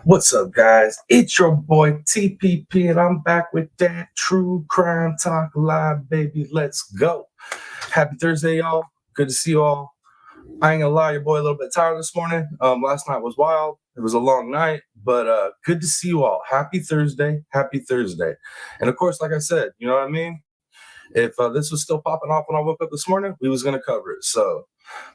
What's up, guys? It's your boy TPP, and I'm back with that True Crime Talk live, baby. Let's go. Happy Thursday, y'all. Good to see you all. I ain't gonna lie, your boy a little bit tired this morning. Last night was wild. It was a long night, but good to see you all. Happy Thursday. Happy Thursday. And of course, like I said, you know what I mean? If this was still popping off when I woke up this morning, we was gonna cover it. So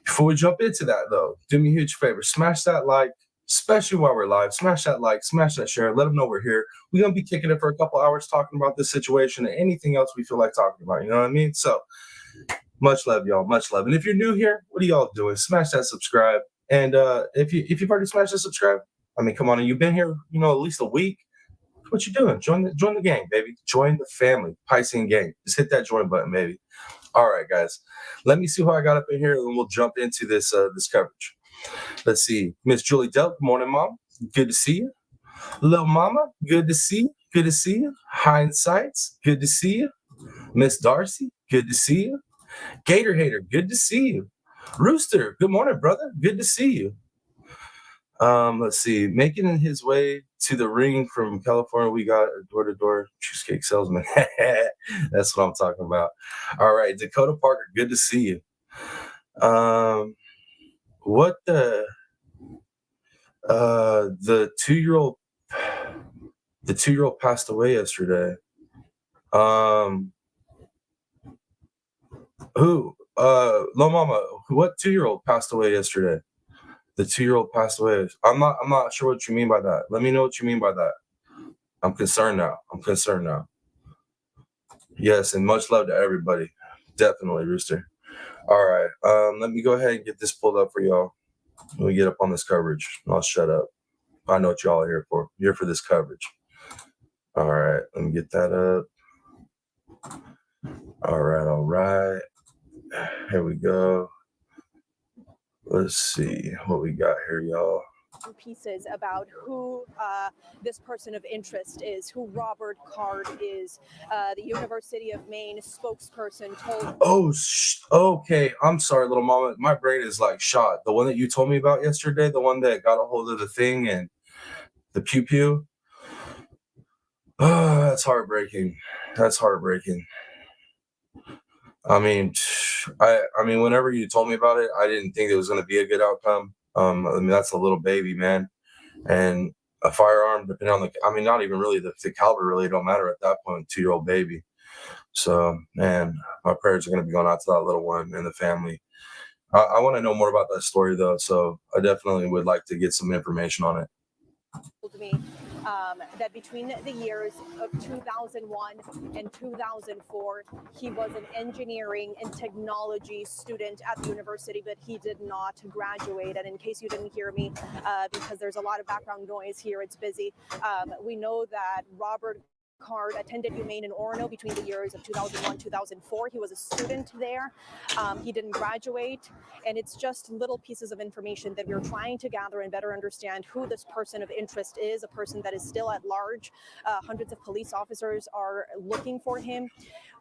before we jump into that, though, do me a huge favor. Smash that like, especially while we're live. Smash that like, smash that share. Let them know we're here. We're going to be kicking it for a couple hours talking about this situation and anything else we feel like talking about. You know what I mean? So much love, y'all. Much love. And if you're new here, what are y'all doing? Smash that subscribe. And if you've already smashed the subscribe, I mean, come on. And you've been here, at least a week. What you doing? Join the gang, baby. Join the family. Piscine Gang. Just hit that join button, baby. All right, guys. Let me see who I got up in here, and we'll jump into this coverage. Let's see. Miss Julie Delk, good morning, Mom. Good to see you. Little Mama, good to see you. Good to see you. Hindsights, good to see you. Miss Darcy, good to see you. Gator Hater, good to see you. Rooster, good morning, brother. Good to see you. Let's see. Making his way to the ring from California, we got a door-to-door cheesecake salesman. That's what I'm talking about. All right, Dakota Parker, good to see you. What the 2-year-old passed away yesterday. Who? Lo Mama, what 2-year-old passed away yesterday? The 2-year-old passed away. I'm not sure what you mean by that. Let me know what you mean by that. I'm concerned now. Yes, and much love to everybody. Definitely, Rooster. All right. Let me go ahead and get this pulled up for y'all when we get up on this coverage. I'll shut up. I know what y'all are here for. You're here for this coverage. All right. Let me get that up. All right. Here we go. Let's see what we got here, y'all. Pieces about who this person of interest is, who Robert Card is. The University of Maine spokesperson told. Okay. I'm sorry, little mama. My brain is like shot. The one that you told me about yesterday, the one that got a hold of the thing and the pew pew. Oh, that's heartbreaking. I mean, whenever you told me about it, I didn't think it was going to be a good outcome. That's a little baby, man, and a firearm, depending on not even really the caliber really don't matter at that point. 2-year-old baby. So, man, my prayers are going to be going out to that little one and the family. I want to know more about that story though, so I definitely would like to get some information on it. Told me that between the years of 2001 and 2004, he was an engineering and technology student at the university, but he did not graduate. And in case you didn't hear me, because there's a lot of background noise here, it's busy. We know that Robert Card attended UMaine in Orono between the years of 2001 2004. He was a student there. He didn't graduate, and it's just little pieces of information that we're trying to gather and better understand who this person of interest is, a person that is still at large. Hundreds of police officers are looking for him.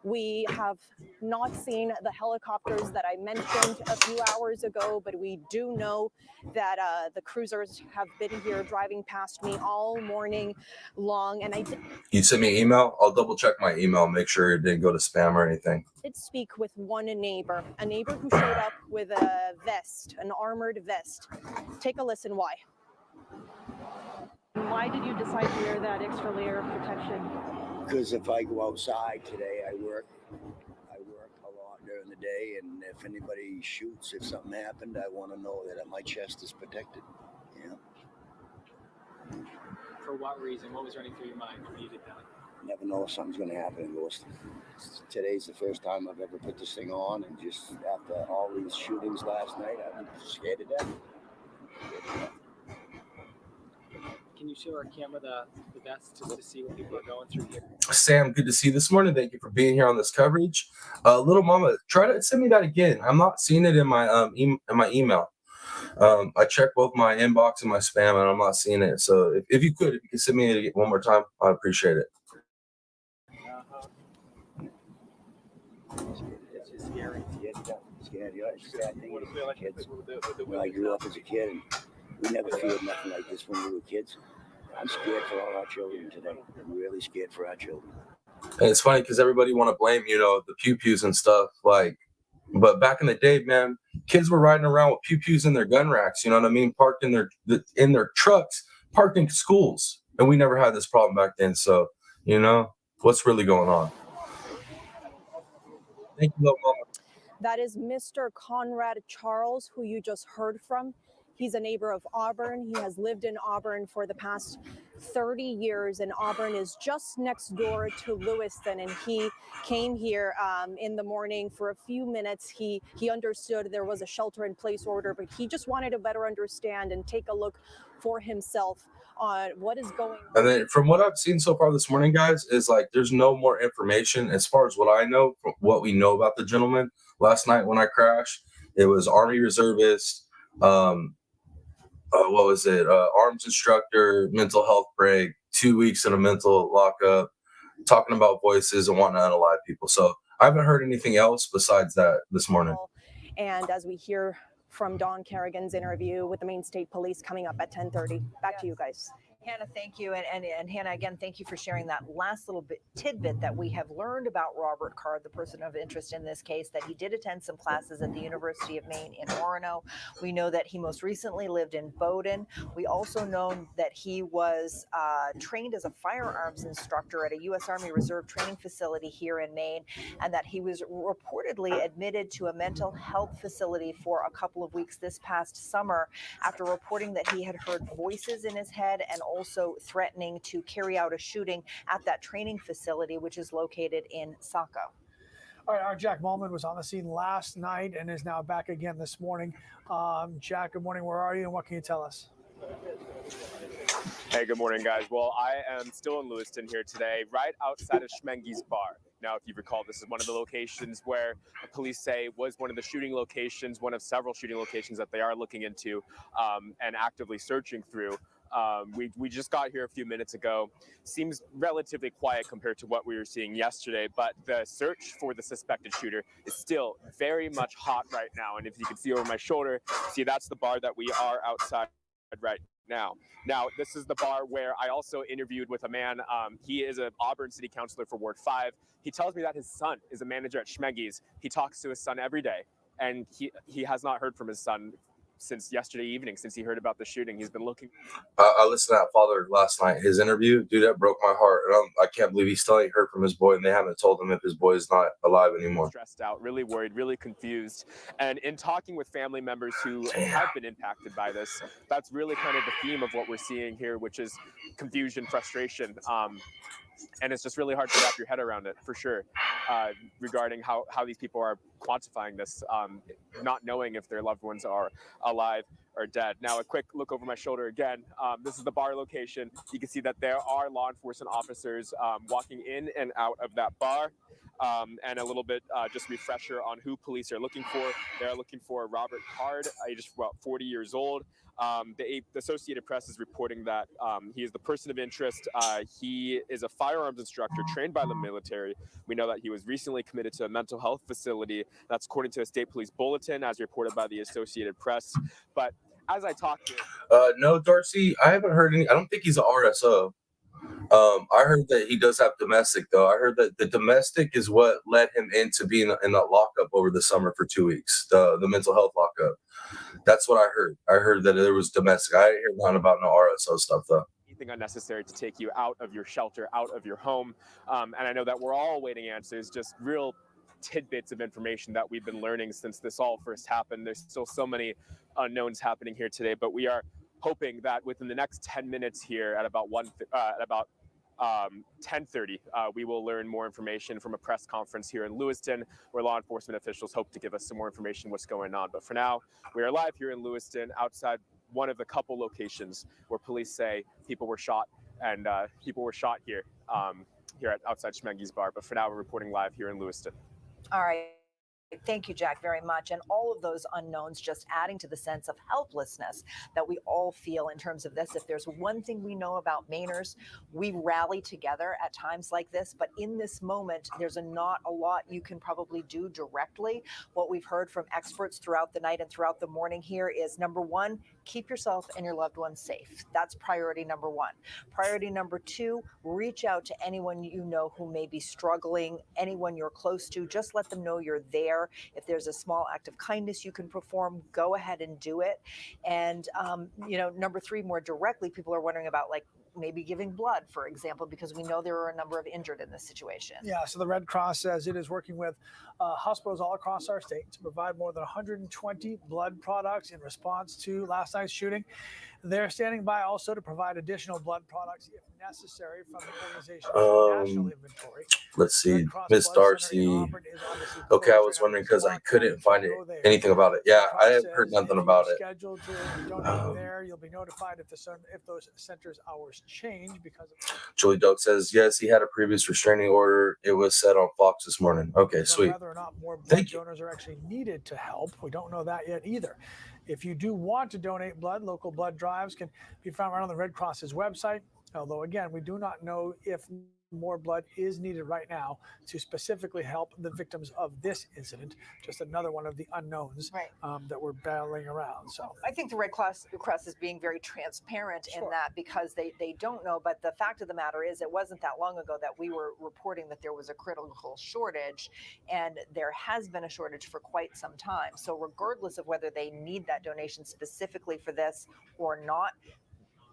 We have not seen the helicopters that I mentioned a few hours ago, but we do know that the cruisers have been here driving past me all morning long. And I You send me an email, I'll double check my email, make sure it didn't go to spam or anything. did speak with one neighbor who showed up with a vest, an armored vest. Take a listen why. Why did you decide to wear that extra layer of protection? Because if I go outside today, I work a lot during the day, and if anybody shoots, if something happened, I want to know that my chest is protected. Yeah. For what reason? What was running through your mind when you did that? Never know if something's going to happen in Lewiston. Today's the first time I've ever put this thing on, and just after all these shootings last night, I'm scared to death. Can you show our camera the vest just to see what people are going through here? Sam, good to see you this morning. Thank you for being here on this coverage. Little Mama, try to send me that again. I'm not seeing it in my email. I checked both my inbox and my spam, and I'm not seeing it. So if you could send me it one more time, I appreciate it. It's just scary. Scared. Yeah, it's a sad thing. Kids. When I grew up as a kid, and we never feared nothing like this when we were kids. I'm scared for all our children today. I'm really scared for our children. And it's funny because everybody want to blame, the pew-pews and stuff. But back in the day, man, kids were riding around with pew-pews in their gun racks. You know what I mean? Parked in their trucks, parked in schools, and we never had this problem back then. So, what's really going on? Thank you, little mama. That is Mr. Conrad Charles, who you just heard from. He's a neighbor of Auburn. He has lived in Auburn for the past 30 years, and Auburn is just next door to Lewiston. And he came here in the morning for a few minutes. He understood there was a shelter-in-place order, but he just wanted to better understand and take a look for himself on what is going on. And then from what I've seen so far this morning, guys, is there's no more information as far as what I know, from what we know about the gentleman. Last night when I crashed, it was Army reservist, arms instructor, mental health break, 2 weeks in a mental lockup, talking about voices and wanting to unalive people. So I haven't heard anything else besides that this morning. And as we hear from Don Kerrigan's interview with the Maine State Police coming up at 10:30. Back to you guys. Hannah, thank you. And Hannah, again, thank you for sharing that last little tidbit that we have learned about Robert Card, the person of interest in this case, that he did attend some classes at the University of Maine in Orono. We know that he most recently lived in Bowdoin. We also know that he was trained as a firearms instructor at a U.S. Army Reserve training facility here in Maine, and that he was reportedly admitted to a mental health facility for a couple of weeks this past summer after reporting that he had heard voices in his head and also threatening to carry out a shooting at that training facility, which is located in Saco. All right, our Jack Mullman was on the scene last night and is now back again this morning. Jack, good morning. Where are you and what can you tell us? Hey, good morning, guys. Well, I am still in Lewiston here today, right outside of Schmengi's bar. Now, if you recall, this is one of the locations where police say was one of the shooting locations, one of several shooting locations that they are looking into and actively searching through. We just got here a few minutes ago. Seems relatively quiet compared to what we were seeing yesterday, but the search for the suspected shooter is still very much hot right now. And if you can see over my shoulder, see that's the bar that we are outside right now. Now, this is the bar where I also interviewed with a man. He is an Auburn City Councilor for Ward 5. He tells me that his son is a manager at Schmengi's. He talks to his son every day, and he has not heard from his son since yesterday evening, since he heard about the shooting. He's been looking. I listened to that father last night, his interview. Dude, that broke my heart. I can't believe he still ain't heard from his boy, and they haven't told him if his boy is not alive anymore. Stressed out, really worried, really confused. And in talking with family members who have been impacted by this, that's really kind of the theme of what we're seeing here, which is confusion, frustration. And it's just really hard to wrap your head around it, for sure, regarding how these people are quantifying this, not knowing if their loved ones are alive or dead. Now, a quick look over my shoulder again. This is the bar location. You can see that there are law enforcement officers walking in and out of that bar. and a little bit just refresher on who police are looking for. They are looking for Robert Card, age about 40 years old. The Associated Press is reporting that he is the person of interest. He is a firearms instructor trained by the military. We know that he was recently committed to a mental health facility. That's according to a state police bulletin, as reported by the Associated Press. But as I talk here, no, Darcy, I haven't heard any. I don't think he's an RSO. I heard that he does have domestic, though. I heard that the domestic is what led him into being in that lockup over the summer for 2 weeks, the mental health lockup. That's what I heard. I heard that there was domestic. I didn't hear nothing about no RSO stuff, though. Anything unnecessary to take you out of your shelter, out of your home. And I know that we're all waiting answers, just real tidbits of information that we've been learning since this all first happened. There's still so many unknowns happening here today, but we are hoping that within the next 10 minutes here at about 10:30, we will learn more information from a press conference here in Lewiston, where law enforcement officials hope to give us some more information what's going on. But for now, we are live here in Lewiston, outside one of the couple locations where police say people were shot, and people were shot here, outside Schmengi's bar. But for now, we're reporting live here in Lewiston. All right. Thank you, Jack, very much. And all of those unknowns just adding to the sense of helplessness that we all feel in terms of this. If there's one thing we know about Mainers, we rally together at times like this. But in this moment, there's not a lot you can probably do directly. What we've heard from experts throughout the night and throughout the morning here is, number one, keep yourself and your loved ones safe. That's priority number one. Priority number two, reach out to anyone you know who may be struggling, anyone you're close to. Just let them know you're there. If there's a small act of kindness you can perform, go ahead and do it. And, number three, more directly, people are wondering about maybe giving blood, for example, because we know there are a number of injured in this situation. Yeah, so the Red Cross says it is working with hospitals all across our state to provide more than 120 blood products in response to last night's shooting. They're standing by also to provide additional blood products if necessary from the organization's national inventory. Let's see, Miss Darcy. Okay, I was wondering because I couldn't find anything about it. Yeah, I haven't heard nothing about it. Scheduled to donate there, you'll be notified if those centers' hours change because of. Julie Doak says yes, he had a previous restraining order. It was set on Fox this morning. Okay, sweet. Whether or not more blood donors are actually needed to help, we don't know that yet either. If you do want to donate blood, local blood drives can be found right on the Red Cross's website. Although, again, we do not know if more blood is needed right now to specifically help the victims of this incident. Just another one of the unknowns that we're battling around. So I think the Red Cross is being very transparent in that because they don't know. But the fact of the matter is, it wasn't that long ago that we were reporting that there was a critical shortage, and there has been a shortage for quite some time. So regardless of whether they need that donation specifically for this or not,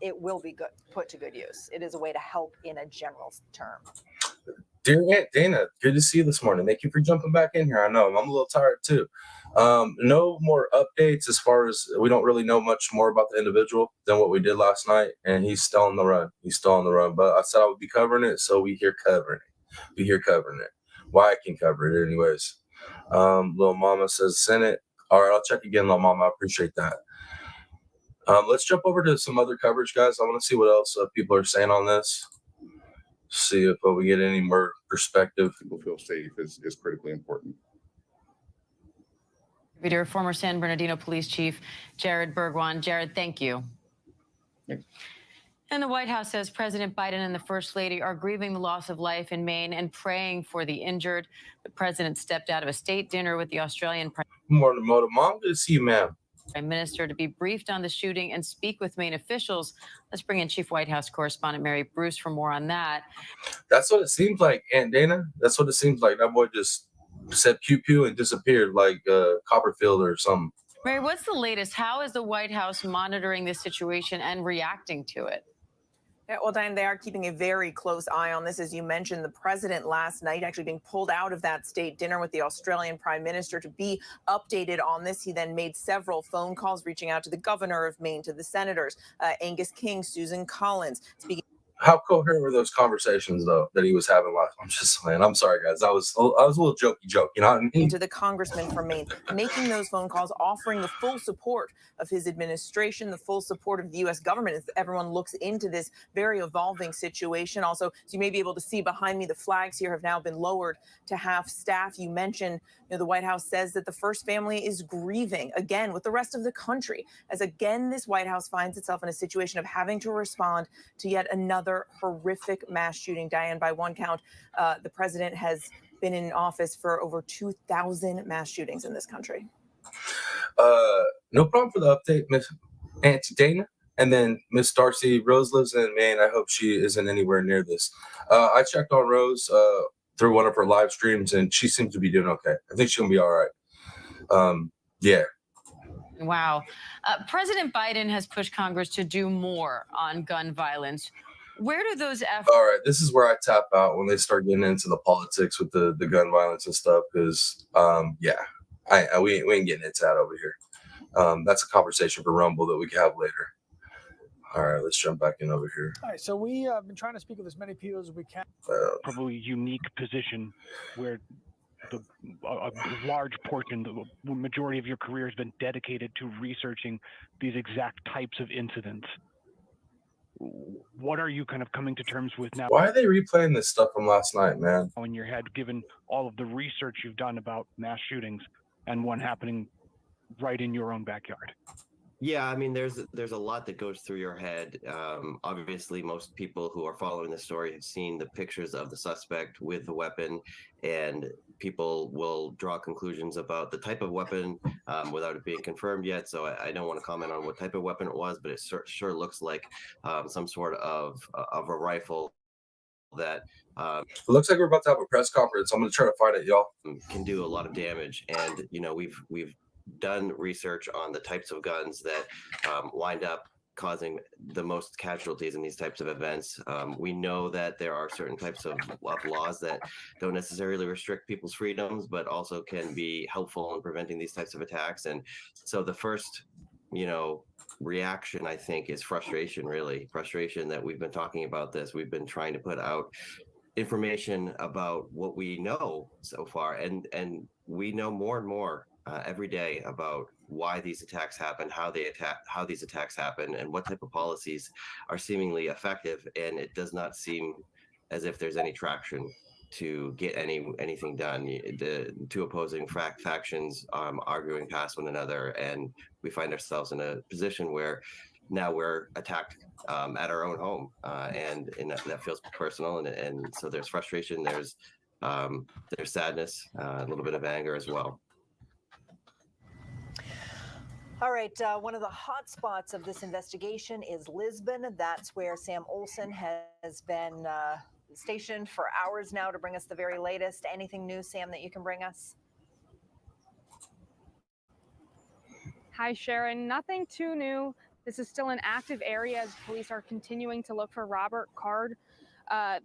it will be put to good use. It is a way to help in a general term. Dear Aunt Dana, good to see you this morning. Thank you for jumping back in here. I know I'm a little tired too. No more updates as far as we don't really know much more about the individual than what we did last night, and he's still on the run. But I said I would be covering it, so we here covering it. Why I can cover it anyways. Little Mama says send it. All right, I'll check again, Little Mama. I appreciate that. Let's jump over to some other coverage, guys. I want to see what else people are saying on this. See if we get any more perspective. People feel safe is critically important. Former San Bernardino Police Chief Jared Bergwan. Jared, thank you. Thanks. And the White House says President Biden and the First Lady are grieving the loss of life in Maine and praying for the injured. The president stepped out of a state dinner with the Australian Prime Morning, Mom. Good to see you, ma'am. Minister to be briefed on the shooting and speak with Maine officials. Let's bring in Chief White House Correspondent Mary Bruce for more on that. That's what it seems like, Aunt Dana. That's what it seems like. That boy just said pew pew and disappeared like Copperfield or something. Mary, what's the latest? How is the White House monitoring this situation and reacting to it? Yeah, well, Diane, they are keeping a very close eye on this. As you mentioned, the president last night actually being pulled out of that state dinner with the Australian Prime Minister to be updated on this. He then made several phone calls, reaching out to the governor of Maine, to the senators, Angus King, Susan Collins, speaking. How coherent were those conversations though that he was having last? I'm just saying. I'm sorry, guys. I was a little jokey joke. You know what I mean? To the congressman from Maine, making those phone calls, offering the full support of his administration, the full support of the U.S. government as everyone looks into this very evolving situation. Also, so you may be able to see behind me, the flags here have now been lowered to half staff. You mentioned, the White House says that the first family is grieving again with the rest of the country, as again this White House finds itself in a situation of having to respond to yet another horrific mass shooting. Diane, by one count, the president has been in office for over 2,000 mass shootings in this country. No problem for the update, Miss Auntie Dana. And then Miss Darcy Rose lives in Maine. I hope she isn't anywhere near this. I checked on Rose through one of her live streams, and she seems to be doing okay. I think she'll be all right. Yeah. Wow. President Biden has pushed Congress to do more on gun violence. Where do those efforts? All right, this is where I tap out when they start getting into the politics with the gun violence and stuff. Because we ain't getting into that over here. That's a conversation for Rumble that we can have later. All right, let's jump back in over here. All right, so we have been trying to speak with as many people as we can. Probably unique position where a large portion, the majority of your career has been dedicated to researching these exact types of incidents. What are you kind of coming to terms with now? Why are they replaying this stuff from last night, man? In your head, given all of the research you've done about mass shootings and one happening right in your own backyard. Yeah, I mean, there's a lot that goes through your head. Obviously, most people who are following the story have seen the pictures of the suspect with the weapon, and people will draw conclusions about the type of weapon without it being confirmed yet. So I don't want to comment on what type of weapon it was, but it sure looks like some sort of a rifle that it looks like we're about to have a press conference. I'm going to try to find it, y'all. Can do a lot of damage, and we've done research on the types of guns that wind up causing the most casualties in these types of events. We know that there are certain types of laws that don't necessarily restrict people's freedoms, but also can be helpful in preventing these types of attacks. And so the first, reaction, I think, is frustration, really. Frustration that we've been talking about this. We've been trying to put out information about what we know so far, and we know more and more every day about why these attacks happen, how these attacks happen, and what type of policies are seemingly effective. And it does not seem as if there's any traction to get anything done. The two opposing factions arguing past one another, and we find ourselves in a position where now we're attacked at our own home, and that feels personal. And so there's frustration, there's sadness, a little bit of anger as well. All right, one of the hot spots of this investigation is Lisbon. That's where Sam Olsen has been stationed for hours now to bring us the very latest. Anything new, Sam, that you can bring us? Hi, Sharon. Nothing too new. This is still an active area as police are continuing to look for Robert Card.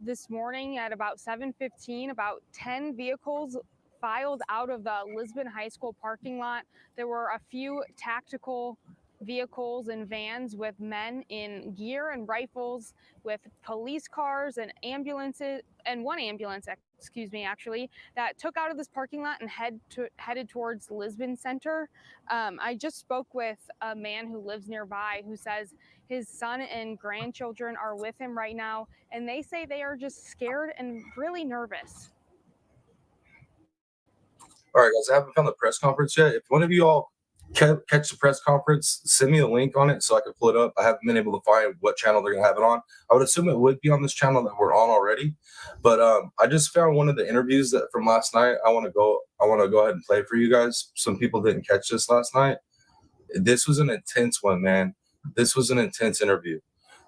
This morning at about 7:15, about 10 vehicles filed out of the Lisbon High School parking lot. There were a few tactical vehicles and vans with men in gear and rifles, with police cars and ambulances, and one ambulance, actually, that took out of this parking lot and headed towards Lisbon Center. I just spoke with a man who lives nearby who says his son and grandchildren are with him right now, and they say they are just scared and really nervous. All right, guys, I haven't found the press conference yet. If one of you all catch the press conference, send me a link on it so I can pull it up. I haven't been able to find what channel they're going to have it on. I would assume it would be on this channel that we're on already. But I just found one of the interviews that from last night. I want to go ahead and play for you guys. Some people didn't catch this last night. This was an intense one, man. This was an intense interview.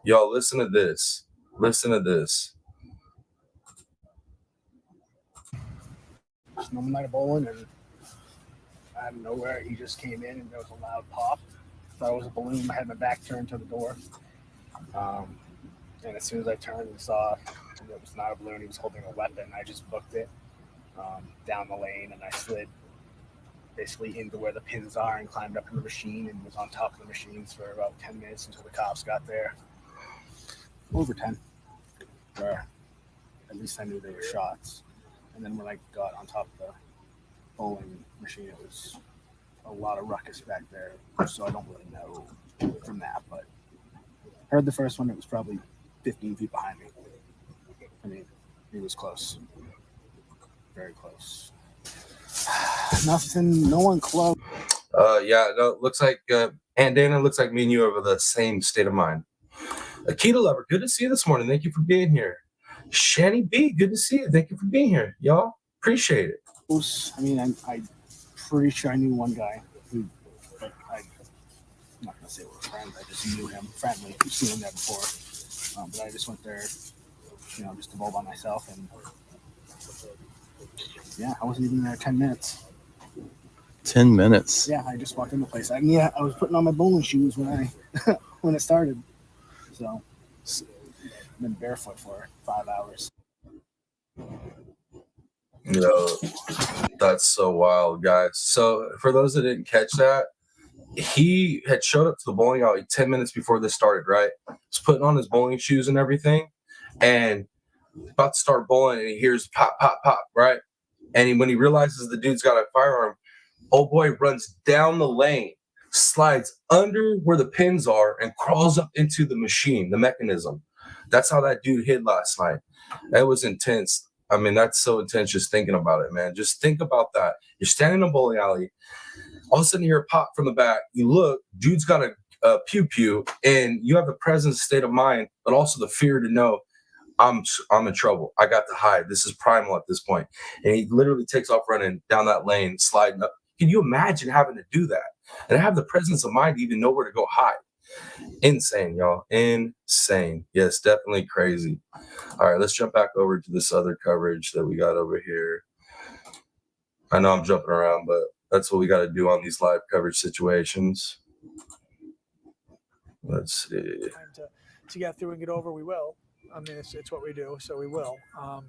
Y'all, listen to this. Listen to this. Just normal night of bowling, and out of nowhere, he just came in, and there was a loud pop. Thought it was a balloon. I had my back turned to the door, and as soon as I turned and saw it was not a balloon, he was holding a weapon. I just booked it down the lane, and I slid basically into where the pins are and climbed up in the machine and was on top of the machines for about 10 minutes until the cops got there. Over 10. where at least I knew they were shots. And then when I got on top of the bowling machine, it was a lot of ruckus back there. So I don't really know from that, but I heard the first one. It was probably 15 feet behind me. I mean, it was close, very close. Nothing, no one close. Yeah, no, looks like Aunt Dana, looks like me and you are of the same state of mind. Akita Lover, good to see you this morning. Thank you for being here. Shanny B, good to see you. Thank you for being here, y'all. Appreciate it. I mean, I'm pretty sure I knew one guy who, but I'm not gonna say we're friends. I just knew him, friendly. I've seen him there before, but I just went there, just to bowl by myself, and yeah, I wasn't even there 10 minutes. 10 minutes. Yeah, I just walked in the place. I was putting on my bowling shoes when I when it started. So I've been barefoot for 5 hours. That's so wild, guys. So for those that didn't catch that, he had showed up to the bowling alley 10 minutes before this started, right? He's putting on his bowling shoes and everything, and about to start bowling, and he hears pop, pop, pop, right? And when he realizes the dude's got a firearm, old boy runs down the lane, slides under where the pins are, and crawls up into the machine, the mechanism. That's how that dude hid last night. That was intense. I mean, that's so intense just thinking about it, man. Just think about that. You're standing in a bowling alley. All of a sudden, you hear a pop from the back. You look, dude's got a pew-pew, and you have the present state of mind, but also the fear to know, I'm in trouble. I got to hide. This is primal at this point. And he literally takes off running down that lane, sliding up. Can you imagine having to do that? And have the presence of mind to even know where to go hide. Insane, y'all. Insane. Yes, definitely crazy. All right, let's jump back over to this other coverage that we got over here. I know I'm jumping around, but that's what we got to do on these live coverage situations. Let's see. Time to get through and get over, we will. I mean, it's what we do, so we will.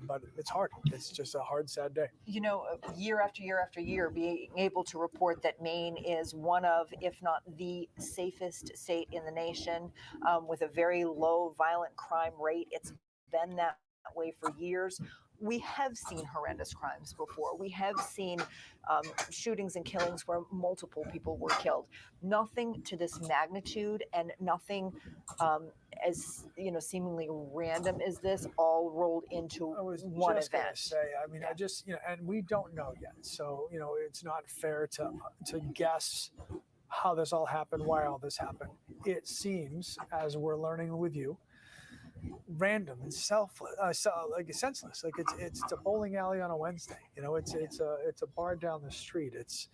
But it's hard. It's just a hard, sad day. Year after year after year, being able to report that Maine is one of, if not the safest state in the nation, with a very low violent crime rate. It's been that way for years. We have seen horrendous crimes before. We have seen shootings and killings where multiple people were killed. Nothing to this magnitude, and nothing as seemingly random as this, all rolled into one event. Say, I mean, and we don't know yet. So it's not fair to guess how this all happened, why all this happened. It seems, as we're learning with you, random and senseless. Like it's a bowling alley on a Wednesday. It's a bar down the street. It's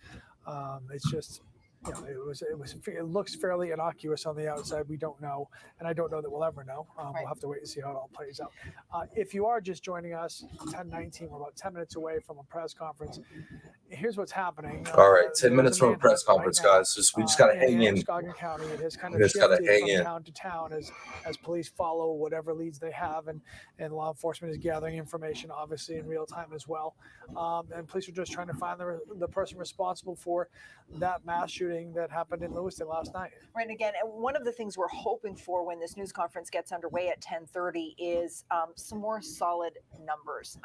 just it looks fairly innocuous on the outside. We don't know, and I don't know that we'll ever know. We'll have to wait and see how it all plays out. If you are just joining us, 10:19, we're about 10 minutes away from a press conference. Here's what's happening. All right, 10 minutes from a press conference, guys. We just got to hang in. Muskegon County, it has kind of shifted from town to town as police follow whatever leads they have, and law enforcement is gathering information, obviously in real time as well. And police are just trying to find the person responsible for that mass shooting that happened in Lewiston last night. Right, and again, one of the things we're hoping for when this news conference gets underway at 10:30 is some more solid numbers.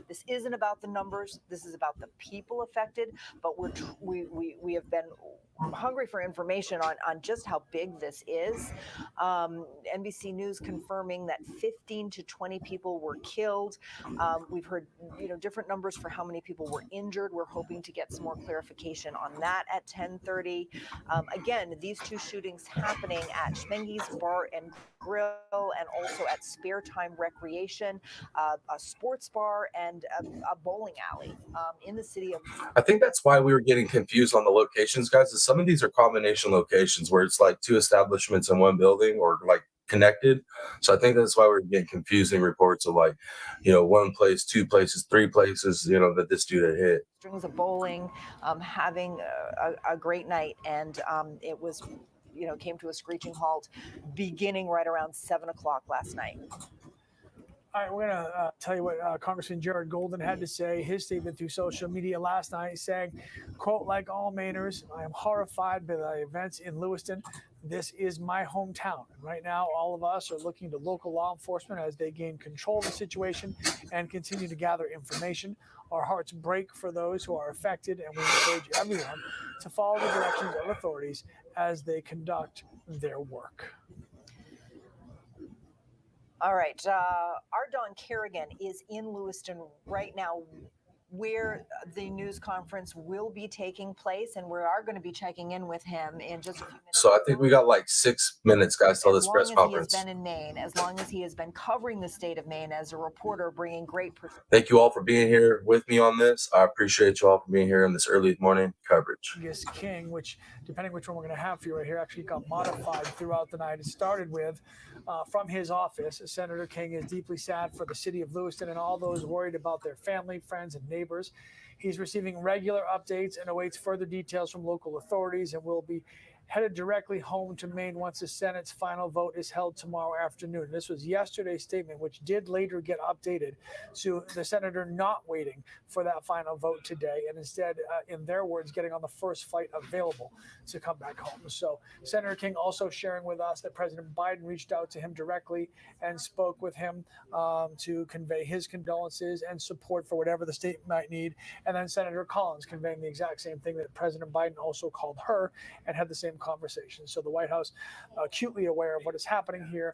This isn't about the numbers. This is about the people affected, but we have been hungry for information on just how big this is. NBC News confirming that 15 to 20 people were killed. We've heard different numbers for how many people were injured. We're hoping to get some more clarification on that at 10:30. Again, these two shootings happening at Schmenge's Bar and Grill, and also at Spare Time Recreation, a sports bar, and a bowling alley in the city of. I think that's why we were getting confused on the locations, guys. Is some of these are combination locations where it's like two establishments in one building, or like connected. So I think that's why we're getting confusing reports of like, one place, two places, three places, that this dude had hit. Strings of bowling, having a great night, and it was, came to a screeching halt beginning right around 7 o'clock last night. All right, we're going to tell you what Congressman Jared Golden had to say, his statement through social media last night, saying, quote, "Like all Mainers, I am horrified by the events in Lewiston. This is my hometown. And right now, all of us are looking to local law enforcement as they gain control of the situation and continue to gather information. Our hearts break for those who are affected, and we encourage everyone to follow the directions of authorities as they conduct their work. All right. Our Don Kerrigan is in Lewiston right now, where the news conference will be taking place, and we are going to be checking in with him in just a few minutes. So I think we got like 6 minutes, guys, till this press As long as he has conference. been in Maine, as long as he has been covering the state of Maine as a reporter, bringing great Thank you all for being here with me on this. I appreciate you all for being here in this early morning coverage. King, which, depending which one we're going to have for you right here, actually got modified throughout the night. It started with, from his office, Senator King is deeply sad for the city of Lewiston and all those worried about their family, friends, and neighbors. He's receiving regular updates and awaits further details from local authorities, and will be headed directly home to Maine once the Senate's final vote is held tomorrow afternoon. This was yesterday's statement, which did later get updated to the senator not waiting for that final vote today, and instead, in their words, getting on the first flight available to come back home. So Senator King also sharing with us that President Biden reached out to him directly and spoke with him to convey his condolences and support for whatever the state might need. And then Senator Collins conveying the exact same thing, that President Biden also called her and had the same conversation. So the White House acutely aware of what is happening here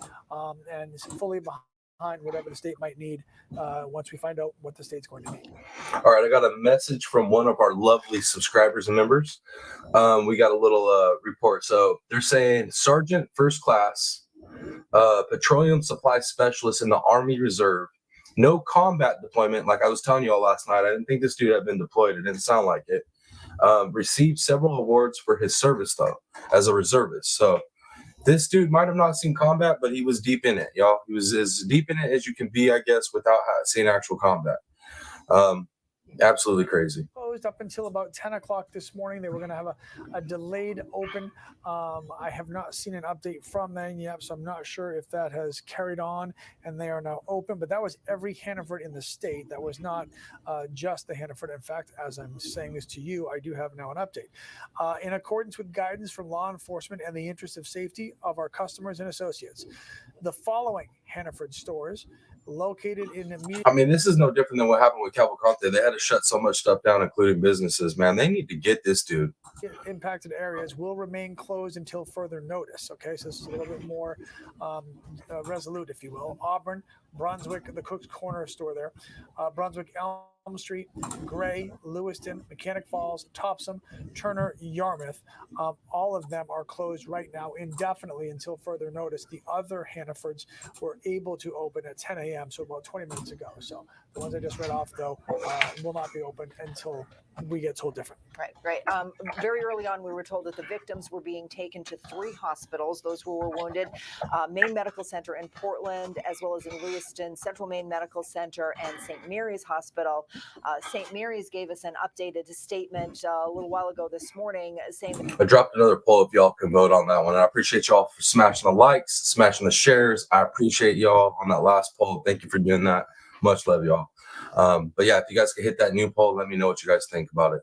and is fully behind whatever the state might need once we find out what the state's going to need. All right, I got a message from one of our lovely subscribers and members. We got a little report. So they're saying Sergeant First Class, Petroleum Supply Specialist in the Army Reserve, no combat deployment. Like I was telling you all last night, I didn't think this dude had been deployed. It didn't sound like it. Received several awards for his service, though, as a reservist. So this dude might have not seen combat, but he was deep in it, y'all. He was as deep in it as you can be, I guess, without seeing actual combat. Absolutely crazy. Closed up until about 10 o'clock this morning. They were going to have a delayed open. I have not seen an update from them yet, so I'm not sure if that has carried on and they are now open. But that was every Hannaford in the state. That was not just the Hannaford. In fact, as I'm saying this to you, I do have now an update. In accordance with guidance from law enforcement and the interest of safety of our customers and associates, the following Hannaford stores located in immediate... I mean, this is no different than what happened with Cavalcante. They had to shut so much stuff down, including businesses. Man, they need to get this dude. Impacted areas will remain closed until further notice. Okay, so this is a little bit more resolute, if you will. Auburn, Brunswick, the Cook's Corner store there, Brunswick, Elm Street, Gray, Lewiston, Mechanic Falls, Topsom, Turner, Yarmouth. All of them are closed right now indefinitely until further notice. The other Hannafords were able to open at 10 a.m., so about 20 minutes ago. So the ones I just read off, though, will not be open until we get told different. Right. Very early on, we were told that the victims were being taken to 3 hospitals, those who were wounded, Maine Medical Center in Portland, as well as in Lewiston, Central Maine Medical Center, and St. Mary's Hospital. St. Mary's gave us an updated statement a little while ago this morning saying... I dropped another poll if y'all can vote on that one. And I appreciate y'all for smashing the likes, smashing the shares. I appreciate y'all on that last poll. Thank you for doing that. Much love, y'all. But yeah, if you guys can hit that new poll, let me know what you guys think about it.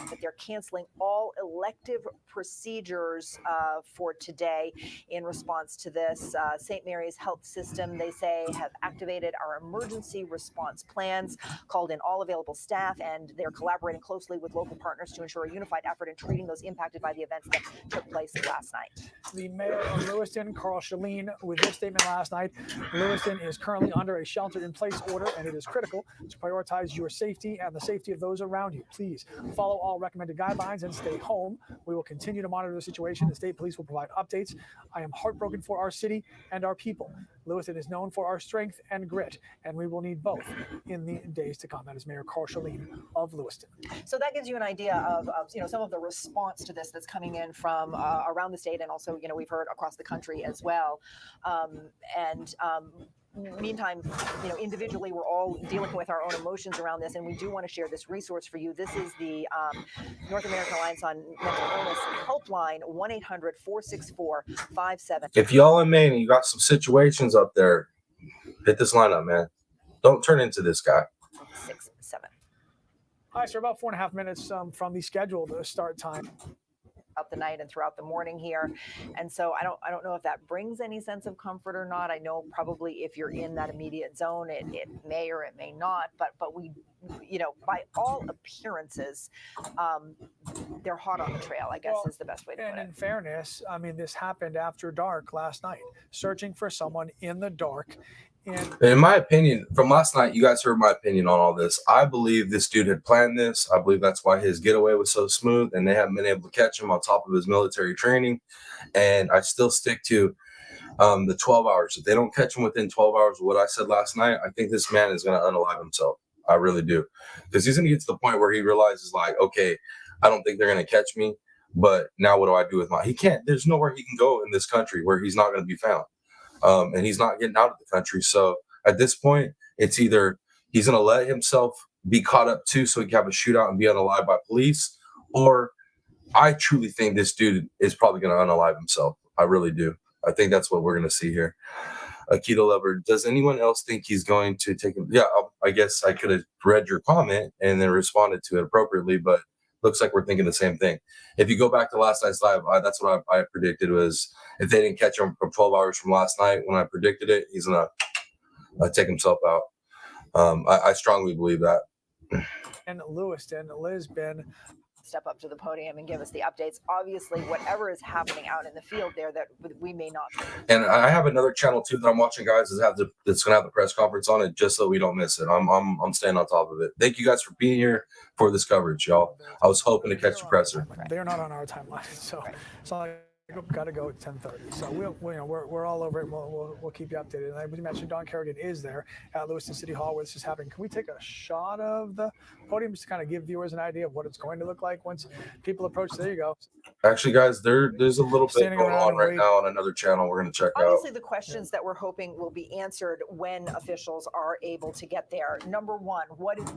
That they're canceling all elective procedures for today in response to this. St. Mary's Health System, they say, have activated our emergency response plans, called in all available staff, and they're collaborating closely with local partners to ensure a unified effort in treating those impacted by the events that took place last night. The mayor of Lewiston, Carl Shalin, with his statement last night, Lewiston is currently under a shelter-in-place order, and it is critical to prioritize your safety and the safety of those around you. Please follow all recommended guidelines and stay home. We will continue to monitor the situation. The state police will provide updates. I am heartbroken for our city and our people. Lewiston is known for our strength and grit, and we will need both in the days to come. That is Mayor Carl Shalin of Lewiston. So that gives you an idea of some of the response to this that's coming in from around the state, and also we've heard across the country as well. Meantime, individually, we're all dealing with our own emotions around this, and we do want to share this resource for you. This is the North American Alliance on Mental Illness helpline, 1-800-464-57. If y'all in Maine and you got some situations up there, hit this line up, man. Don't turn into this guy. 67. All right, so about 4.5 minutes from the scheduled start time. throughout the night and throughout the morning here. And so I don't know if that brings any sense of comfort or not. I know probably if you're in that immediate zone, it may or it may not, but we, by all appearances, they're hot on the trail, I guess is the best way to put it. And in fairness, I mean, this happened after dark last night, searching for someone in the dark. And in my opinion, from last night, you guys heard my opinion on all this. I believe this dude had planned this. I believe that's why his getaway was so smooth, and they haven't been able to catch him on top of his military training. And I still stick to the 12 hours. If they don't catch him within 12 hours of what I said last night, I think this man is going to unalive himself. I really do. Because he's going to get to the point where he realizes, like, okay, I don't think they're going to catch me, but now what do I do with he can't, there's nowhere he can go in this country where he's not going to be found. And he's not getting out of the country. So at this point, it's either he's going to let himself be caught up too so he can have a shootout and be unalived by police, or I truly think this dude is probably going to unalive himself. I really do. I think that's what we're going to see here. Keto Lover, does anyone else think he's going to take him? Yeah, I guess I could have read your comment and then responded to it appropriately, but looks like we're thinking the same thing. If you go back to last night's live, that's what I predicted was if they didn't catch him from 12 hours from last night when I predicted it, he's going to take himself out. I strongly believe that. And Lewiston, Lisbon, step up to the podium and give us the updates. Obviously, whatever is happening out in the field there that we may not. And I have another channel too that I'm watching, guys, that's going to have the press conference on it just so we don't miss it. I'm staying on top of it. Thank you guys for being here for this coverage, y'all. I was hoping to catch the presser. They're not on our timeline, so it's not like got to go at 10:30. So we're all over it. And we'll keep you updated. And like we mentioned, Don Kerrigan is there at Lewiston City Hall where this is happening. Can we take a shot of the podium just to kind of give viewers an idea of what it's going to look like once people approach? There you go. Actually, guys, there's a little bit going on right now on another channel we're going to check out. Obviously, the questions that we're hoping will be answered when officials are able to get there. Number one, what is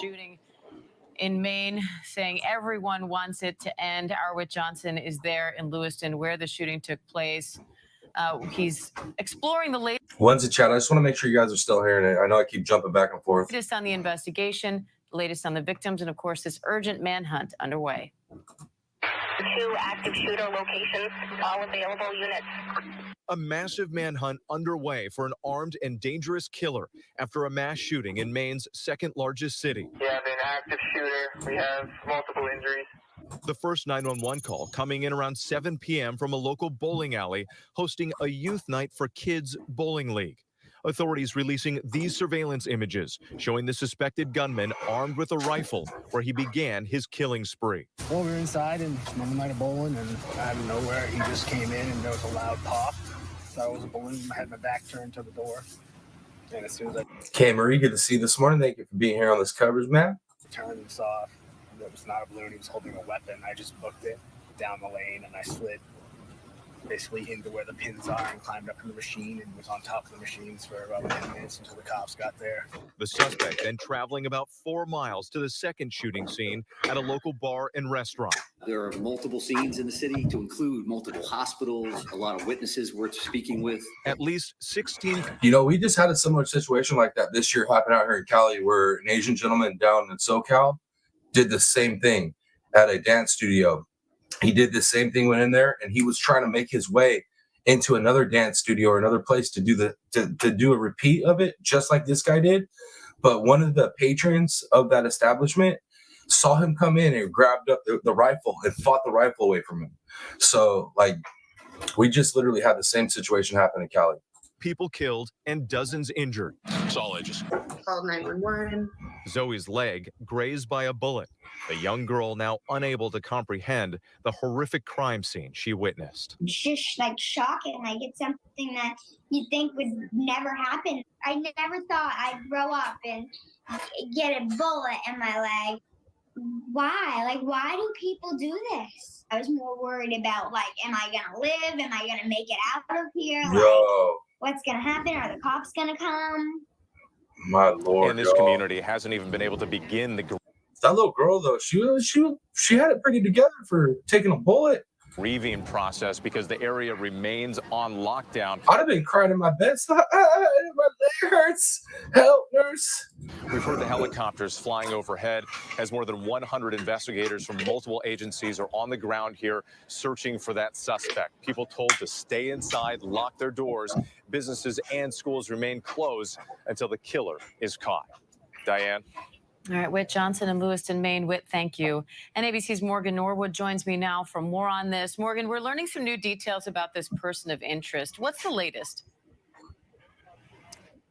shooting in Maine, saying everyone wants it to end. Arwitt Johnson is there in Lewiston where the shooting took place. He's exploring the latest. Chat, I just want to make sure you guys are still hearing it. I know I keep jumping back and forth. Latest on the investigation, the latest on the victims, and of course, this urgent manhunt underway. 2 active shooter locations, all available units. A massive manhunt underway for an armed and dangerous killer after a mass shooting in Maine's second largest city. We have an active shooter. We have multiple injuries. The first 911 call coming in around 7 p.m. from a local bowling alley hosting a youth night for kids bowling league. Authorities releasing these surveillance images showing the suspected gunman armed with a rifle where he began his killing spree. Well, we were inside and another night of bowling, and out of nowhere, he just came in and there was a loud pop. Thought it was a balloon. I had my back turned to the door. And as soon as I... Okay, Marie, good to see you this morning. Thank you for being here on this coverage, man. Turned and saw it was not a balloon. He was holding a weapon. I just booked it down the lane, and I slid basically into where the pins are and climbed up in the machine and was on top of the machines for about 10 minutes until the cops got there. The suspect then traveling about 4 miles to the second shooting scene at a local bar and restaurant. There are multiple scenes in the city to include multiple hospitals, a lot of witnesses we're speaking with. At least 16. You know, we just had a similar situation like that this year happen out here in Cali where an Asian gentleman down in SoCal did the same thing at a dance studio. He did the same thing, went in there, and he was trying to make his way into another dance studio or another place to do to do a repeat of it, just like this guy did. But one of the patrons of that establishment saw him come in and grabbed up the rifle and fought the rifle away from him. So, like, we just literally had the same situation happen in Cali. People killed and dozens injured. It's all ages. Called 911. Zoe's leg grazed by a bullet. The young girl now unable to comprehend the horrific crime scene she witnessed. It's just like shocking. Like it's something that you think would never happen. I never thought I'd grow up and get a bullet in my leg. Why? Like, why do people do this? I was more worried about, like, am I gonna live? Am I gonna make it out of here? Like, what's gonna happen? Are the cops gonna come? My Lord. And this community hasn't even been able to begin the... That little girl, though, she had it pretty together for taking a bullet. grieving process because the area remains on lockdown. I'd have been crying in my bed. My leg hurts. Help, nurse. We've heard the helicopters flying overhead as more than 100 investigators from multiple agencies are on the ground here searching for that suspect. People told to stay inside, lock their doors. Businesses and schools remain closed until the killer is caught. Diane? All right, Whit Johnson in Lewiston, Maine. Whit, thank you. And ABC's Morgan Norwood joins me now for more on this. Morgan, we're learning some new details about this person of interest. What's the latest?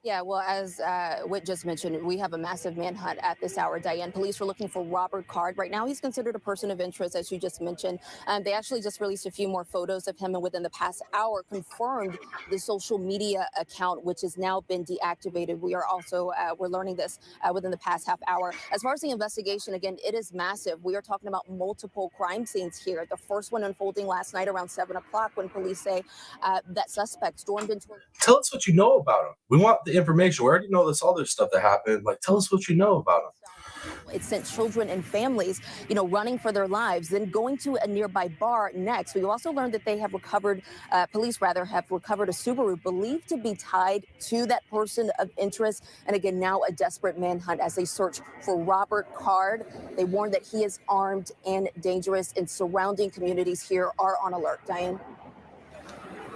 Yeah, well, as Whit just mentioned, we have a massive manhunt at this hour. Diane, police are looking for Robert Card. Right now, he's considered a person of interest, as you just mentioned. They actually just released a few more photos of him, and within the past hour, confirmed the social media account, which has now been deactivated. We are also, we're learning this within the past half hour. As far as the investigation, again, it is massive. We are talking about multiple crime scenes here. The first one unfolding last night around 7 o'clock when police say that suspect stormed into a... Tell us what you know about him. We want the information. We already know this other stuff that happened. Like, tell us what you know about him. It sent children and families, running for their lives, then going to a nearby bar next. We also learned that they have recovered, police rather, have recovered a Subaru believed to be tied to that person of interest. And again, now a desperate manhunt as they search for Robert Card. They warn that he is armed and dangerous, and surrounding communities here are on alert. Diane?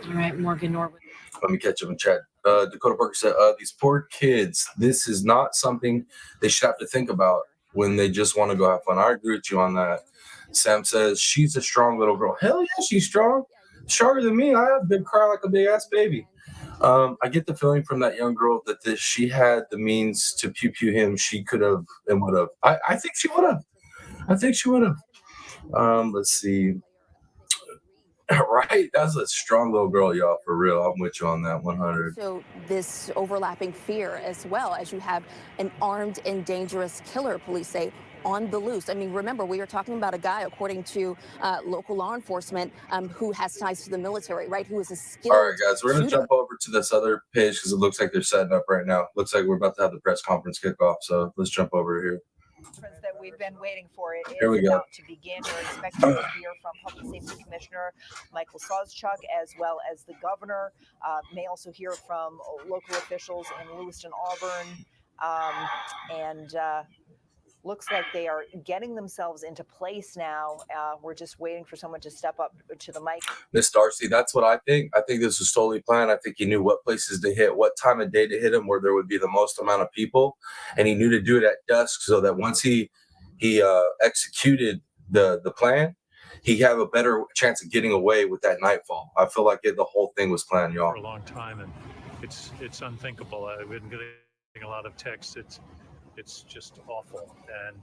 All right, Morgan Norwood. Let me catch up in chat. Dakota Parker said, these poor kids, this is not something they should have to think about when they just want to go have fun. I agree with you on that. Sam says, she's a strong little girl. Hell yeah, she's strong. Stronger than me. I have been crying like a big ass baby. I get the feeling from that young girl that she had the means to pew him. She could have and would have. I think she would have. I think she would have. Let's see. Right, that's a strong little girl, y'all, for real. I'm with you on that 100. So this overlapping fear as well, as you have an armed and dangerous killer, police say, on the loose. I mean, remember, we are talking about a guy, according to local law enforcement, who has ties to the military, right? Who is a skilled All right, guys, we're going to shooter. jump over to this other page because it looks like they're setting up right now. Looks like we're about to have the press conference kickoff, so let's jump over here. That we've been waiting for. It Here we is go. about to begin. We're expecting to hear from Public Safety Commissioner Michael Sawchuk, as well as the governor. May also hear from local officials in Lewiston, Auburn, and looks like they are getting themselves into place now. We're just waiting for someone to step up to the mic. Miss Darcy, that's what I think. I think this was totally planned. I think he knew what places to hit, what time of day to hit him, where there would be the most amount of people, and he knew to do it at dusk so that once he executed the plan, he had a better chance of getting away with that nightfall. I feel like the whole thing was planned, y'all. For a long time, and it's unthinkable. I've been getting a lot of texts. It's just awful, and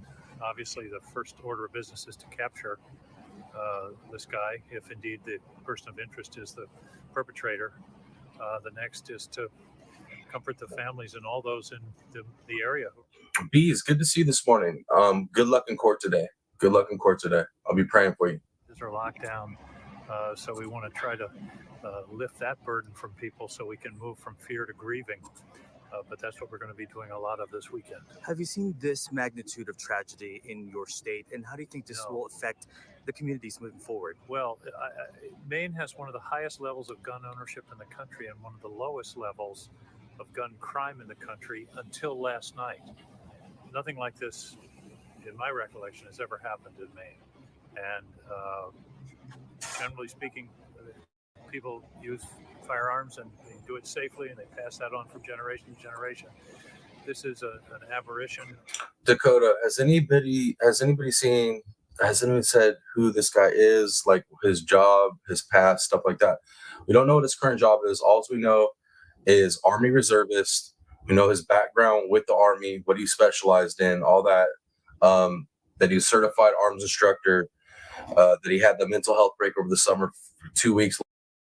obviously the first order of business is to capture this guy, if indeed the person of interest is the perpetrator. The next is to comfort the families and all those in the area. B, it's good to see you this morning. Good luck in court today. Good luck in court today. I'll be praying for you. These are locked down, so we want to try to lift that burden from people so we can move from fear to grieving. But that's what we're going to be doing a lot of this weekend. Have you seen this magnitude of tragedy in your state, and how do you think this will affect the communities moving forward? Well, Maine has one of the highest levels of gun ownership in the country and one of the lowest levels of gun crime in the country until last night. Nothing like this, in my recollection, has ever happened in Maine. And generally speaking, people use firearms and they do it safely, and they pass that on from generation to generation. This is an aberration. Dakota, has anybody said who this guy is, like his job, his past, stuff like that? We don't know what his current job is. All we know is Army reservist. We know his background with the Army, what he specialized in, all that. That he's a certified arms instructor. That he had the mental health break over the summer for 2 weeks,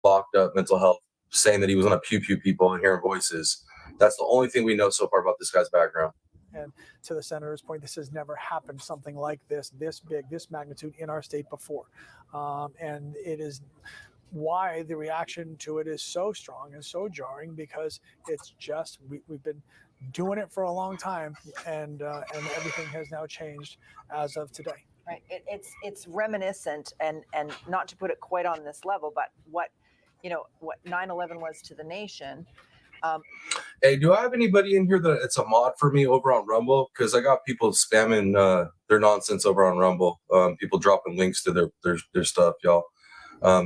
locked up, mental health, saying that he was going to pew people and hearing voices. That's the only thing we know so far about this guy's background. And to the senator's point, this has never happened, something like this big, this magnitude in our state before. And it is why the reaction to it is so strong and so jarring, because it's just, we've been doing it for a long time, and everything has now changed as of today. Right. It's reminiscent, and not to put it quite on this level, but what 9/11 was to the nation. Hey, do I have anybody in here that it's a mod for me over on Rumble? Because I got people spamming their nonsense over on Rumble. People dropping links to their stuff, y'all.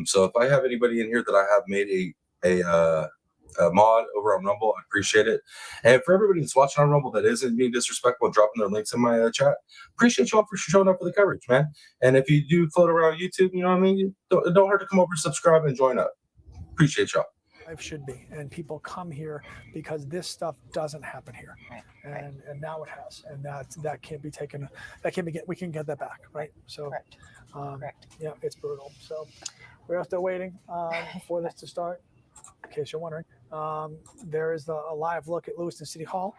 So if I have anybody in here that I have made a mod over on Rumble, I appreciate it. And for everybody that's watching on Rumble that isn't being disrespectful and dropping their links in my chat, appreciate y'all for showing up for the coverage, man. And if you do float around YouTube, you know what I mean? Don't hurt to come over, subscribe, and join up. Appreciate y'all. Life should be, and people come here because this stuff doesn't happen here, and now it has, and that can't be taken. That can't be we can get that back, right? So, yeah, it's brutal. So we're still waiting for this to start. In case you're wondering, there is a live look at Lewiston City Hall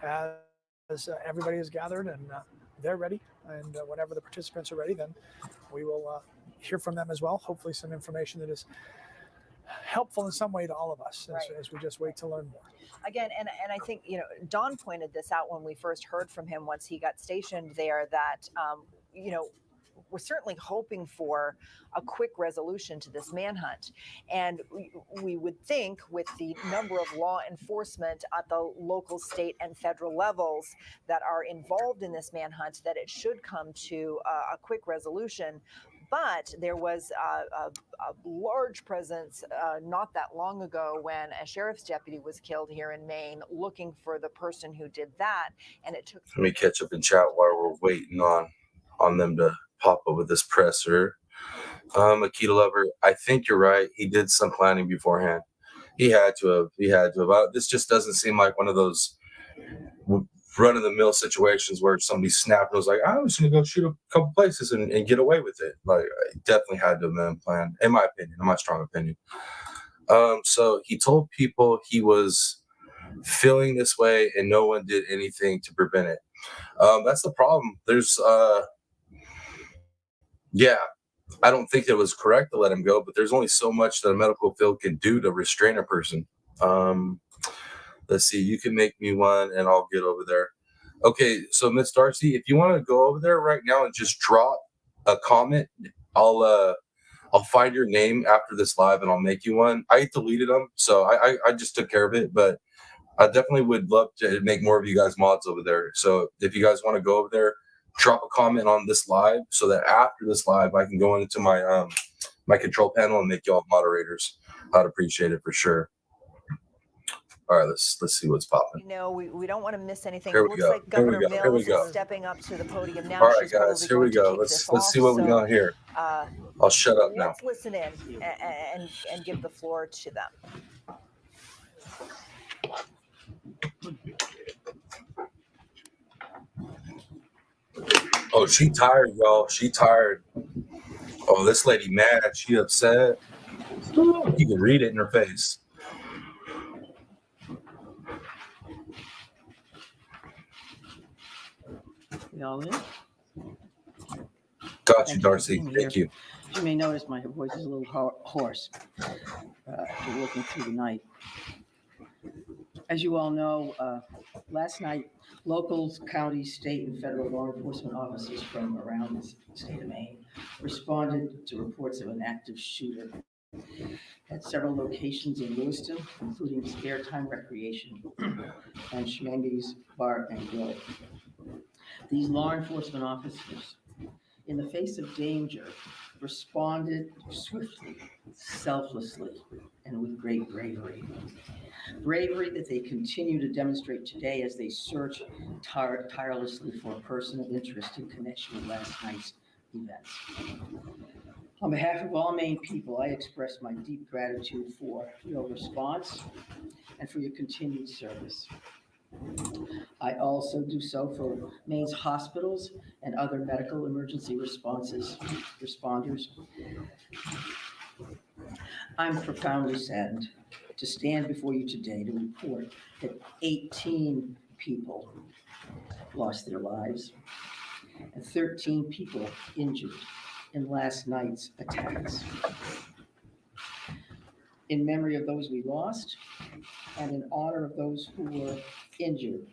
as everybody is gathered and they're ready. And whenever the participants are ready, then we will hear from them as well. Hopefully, some information that is helpful in some way to all of us as we just wait to learn more. Again, and I think, Don pointed this out when we first heard from him once he got stationed there, that, we're certainly hoping for a quick resolution to this manhunt. And we would think with the number of law enforcement at the local, state, and federal levels that are involved in this manhunt, that it should come to a quick resolution. But there was a large presence not that long ago when a sheriff's deputy was killed here in Maine, looking for the person who did that. And it took. Let me catch up in chat while we're waiting on them to pop up with this presser. Akita Lover, I think you're right. He did some planning beforehand. He had to have. This just doesn't seem like one of those run-of-the-mill situations where somebody snapped and was like, I was going to go shoot a couple places and get away with it. Like, it definitely had to have been planned, in my opinion, in my strong opinion. So he told people he was feeling this way and no one did anything to prevent it. That's the problem. There's, I don't think it was correct to let him go, but there's only so much that a medical field can do to restrain a person. Let's see, you can make me one and I'll get over there. Okay, so Miss Darcy, if you want to go over there right now and just drop a comment, I'll find your name after this live and I'll make you one. I deleted them, so I just took care of it, but I definitely would love to make more of you guys mods over there. So if you guys want to go over there, drop a comment on this live so that after this live I can go into my my control panel and make y'all moderators. I'd appreciate it for sure. All right, let's see what's popping. We don't want to miss anything. Here It we looks go. like Governor Mills is stepping up to the podium now. All right, She's guys, probably here we going to go. kick Let's this let's off. see what we So, got here. I'll shut up now. Let's listen in and give the floor to them. Oh, she tired, y'all. She tired. Oh, this lady mad. She upset. You can read it in her face. Y'all in? Got you, Darcy. Thank you. You may notice my voice is a little hoarse. After working through the night. As you all know, last night, locals, county, state, and federal law enforcement officers from around the state of Maine responded to reports of an active shooter at several locations in Lewiston, including Spare Time Recreation and Schmenge's Bar and Grill. These law enforcement officers, in the face of danger, responded swiftly, selflessly, and with great bravery. Bravery that they continue to demonstrate today as they search tirelessly for a person of interest in connection with last night's events. On behalf of all Maine people, I express my deep gratitude for your response and for your continued service. I also do so for Maine's hospitals and other medical emergency responders. I'm profoundly saddened to stand before you today to report that 18 people lost their lives and 13 people injured in last night's attacks. In memory of those we lost and in honor of those who were injured,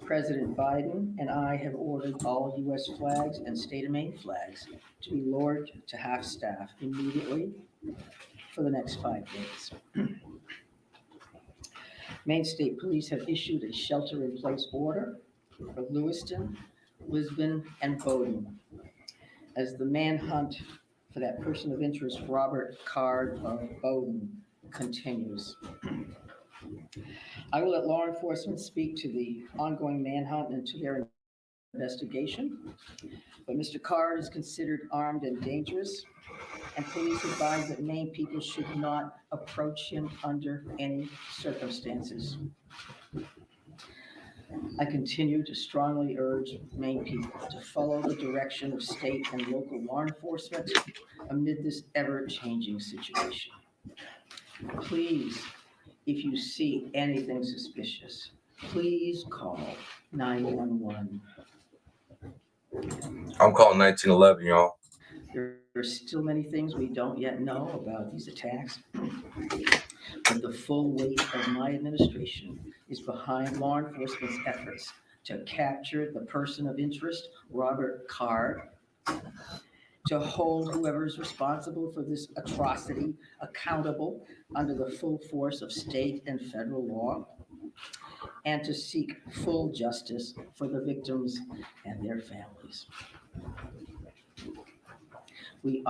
President Biden and I have ordered all U.S. flags and state of Maine flags to be lowered to half-staff immediately for the next 5 days. Maine State Police have issued a shelter-in-place order for Lewiston, Lisbon, and Bowdoin as the manhunt for that person of interest, Robert Card of Bowdoin, continues. I will let law enforcement speak to the ongoing manhunt and to their investigation, but Mr. Card is considered armed and dangerous, and police advise that Maine people should not approach him under any circumstances. I continue to strongly urge Maine people to follow the direction of state and local law enforcement amid this ever-changing situation. Please, if you see anything suspicious, please call 911. I'm calling 1911, y'all. There are still many things we don't yet know about these attacks, but the full weight of my administration is behind law enforcement's efforts to capture the person of interest, Robert Card, to hold whoever is responsible for this atrocity accountable under the full force of state and federal law, and to seek full justice for the victims and their families. We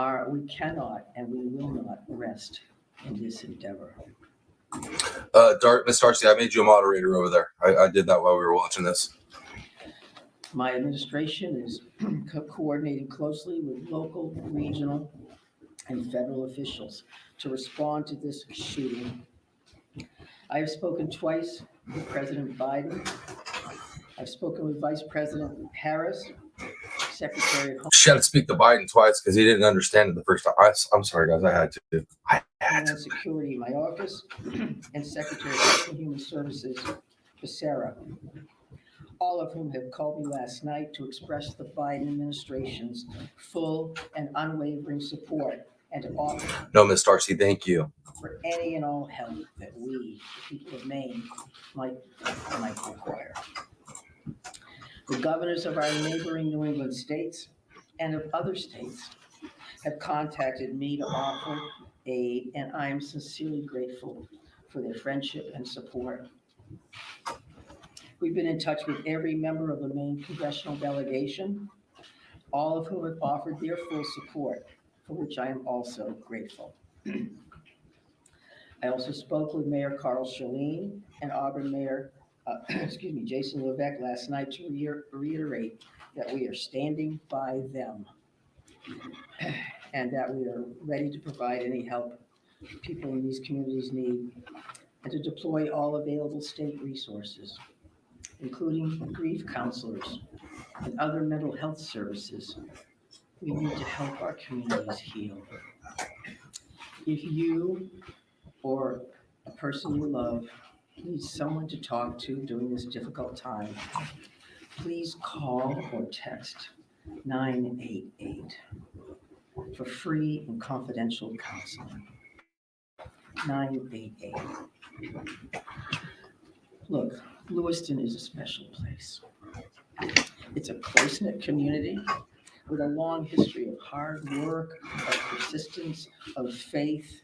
cannot and we will not rest in this endeavor. Miss Darcy, I made you a moderator over there. I did that while we were watching this. My administration is coordinating closely with local, regional, and federal officials to respond to this shooting. I have spoken twice with President Biden. I've spoken with Vice President Harris, Secretary of She had to speak to Biden twice because he didn't understand it the first time. I'm sorry, guys. I had to. Homeland Security in my office and Secretary of Health and Human Services, Becerra, all of whom have called me last night to express the Biden administration's full and unwavering support and to offer No, Miss Darcy, thank you. for any and all help that we, the people of Maine, might require. The governors of our neighboring New England states and of other states have contacted me to offer aid, and I am sincerely grateful for their friendship and support. We've been in touch with every member of the Maine congressional delegation, all of whom have offered their full support, for which I am also grateful. I also spoke with Mayor Carl Chalene and Auburn Mayor Jason Levesque last night to reiterate that we are standing by them and that we are ready to provide any help people in these communities need and to deploy all available state resources, including grief counselors and other mental health services. We need to help our communities heal. If you or a person you love needs someone to talk to during this difficult time, please call or text 988 for free and confidential counseling. 988. Look, Lewiston is a special place. It's a close-knit community with a long history of hard work, of persistence, of faith,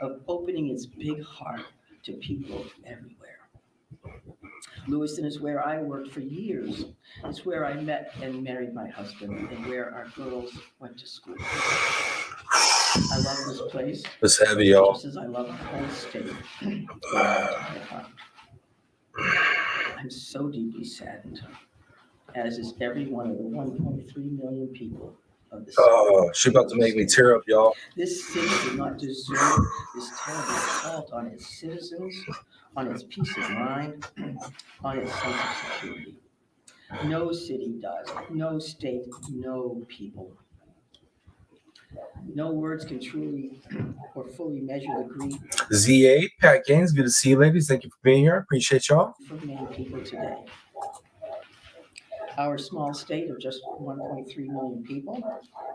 of opening its big heart to people everywhere. Lewiston is where I worked for years. It's where I met and married my husband and where our girls went to school. I love this place. It's heavy, y'all. Just as I love our whole state. I'm so deeply saddened, as is every one of the 1.3 million people of the city. Oh, she about to make me tear up, y'all. This city did not deserve this terrible assault on its citizens, on its peace of mind, on its sense of security. No city does, no state, no people. No words can truly or fully measure the grief Z8, Pat Gaines, good to see you, ladies. Thank you for being here. Appreciate y'all. for many people today. Our small state of just 1.3 million people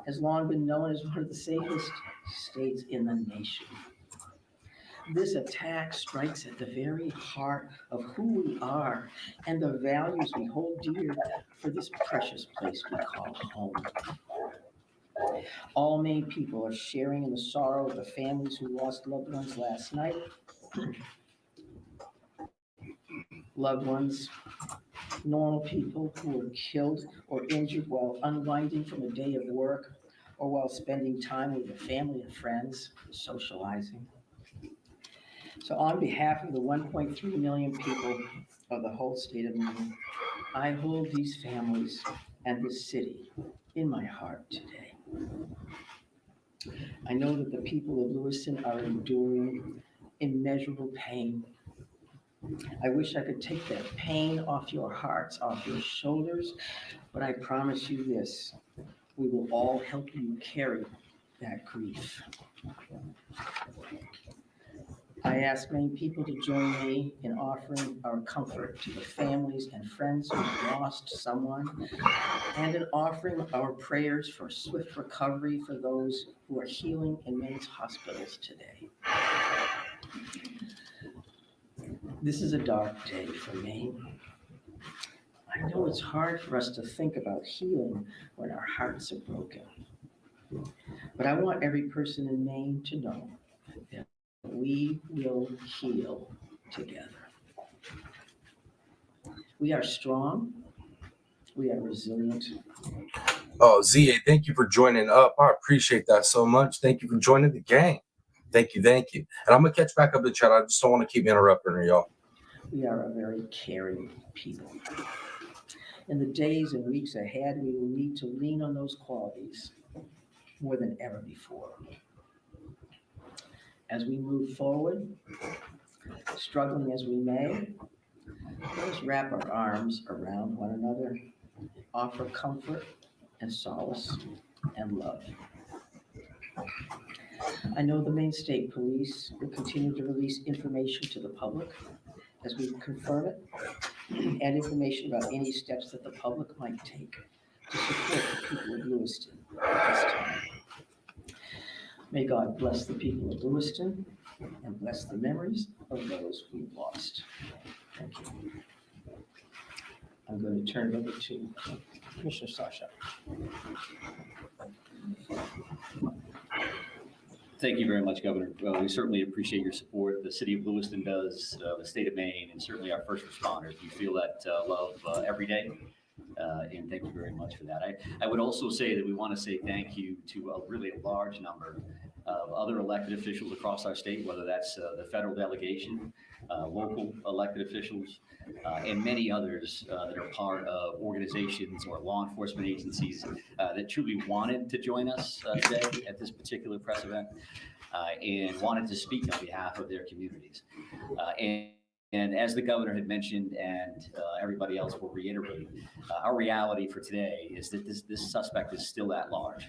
has long been known as one of the safest states in the nation. This attack strikes at the very heart of who we are and the values we hold dear for this precious place we call home. All Maine people are sharing in the sorrow of the families who lost loved ones last night. Loved ones, normal people who were killed or injured while unwinding from a day of work or while spending time with their family and friends, socializing. So on behalf of the 1.3 million people of the whole state of Maine, I hold these families and this city in my heart today. I know that the people of Lewiston are enduring immeasurable pain. I wish I could take that pain off your hearts, off your shoulders, but I promise you this, we will all help you carry that grief. I ask many people to join me in offering our comfort to the families and friends who have lost someone, and in offering our prayers for swift recovery for those who are healing in Maine's hospitals today. This is a dark day for Maine. I know it's hard for us to think about healing when our hearts are broken. But I want every person in Maine to know that we will heal together. We are strong. We are resilient. Oh, ZA, thank you for joining up. I appreciate that so much. Thank you for joining the gang. Thank you, thank you. And I'm going to catch back up the chat. I just don't want to keep interrupting her, y'all. We are a very caring people. In the days and weeks ahead, we will need to lean on those qualities more than ever before. As we move forward, struggling as we may, let us wrap our arms around one another, offer comfort and solace and love. I know the Maine State Police will continue to release information to the public as we confirm it, and information about any steps that the public might take to support the people of Lewiston at this time. May God bless the people of Lewiston and bless the memories of those we've lost. Thank you. I'm going to turn it over to Commissioner Sasha. Thank you very much, Governor. We certainly appreciate your support. The city of Lewiston does, the state of Maine, and certainly our first responders. We feel that love every day, and thank you very much for that. I would also say that we want to say thank you to a really large number of other elected officials across our state, whether that's the federal delegation, local elected officials, and many others that are part of organizations or law enforcement agencies that truly wanted to join us today at this particular press event and wanted to speak on behalf of their communities. And as the governor had mentioned, and everybody else will reiterate, our reality for today is that this suspect is still at large.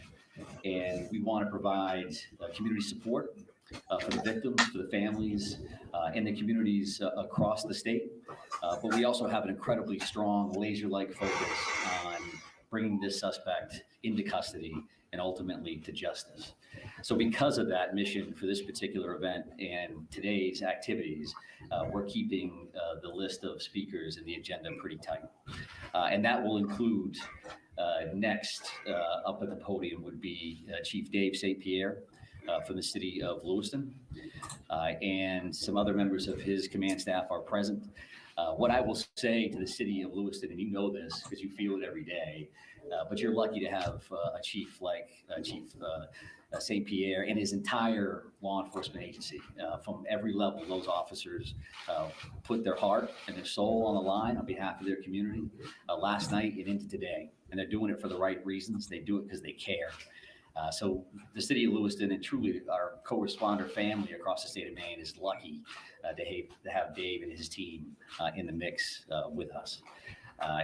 And we want to provide community support for the victims, for the families, and the communities across the state. But we also have an incredibly strong laser-like focus on bringing this suspect into custody and ultimately to justice. So because of that mission for this particular event and today's activities, we're keeping the list of speakers and the agenda pretty tight. And that will include next up at the podium would be Chief Dave St. Pierre from the city of Lewiston, and some other members of his command staff are present. What I will say to the city of Lewiston, and you know this because you feel it every day, but you're lucky to have a chief like Chief St. Pierre and his entire law enforcement agency. From every level, those officers put their heart and their soul on the line on behalf of their community last night and into today. And they're doing it for the right reasons. They do it because they care. So the city of Lewiston and truly our co-responder family across the state of Maine is lucky to have Dave and his team in the mix with us.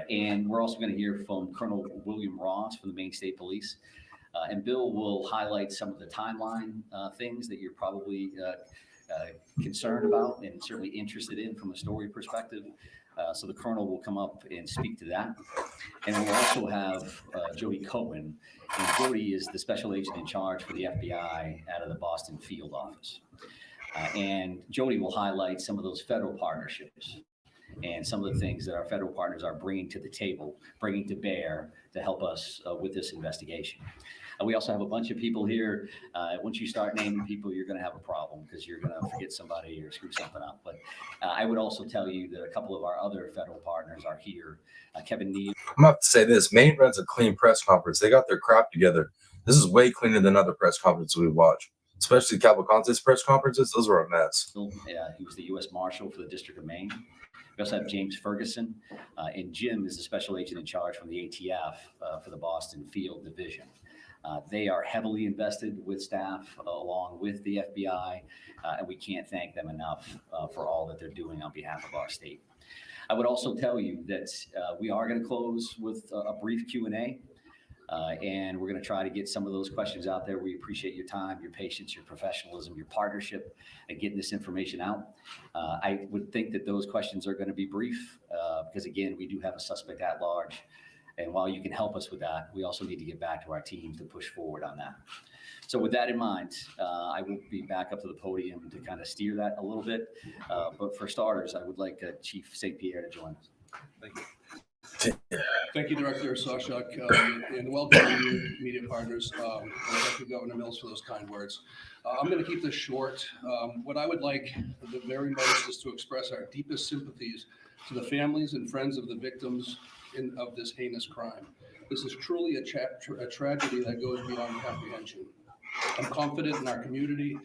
And we're also going to hear from Colonel William Ross from the Maine State Police. And Bill will highlight some of the timeline things that you're probably concerned about and certainly interested in from a story perspective. So the Colonel will come up and speak to that. And we'll also have Jody Cohen. And Jody is the special agent in charge for the FBI out of the Boston field office. And Jody will highlight some of those federal partnerships and some of the things that our federal partners are bringing to the table, bringing to bear to help us with this investigation. We also have a bunch of people here. Once you start naming people, you're going to have a problem because you're going to forget somebody or screw something up. But I would also tell you that a couple of our other federal partners are here. Kevin Neal. I'm about to say this. Maine runs a clean press conference. They got their crap together. This is way cleaner than other press conferences we watch, especially Capitol Contest press conferences. Those were a mess. He was the U.S. Marshal for the District of Maine. We also have James Ferguson, and Jim is the special agent in charge from the ATF for the Boston Field Division. They are heavily invested with staff along with the FBI, and we can't thank them enough for all that they're doing on behalf of our state. I would also tell you that we are going to close with a brief Q&A, and we're going to try to get some of those questions out there. We appreciate your time, your patience, your professionalism, your partnership in getting this information out. I would think that those questions are going to be brief because, again, we do have a suspect at large. And while you can help us with that, we also need to get back to our team to push forward on that. So with that in mind, I will be back up to the podium to kind of steer that a little bit. But for starters, I would like Chief St. Pierre to join us. Thank you. Thank you, Director Sawchuk, and welcome to you, media partners. And thank you, Governor Mills, for those kind words. I'm going to keep this short. What I would like the very most is to express our deepest sympathies to the families and friends of the victims of this heinous crime. This is truly a tragedy that goes beyond comprehension. I'm confident in our community,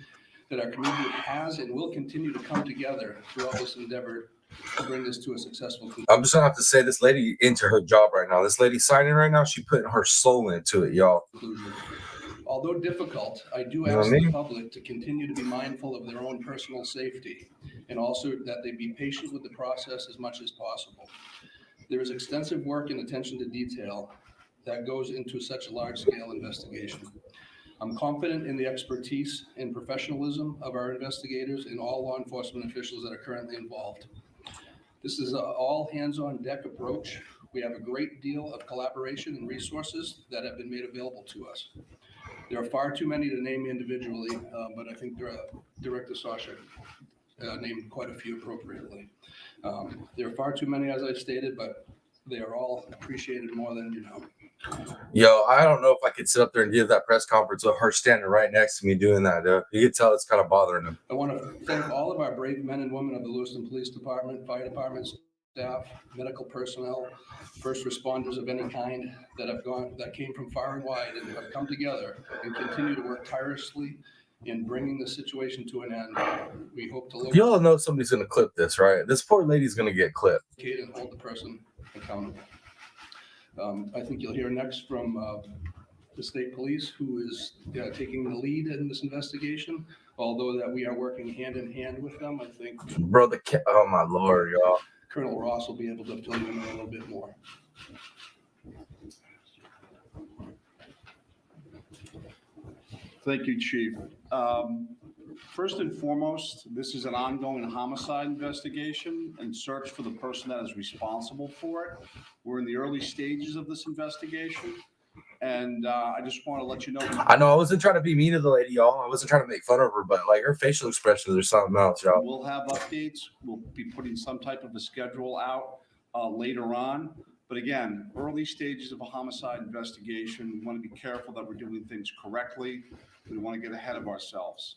that our community has and will continue to come together throughout this endeavor to bring this to a successful conclusion. I'm just gonna have to say, this lady into her job right now. This lady signing right now, she putting her soul into it, y'all. Although difficult, I do You know ask what I the mean? public to continue to be mindful of their own personal safety, and also that they be patient with the process as much as possible. There is extensive work and attention to detail that goes into such a large-scale investigation. I'm confident in the expertise and professionalism of our investigators and all law enforcement officials that are currently involved. This is an all-hands-on-deck approach. We have a great deal of collaboration and resources that have been made available to us. There are far too many to name individually, but I think Director Sawchuk named quite a few appropriately. There are far too many, as I stated, but they are all appreciated more than you know. Yo, I don't know if I could sit up there and give that press conference with her standing right next to me doing that. You can tell it's kind of bothering him. I want to thank all of our brave men and women of the Lewiston Police Department, Fire Department staff, medical personnel, first responders of any kind that came from far and wide and have come together and continue to work tirelessly in bringing the situation to an end. We hope to You all know somebody's going to clip this, right? This poor lady's going to get clipped. locate and hold the person accountable. I think you'll hear next from the state police, who is taking the lead in this investigation. Although that we are working hand in hand with them, I think. Bro, oh my Lord, y'all. Colonel Ross will be able to fill you in a little bit more. Thank you, Chief. First and foremost, this is an ongoing homicide investigation and search for the person that is responsible for it. We're in the early stages of this investigation, and I just want to let you know. I know I wasn't trying to be mean to the lady, y'all. I wasn't trying to make fun of her, but like her facial expressions are something else, y'all. We'll have updates. We'll be putting some type of a schedule out later on. But again, early stages of a homicide investigation. We want to be careful that we're doing things correctly. We don't want to get ahead of ourselves.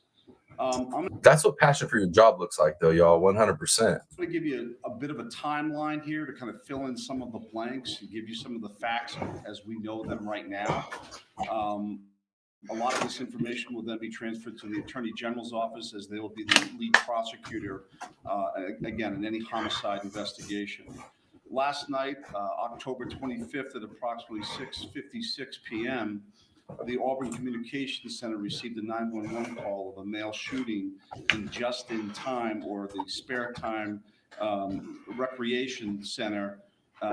That's what passion for your job looks like, though, y'all. 100%. I'm going to give you a bit of a timeline here to kind of fill in some of the blanks and give you some of the facts as we know them right now. A lot of this information will then be transferred to the Attorney General's office, as they will be the lead prosecutor, again, in any homicide investigation. Last night, October 25th at approximately 6:56 p.m., the Auburn Communications Center received a 911 call of a male shooting in just-in-time, or the spare time, recreation center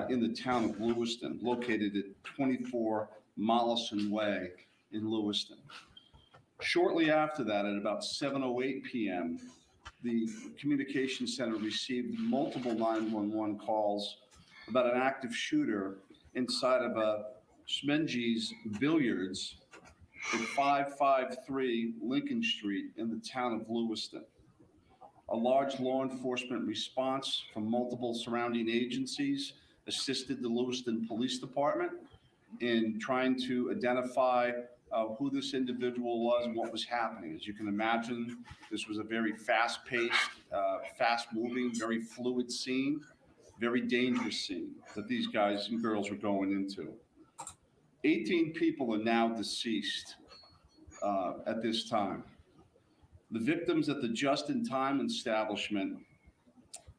in the town of Lewiston, located at 24 Mollison Way in Lewiston. Shortly after that, at about 7:08 p.m., the Communications Center received multiple 911 calls about an active shooter inside of a Schmenge's Billiards at 553 Lincoln Street in the town of Lewiston. A large law enforcement response from multiple surrounding agencies assisted the Lewiston Police Department in trying to identify who this individual was and what was happening. As you can imagine, this was a very fast-paced, fast-moving, very fluid scene, very dangerous scene that these guys and girls were going into. 18 people are now deceased at this time. The victims at the just-in-time establishment,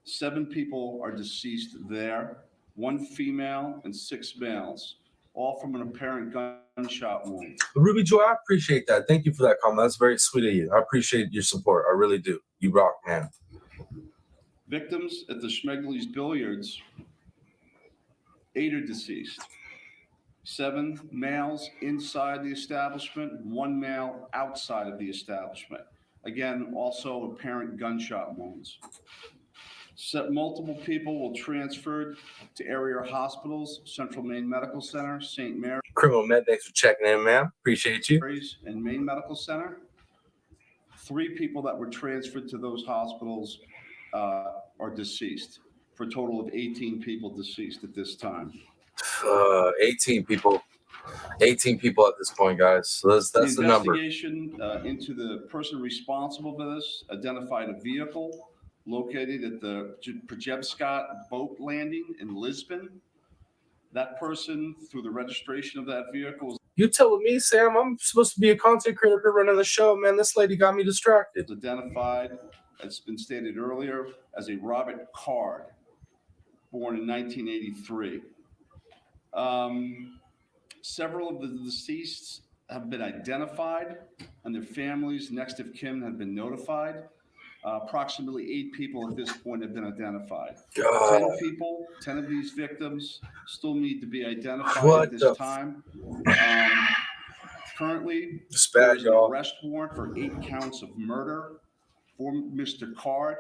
7 people are deceased there, 1 female and 6 males, all from an apparent gunshot wound. Ruby Joy, I appreciate that. Thank you for that comment. That's very sweet of you. I appreciate your support. I really do. You rock, man. Victims at the Schmegley's Billiards, 8 are deceased. 7 males inside the establishment, 1 male outside of the establishment. Again, also apparent gunshot wounds. Multiple people were transferred to area hospitals, Central Maine Medical Center, St. Mary's. Criminal Med, thanks for checking in, man. Appreciate you. And Maine Medical Center. 3 people that were transferred to those hospitals are deceased, for a total of 18 people deceased at this time. 18 people. 18 people at this point, guys. So that's the number. Investigation into the person responsible for this identified a vehicle located at the Przebscott boat landing in Lisbon. That person, through the registration of that vehicle, You telling me, Sam, I'm supposed to be a content creator running the show, man. This lady got me distracted. is identified, as has been stated earlier, as a Robert Card, born in 1983. Several of the deceased have been identified, and their families, next of kin, have been notified. Approximately 8 people at this point have been identified. 10 people, 10 of these victims still need to be identified at this time. Currently, there's an arrest warrant for 8 counts of murder for Mr. Card.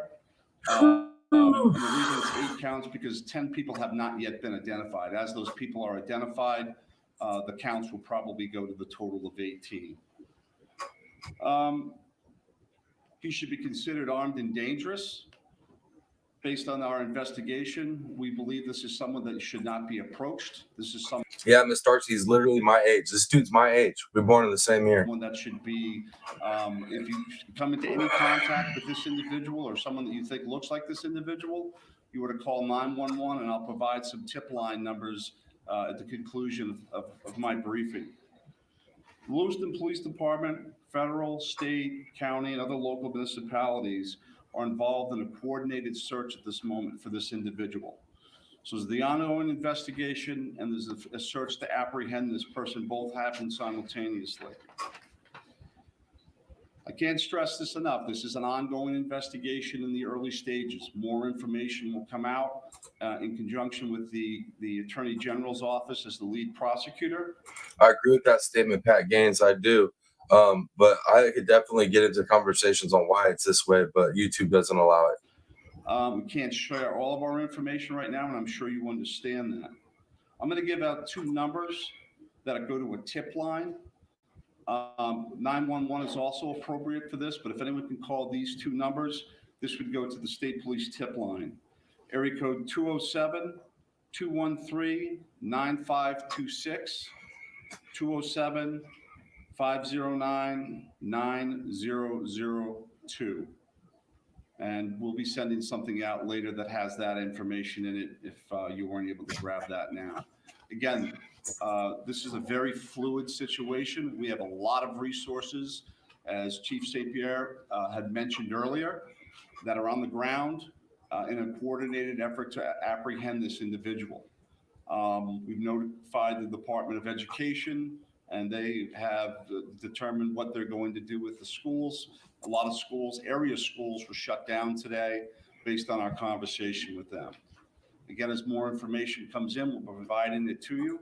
And the reason it's 8 counts because 10 people have not yet been identified. As those people are identified, the counts will probably go to the total of 18. He should be considered armed and dangerous. Based on our investigation, we believe this is someone that should not be approached. This is someone. Yeah, Miss Darcy is literally my age. This dude's my age. We're born in the same year. One that should be, if you come into any contact with this individual or someone that you think looks like this individual, you were to call 911, and I'll provide some tip line numbers at the conclusion of my briefing. The Lewiston Police Department, federal, state, county, and other local municipalities are involved in a coordinated search at this moment for this individual. So there's the ongoing investigation and there's a search to apprehend this person. Both happen simultaneously. I can't stress this enough. This is an ongoing investigation in the early stages. More information will come out in conjunction with the Attorney General's office as the lead prosecutor. I agree with that statement, Pat Gaines. I do. But I could definitely get into conversations on why it's this way, but YouTube doesn't allow it. We can't share all of our information right now, and I'm sure you understand that. I'm going to give out 2 numbers that go to a tip line. 911 is also appropriate for this, but if anyone can call these 2 numbers, this would go to the state police tip line. Area code 207-213-9526, 207-509-9002. And we'll be sending something out later that has that information in it if you weren't able to grab that now. Again, this is a very fluid situation. We have a lot of resources, as Chief St. Pierre had mentioned earlier, that are on the ground in a coordinated effort to apprehend this individual. We've notified the Department of Education, and they have determined what they're going to do with the schools. A lot of schools, area schools, were shut down today based on our conversation with them. Again, as more information comes in, we'll be providing it to you.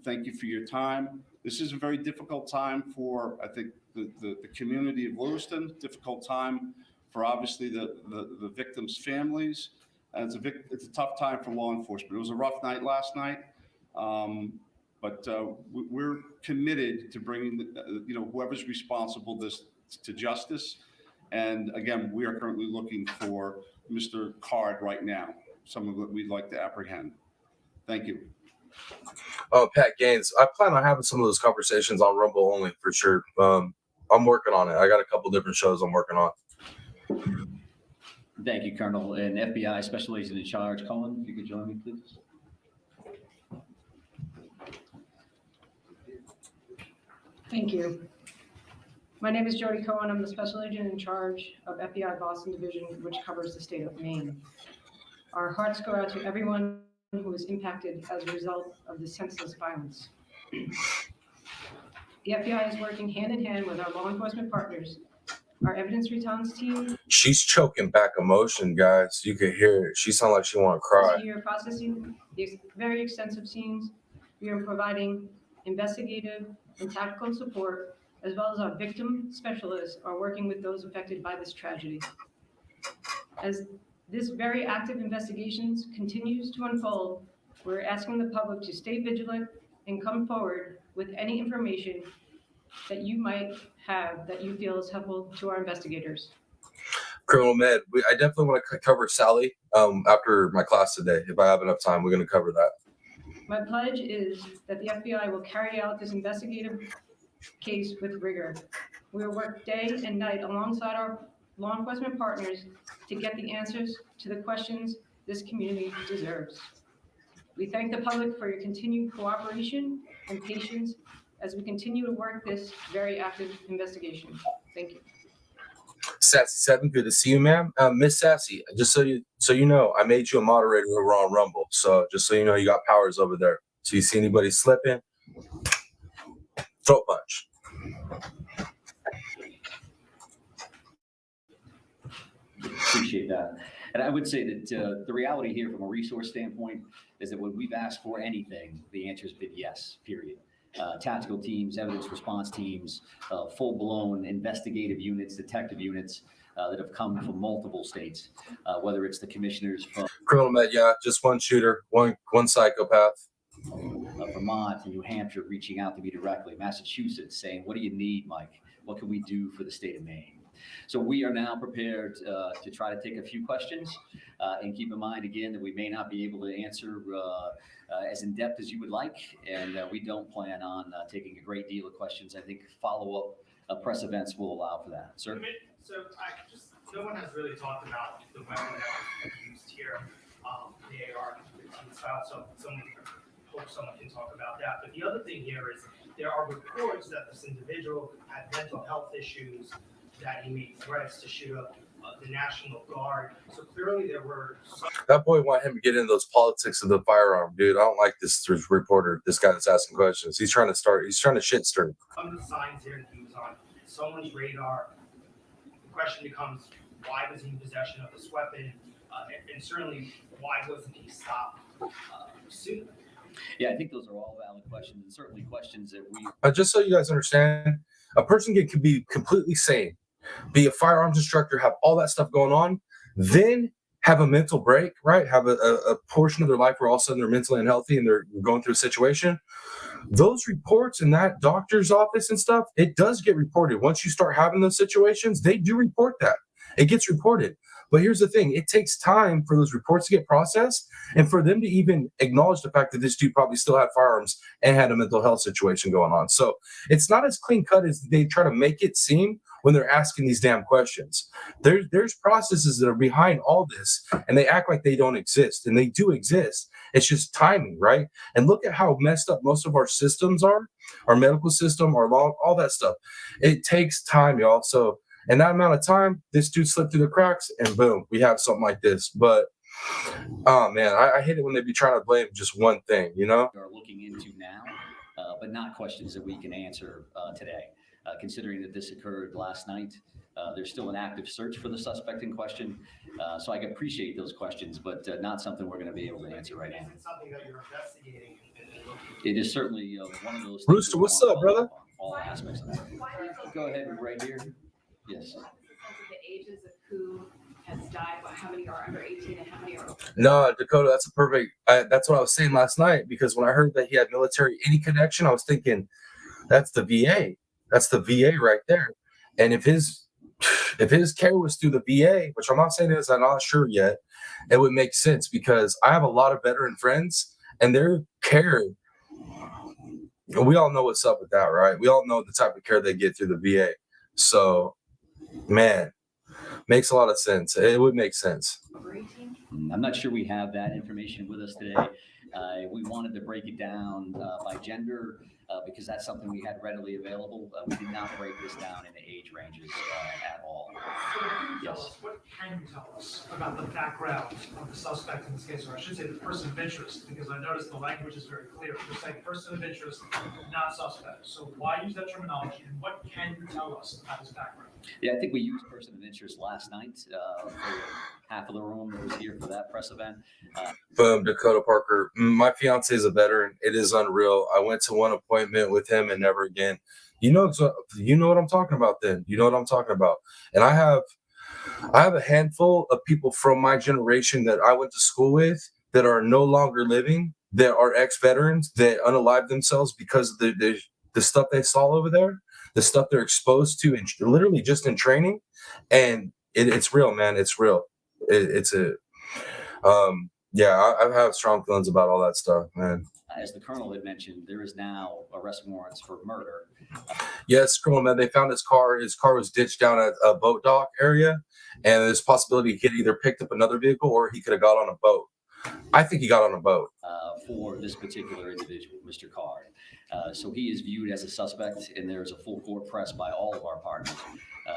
Thank you for your time. This is a very difficult time for, I think, the community of Lewiston, difficult time for obviously the victims' families. And it's a tough time for law enforcement. It was a rough night last night, but we're committed to bringing whoever's responsible this to justice. And again, we are currently looking for Mr. Card right now, someone that we'd like to apprehend. Thank you. Oh, Pat Gaines. I plan on having some of those conversations on Rumble only for sure. I'm working on it. I got a couple different shows I'm working on. Thank you, Colonel. And FBI Special Agent in Charge, Colin, if you could join me, please. Thank you. My name is Jody Cohen. I'm the Special Agent in charge of FBI Boston Division, which covers the state of Maine. Our hearts go out to everyone who was impacted as a result of the senseless violence. The FBI is working hand in hand with our law enforcement partners, our evidence response team. She's choking back emotion, guys. You can hear it. She sounds like she want to cry. Here processing these very extensive scenes. We are providing investigative and tactical support, as well as our victim specialists are working with those affected by this tragedy. As this very active investigations continues to unfold, we're asking the public to stay vigilant and come forward with any information that you might have that you feel is helpful to our investigators. Colonel Med, I definitely want to cover Sally after my class today. If I have enough time, we're going to cover that. My pledge is that the FBI will carry out this investigative case with rigor. We will work day and night alongside our law enforcement partners to get the answers to the questions this community deserves. We thank the public for your continued cooperation and patience as we continue to work this very active investigation. Thank you. Sassy7, good to see you, ma'am. Miss Sassy, just so you know, I made you a moderator over on Rumble. So just so you know, you got powers over there. So you see anybody slipping, throat punch. Appreciate that. And I would say that the reality here from a resource standpoint is that when we've asked for anything, the answer has been yes, period. Tactical teams, evidence response teams, full-blown investigative units, detective units that have come from multiple states, whether it's the commissioners from Criminal Med, yeah, just one shooter, one psychopath. Vermont and New Hampshire reaching out to me directly, Massachusetts saying, what do you need, Mike? What can we do for the state of Maine? So we are now prepared to try to take a few questions and keep in mind, again, that we may not be able to answer as in-depth as you would like, and we don't plan on taking a great deal of questions. I think follow-up press events will allow for that. Sir? So no one has really talked about the weapon that was used here, the AR-15 style, so hope someone can talk about that. But the other thing here is there are reports that this individual had mental health issues, that he made threats to shoot up the National Guard. So clearly there were That boy want him to get into those politics of the firearm, dude. I don't like this reporter, this guy that's asking questions. He's trying to shit stir. some of the signs here that he was on someone's radar. The question becomes, why was he in possession of this weapon? And certainly, why wasn't he stopped soon? Yeah, I think those are all valid questions, and certainly questions that we... Just so you guys understand, a person can be completely sane, be a firearms instructor, have all that stuff going on, then have a mental break, right? Have a portion of their life where all of a sudden they're mentally unhealthy and they're going through a situation. Those reports in that doctor's office and stuff, it does get reported. Once you start having those situations, they do report that. It gets reported. But here's the thing, it takes time for those reports to get processed and for them to even acknowledge the fact that this dude probably still had firearms and had a mental health situation going on. So it's not as clean cut as they try to make it seem when they're asking these damn questions. There's processes that are behind all this, and they act like they don't exist, and they do exist. It's just timing, right? And look at how messed up most of our systems are, our medical system, our law, all that stuff. It takes time, y'all. So in that amount of time, this dude slipped through the cracks, and boom, we have something like this. But, oh, man, I hate it when they be trying to blame just one thing, you know? Are looking into now, but not questions that we can answer today. Considering that this occurred last night, there's still an active search for the suspect in question. So I can appreciate those questions, but not something we're going to be able to answer right now. Is it something that you're investigating? It is certainly one of those. Rooster, what's up, brother? All aspects of that. Go ahead, right here. Yes. The ages of who has died, how many are under 18 and how many are over? No, Dakota, that's a perfect. That's what I was saying last night, because when I heard that he had military any connection, I was thinking, that's the VA. That's the VA right there. And if his if his care was through the VA, which I'm not saying is, I'm not sure yet, it would make sense because I have a lot of veteran friends and their care, we all know what's up with that, right? We all know the type of care they get through the VA. So, man, makes a lot of sense. It would make sense. I'm not sure we have that information with us today. We wanted to break it down by gender because that's something we had readily available. We did not break this down into age ranges at all. Yes. What can you tell us about the background of the suspect in this case, or I should say the person of interest, because I noticed the language is very clear. You're saying person of interest, not suspect. So why use that terminology, and what can you tell us about his background? Yeah, I think we used person of interest last night for half of the room that was here for that press event. Boom, Dakota Parker. My fiance is a veteran. It is unreal. I went to one appointment with him and never again. You know what I'm talking about then. You know what I'm talking about. And I have a handful of people from my generation that I went to school with that are no longer living, that are ex-veterans, that unalived themselves because of the stuff they saw over there, the stuff they're exposed to, and literally just in training. And it's real, man. It's real. Yeah, I have strong feelings about all that stuff, man. As the colonel had mentioned, there is now arrest warrants for murder. Yes, criminal, man. They found his car. His car was ditched down at a boat dock area, and there's a possibility he could either picked up another vehicle or he could have got on a boat. I think he got on a boat. For this particular individual, Mr. Card. So he is viewed as a suspect, and there's a full court press by all of our partners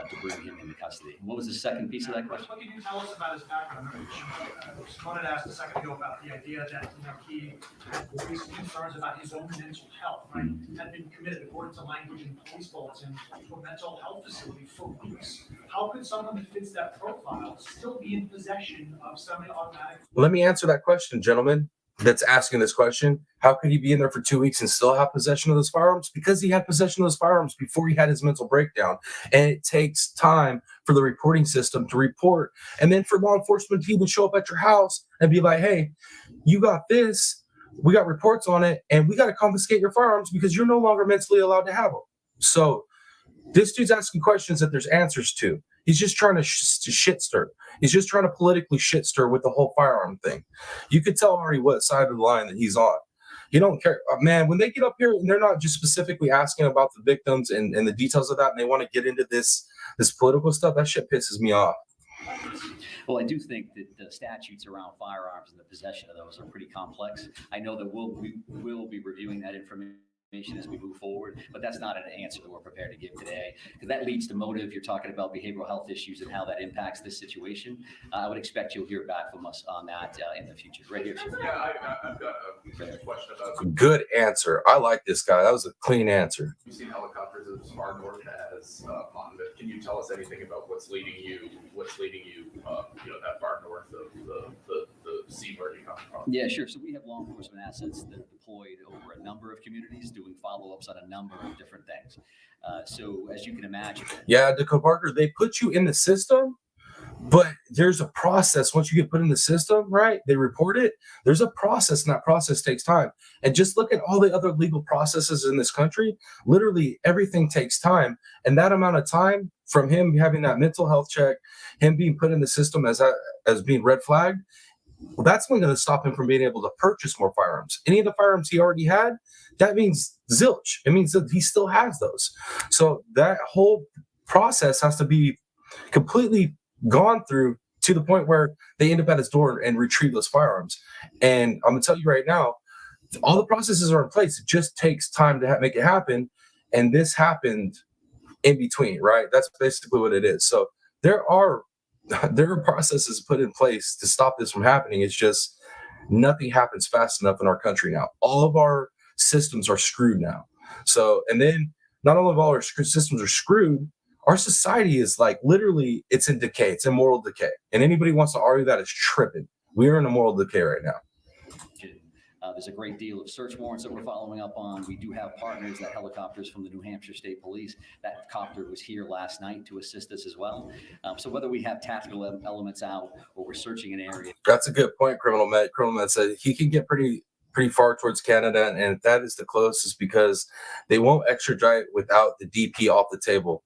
to bring him into custody. What was the second piece of that question? What can you tell us about his background? I just wanted to ask a second ago about the idea that he had voiced concerns about his own mental health, right? Had been committed, according to language in police bulletin, to a mental health facility for weeks. How could someone that fits that profile still be in possession of semi-automatic? Let me answer that question, gentlemen. That's asking this question. How could he be in there for 2 weeks and still have possession of those firearms? Because he had possession of those firearms before he had his mental breakdown. And it takes time for the reporting system to report. And then for law enforcement to even show up at your house and be like, hey, you got this. We got reports on it. And we got to confiscate your firearms because you're no longer mentally allowed to have them. So this dude's asking questions that there's answers to. He's just trying to shit stir. He's just trying to politically shit stir with the whole firearm thing. You could tell already what side of the line that he's on. He don't care. Man, when they get up here and they're not just specifically asking about the victims and the details of that, and they want to get into this political stuff, that shit pisses me off. Well, I do think that the statutes around firearms and the possession of those are pretty complex. I know that we will be reviewing that information as we move forward, but that's not an answer that we're prepared to give today, because that leads to motive. You're talking about behavioral health issues and how that impacts this situation. I would expect you'll hear back from us on that in the future. Right here. Yeah, I've got a question about. Good answer. I like this guy. That was a clean answer. You've seen helicopters as far north as Monmouth. Can you tell us anything about what's leading you that far north of the sea where you come from? Yeah, sure. So we have law enforcement assets that are deployed over a number of communities, doing follow-ups on a number of different things. So as you can imagine. Yeah, Dakota Parker, they put you in the system, but there's a process. Once you get put in the system, right, they report it. There's a process, and that process takes time. And just look at all the other legal processes in this country. Literally everything takes time. And that amount of time from him having that mental health check, him being put in the system as being red flagged, well, that's not going to stop him from being able to purchase more firearms. Any of the firearms he already had, that means zilch. It means that he still has those. So that whole process has to be completely gone through to the point where they end up at his door and retrieve those firearms. And I'm going to tell you right now, all the processes are in place. It just takes time to make it happen. And this happened in between, right? That's basically what it is. So there are processes put in place to stop this from happening. It's just nothing happens fast enough in our country now. All of our systems are screwed now. So, and then not only all our systems are screwed, our society is like literally, it's in decay. It's in moral decay. And anybody who wants to argue that is tripping. We are in a moral decay right now. There's a great deal of search warrants that we're following up on. We do have partners, that helicopters from the New Hampshire State Police. That copter was here last night to assist us as well. So whether we have tactical elements out or we're searching an area. That's a good point, Criminal Med. Criminal Med said he can get pretty far towards Canada, and that is the closest because they won't extradite without the DP off the table.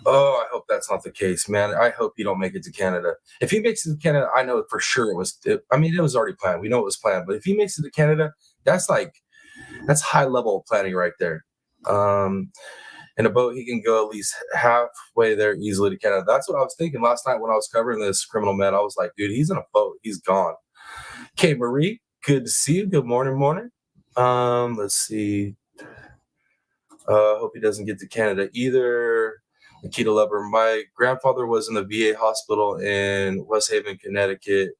Oh, I hope that's not the case, man. I hope you don't make it to Canada. If he makes it to Canada, I know for sure it was. I mean, it was already planned. We know it was planned. But if he makes it to Canada, that's high level planning right there. In a boat, he can go at least halfway there easily to Canada. That's what I was thinking last night when I was covering this criminal man. I was like, dude, he's in a boat. He's gone. Okay, Marie, good to see you. Good morning. Let's see. Hope he doesn't get to Canada either. Nikita Leber, my grandfather was in the VA hospital in West Haven, Connecticut.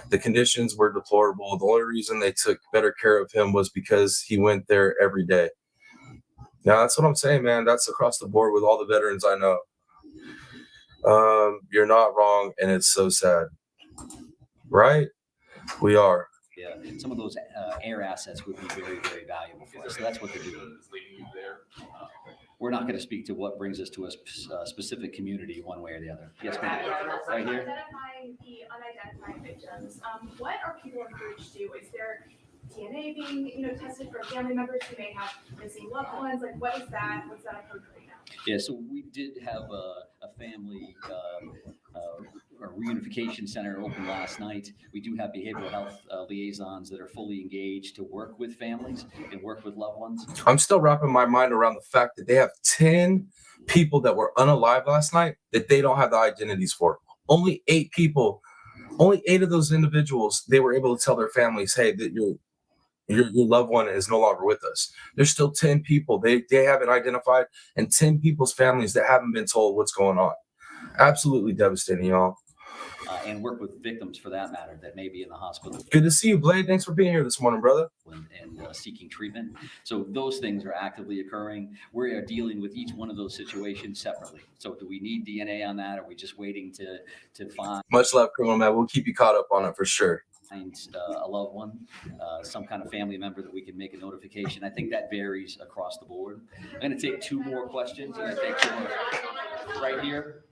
The conditions were deplorable. The only reason they took better care of him was because he went there every day. Now, that's what I'm saying, man. That's across the board with all the veterans I know. You're not wrong, and it's so sad. Right? We are. Yeah, some of those air assets would be very, very valuable for us. So that's what they're doing. We're not going to speak to what brings us to a specific community one way or the other. Yes, ma'am. Right here. Identifying the unidentified victims. What are people encouraged to do? Is there DNA being, tested for family members who may have missing loved ones? Like, what is that? What's that approach right now? Yeah, so we did have a family a reunification center open last night. We do have behavioral health liaisons that are fully engaged to work with families and work with loved ones. I'm still wrapping my mind around the fact that they have 10 people that were unalive last night that they don't have the identities for. Only 8 people, only 8 of those individuals, they were able to tell their families, hey, that your loved one is no longer with us. There's still 10 people they haven't identified, and 10 people's families that haven't been told what's going on. Absolutely devastating, y'all. And work with victims, for that matter, that may be in the hospital. Good to see you, Blade. Thanks for being here this morning, brother. And seeking treatment. So those things are actively occurring. We are dealing with each one of those situations separately. So do we need DNA on that? Are we just waiting to find? Much love, criminal man. We'll keep you caught up on it for sure. A loved one, some kind of family member that we can make a notification. I think that varies across the board. I'm going to take 2 more questions. I'm going to take 2 more right here.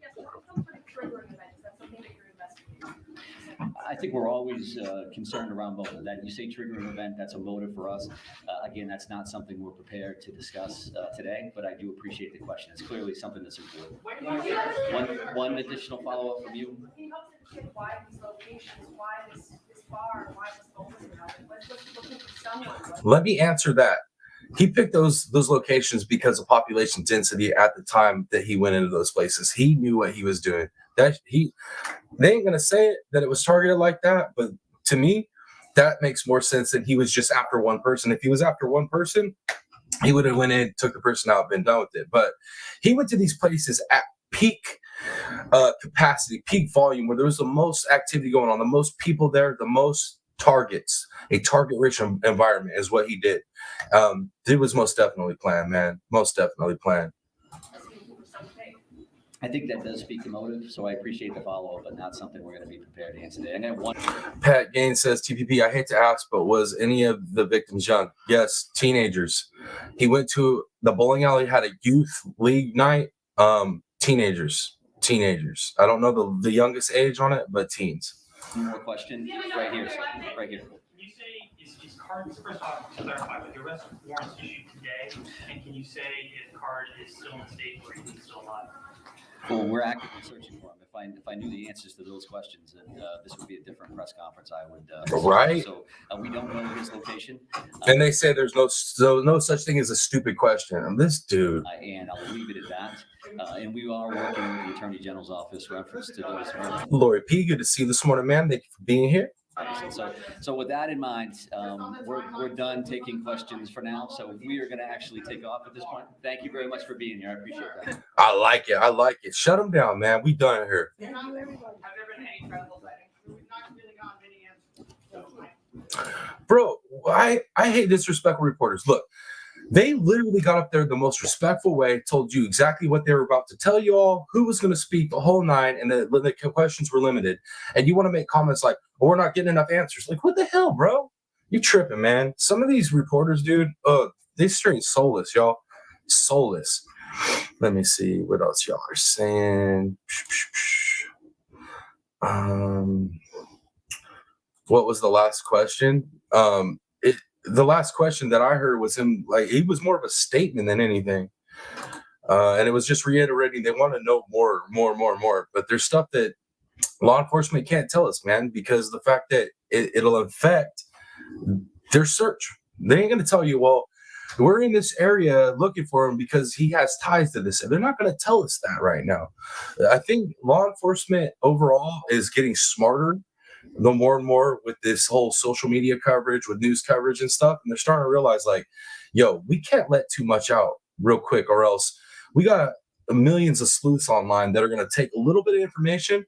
I think we're always concerned around motive. That you say triggering event, that's a motive for us. Again, that's not something we're prepared to discuss today, but I do appreciate the question. It's clearly something that's important. One additional follow-up from you. Can you help to understand why these locations, why this bar, why this bowling alley? What's looking for someone? Let me answer that. He picked those locations because of population density at the time that he went into those places. He knew what he was doing. They ain't gonna say it that it was targeted like that, but to me, that makes more sense than he was just after one person. If he was after one person, he would have went in, took the person out, been done with it. But he went to these places at peak capacity, peak volume, where there was the most activity going on, the most people there, the most targets. A target-rich environment is what he did. It was most definitely planned, man. Most definitely planned. I think that does speak to motive, so I appreciate the follow-up, but not something we're going to be prepared to answer today. I'm going to one. Pat Gaines says, TPP, I hate to ask, but was any of the victims young? Yes, teenagers. He went to the bowling alley, had a youth league night. Teenagers. I don't know the youngest age on it, but teens. One more question, right here. Can you say, is card, first off, to clarify, with your arrest warrants issued today, and can you say if card is still in the state or he's still alive? Well, we're actively searching for him. If I knew the answers to those questions, then this would be a different press conference. I would. Right. So we don't know his location. And they say there's no such thing as a stupid question. And this dude. And I'll leave it at that. And we are working with the Attorney General's office reference to those. Lori P, good to see you this morning, man. Thank you for being here. So with that in mind, we're done taking questions for now. So we are going to actually take off at this point. Thank you very much for being here. I appreciate that. I like it. Shut them down, man. We done here. Have there been any credible sightings? We've not really gotten many answers. Bro, I hate disrespectful reporters. Look, they literally got up there the most respectful way, told you exactly what they were about to tell you all, who was going to speak the whole nine, and the questions were limited. And you want to make comments like, well, we're not getting enough answers. Like, what the hell, bro? You tripping, man. Some of these reporters, dude, they straight soulless, y'all. Soulless. Let me see what else y'all are saying. What was the last question? The last question that I heard was him, like, he was more of a statement than anything. And it was just reiterating they want to know more. But there's stuff that law enforcement can't tell us, man, because the fact that it'll affect their search. They ain't going to tell you, well, we're in this area looking for him because he has ties to this. They're not going to tell us that right now. I think law enforcement overall is getting smarter the more and more with this whole social media coverage, with news coverage and stuff. And they're starting to realize, like, yo, we can't let too much out real quick, or else we got millions of sleuths online that are going to take a little bit of information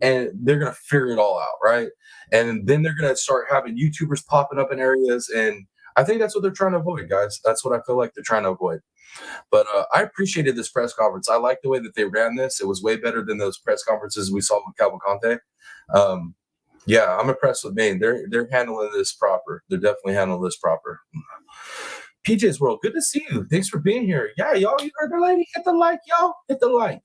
and they're going to figure it all out, right? And then they're going to start having YouTubers popping up in areas. And I think that's what they're trying to avoid, guys. That's what I feel like they're trying to avoid. But I appreciated this press conference. I like the way that they ran this. It was way better than those press conferences we saw with Cavalcante. Yeah, I'm impressed with Maine. They're handling this proper. They're definitely handling this proper. PJ's World, good to see you. Thanks for being here. Yeah, y'all, you heard the lady. Hit the like, y'all. Hit the like.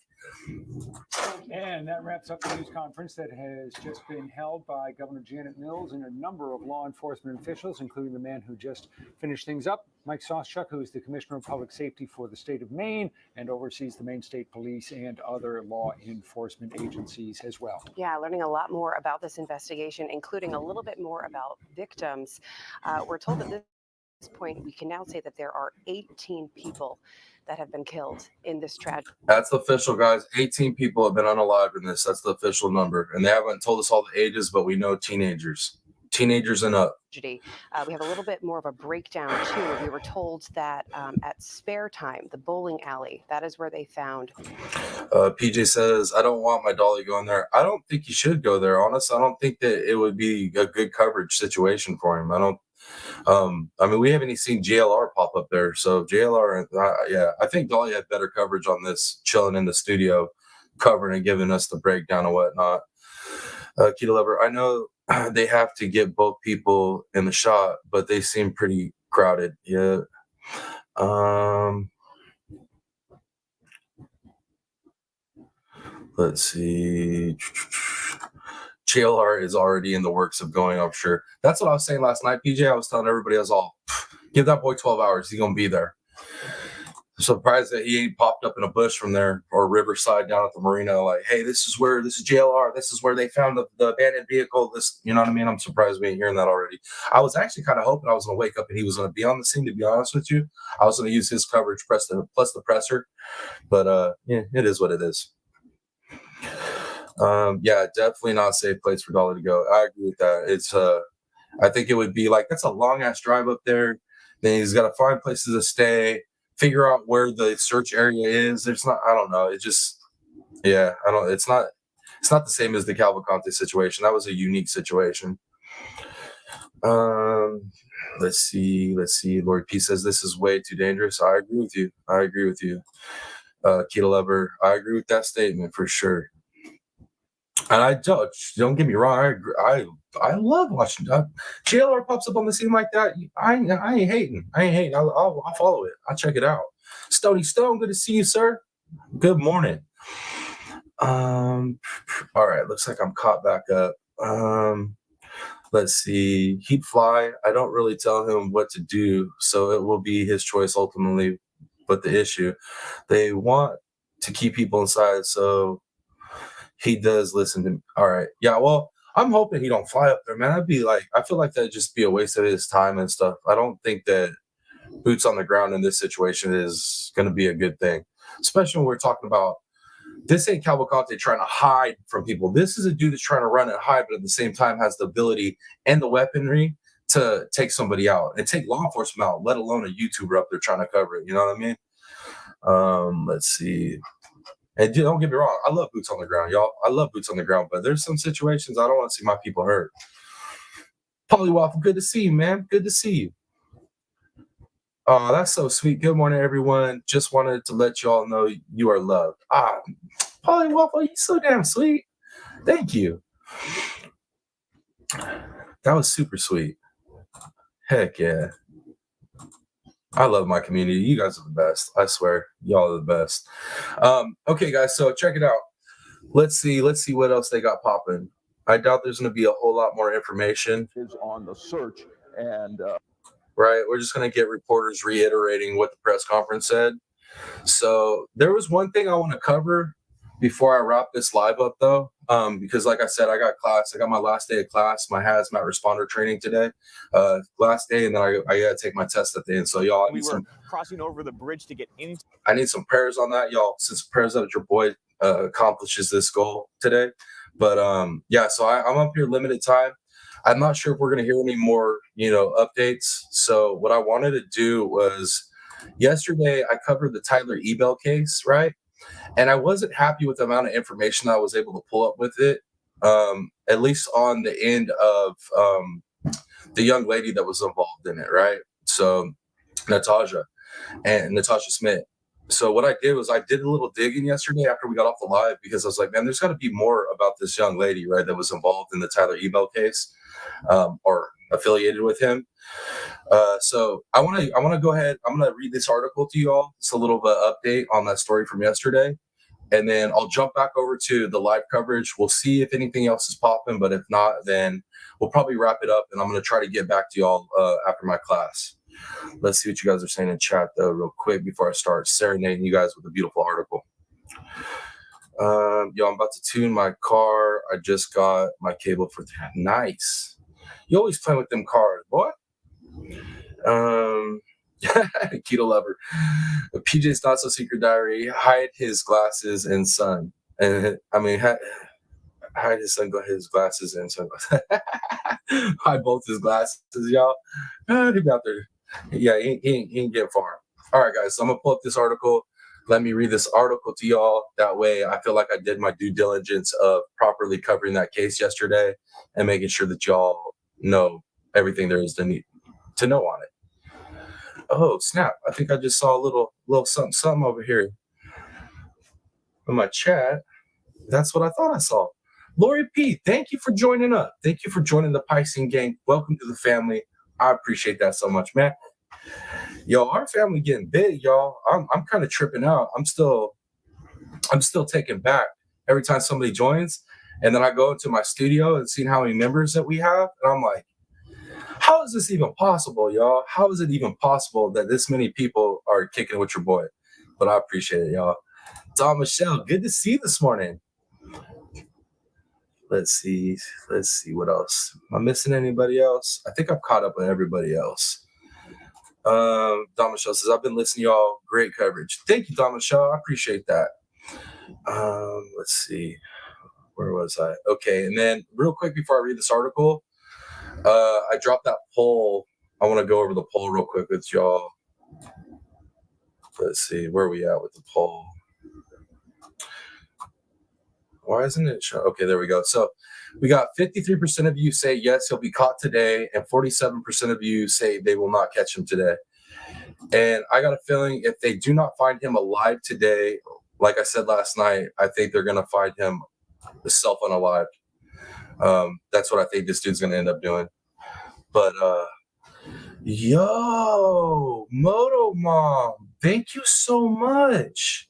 And that wraps up the news conference that has just been held by Governor Janet Mills and a number of law enforcement officials, including the man who just finished things up, Mike Sawchuk, who is the Commissioner of Public Safety for the state of Maine and oversees the Maine State Police and other law enforcement agencies as well. Yeah, learning a lot more about this investigation, including a little bit more about victims. We're told at this point, we can now say that there are 18 people that have been killed in this tragedy. That's the official, guys. 18 people have been unalived in this. That's the official number. And they haven't told us all the ages, but we know teenagers and up. We have a little bit more of a breakdown, too. We were told that at Spare Time, the bowling alley, that is where they found. PJ says, I don't want my dolly going there. I don't think you should go there, honestly. I don't think that it would be a good coverage situation for him. I mean, we haven't even seen JLR pop up there. So JLR, yeah, I think Dolly had better coverage on this, chilling in the studio, covering and giving us the breakdown and whatnot. Keto Lover, I know they have to get both people in the shot, but they seem pretty crowded. Yeah. Let's see. JLR is already in the works of going, I'm sure. That's what I was saying last night, PJ. I was telling everybody, I was all, give that boy 12 hours. He's going to be there. I'm surprised that he ain't popped up in a bush from there or Riverside down at the marina. Like, hey, this is JLR. This is where they found the abandoned vehicle. This, you know what I mean? I'm surprised we ain't hearing that already. I was actually kind of hoping I was going to wake up and he was going to be on the scene, to be honest with you. I was going to use his coverage plus the presser. But, yeah, it is what it is. Yeah, definitely not a safe place for Dolly to go. I agree with that. It's I think it would be like, that's a long ass drive up there. Then he's got to find places to stay, figure out where the search area is. There's not, I don't know. It just, yeah, it's not the same as the Cavalcante situation. That was a unique situation. Let's see. Lord P says this is way too dangerous. I agree with you. Keto Lover, I agree with that statement for sure. And I don't get me wrong. I love watching JLR pops up on the scene like that. I ain't hating. I'll follow it. I'll check it out. Stony Stone, good to see you, sir. Good morning. All right. Looks like I'm caught back up. Let's see. He'd fly. I don't really tell him what to do, so it will be his choice ultimately. But the issue, they want to keep people inside, so he does listen to me. All right. Yeah, well, I'm hoping he don't fly up there, man. I feel like that'd just be a waste of his time and stuff. I don't think that boots on the ground in this situation is going to be a good thing, especially when we're talking about this ain't Cavalcante trying to hide from people. This is a dude that's trying to run and hide, but at the same time has the ability and the weaponry to take somebody out and take law enforcement out, let alone a YouTuber up there trying to cover it. You know what I mean? Let's see. And don't get me wrong, I love boots on the ground, y'all. I love boots on the ground, but there's some situations I don't want to see my people hurt. Polywaffle, good to see you, man. Good to see you. Oh, that's so sweet. Good morning, everyone. Just wanted to let y'all know you are loved. Polywaffle, you're so damn sweet. Thank you. That was super sweet. Heck yeah. I love my community. You guys are the best. I swear. Y'all are the best. Okay, guys, so check it out. Let's see what else they got popping. I doubt there's going to be a whole lot more information. Is on the search and right, we're just going to get reporters reiterating what the press conference said. So there was one thing I want to cover before I wrap this live up, though, because like I said, I got class. I got my last day of class, my hazmat responder training today, last day, and then I got to take my test at the end. So y'all, crossing over the bridge to get into. I need some prayers on that, y'all. Since prayers that your boy accomplishes this goal today. But yeah, so I'm up here limited time. I'm not sure if we're gonna hear any more, updates. So what I wanted to do was, yesterday I covered the Tyler Ebell case, right? And I wasn't happy with the amount of information that I was able to pull up with it, at least on the end of the young lady that was involved in it, right? So Natasha Smith. So what I did was I did a little digging yesterday after we got off the live, because I was like, man, there's got to be more about this young lady, right, that was involved in the Tyler Ebell case, or affiliated with him. So I want to go ahead. I'm going to read this article to you all. It's a little bit update on that story from yesterday. And then I'll jump back over to the live coverage. We'll see if anything else is popping, but if not, then we'll probably wrap it up. And I'm going to try to get back to y'all after my class. Let's see what you guys are saying in chat, though, real quick before I start serenading you guys with a beautiful article. Yo, I'm about to tune my car. I just got my cable for that. Nice. You always playing with them cars, boy. Keto lover. PJ's Not So Secret Diary. Hide his glasses and sun. And hide his glasses and sunglasses. Hide both his glasses, y'all. He be out there. Yeah, he ain't getting far. All right, guys. So I'm gonna pull up this article. Let me read this article to y'all. That way, I feel like I did my due diligence of properly covering that case yesterday and making sure that y'all know everything there is to know on it. Oh snap! I think I just saw a little something over here in my chat. That's what I thought I saw. Lori P, thank you for joining up. Thank you for joining the Piscine Gang. Welcome to the family. I appreciate that so much, man. Yo, our family getting big, y'all. I'm kind of tripping out. I'm still taken back every time somebody joins, and then I go into my studio and see how many members that we have, and I'm like, how is this even possible, y'all? How is it even possible that this many people are kicking with your boy? But I appreciate it, y'all. Don Michelle, good to see you this morning. Let's see what else. Am I missing anybody else? I think I've caught up with everybody else. Don Michelle says, I've been listening to y'all. Great coverage. Thank you, Don Michelle. I appreciate that. Let's see. Where was I? Okay, and then real quick before I read this article, I dropped that poll. I want to go over the poll real quick with y'all. Let's see. Where are we at with the poll? Why isn't it showing? Okay, there we go. So we got 53% of you say yes, he'll be caught today, and 47% of you say they will not catch him today. And I got a feeling if they do not find him alive today, like I said last night, I think they're going to find him self-unalived. That's what I think this dude's going to end up doing. But, yo, Moto Mom, thank you so much.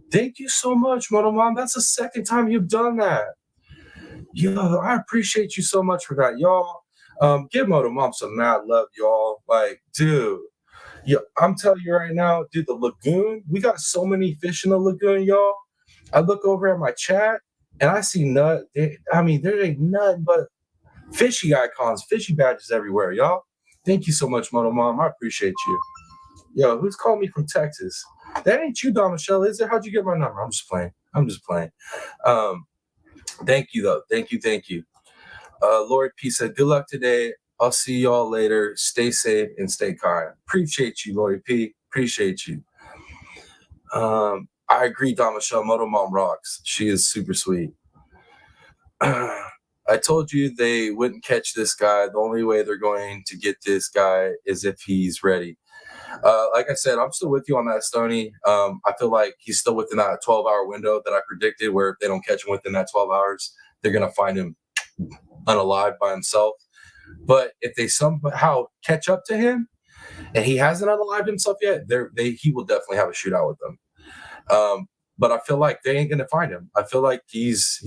Thank you so much, Moto Mom. That's the second time you've done that. Yo, I appreciate you so much for that, y'all. Give Moto Mom some mad love, y'all. Like, dude, I'm telling you right now, dude, the lagoon, we got so many fish in the lagoon, y'all. I look over at my chat and I see there ain't nothing but fishy icons, fishy badges everywhere, y'all. Thank you so much, Moto Mom. I appreciate you. Yo, who's calling me from Texas? That ain't you, Don Michelle, is it? How'd you get my number? I'm just playing. Thank you, though. Thank you. Lord P said, good luck today. I'll see y'all later. Stay safe and stay kind. Appreciate you, Lori P. Appreciate you. I agree, Don Michelle. Moto Mom rocks. She is super sweet. I told you they wouldn't catch this guy. The only way they're going to get this guy is if he's ready. Like I said, I'm still with you on that, Stoney. I feel like he's still within that 12-hour window that I predicted, where if they don't catch him within that 12 hours, they're going to find him unalived by himself. But if they somehow catch up to him and he hasn't unalived himself yet, he will definitely have a shootout with them. But I feel like they ain't going to find him. I feel like he's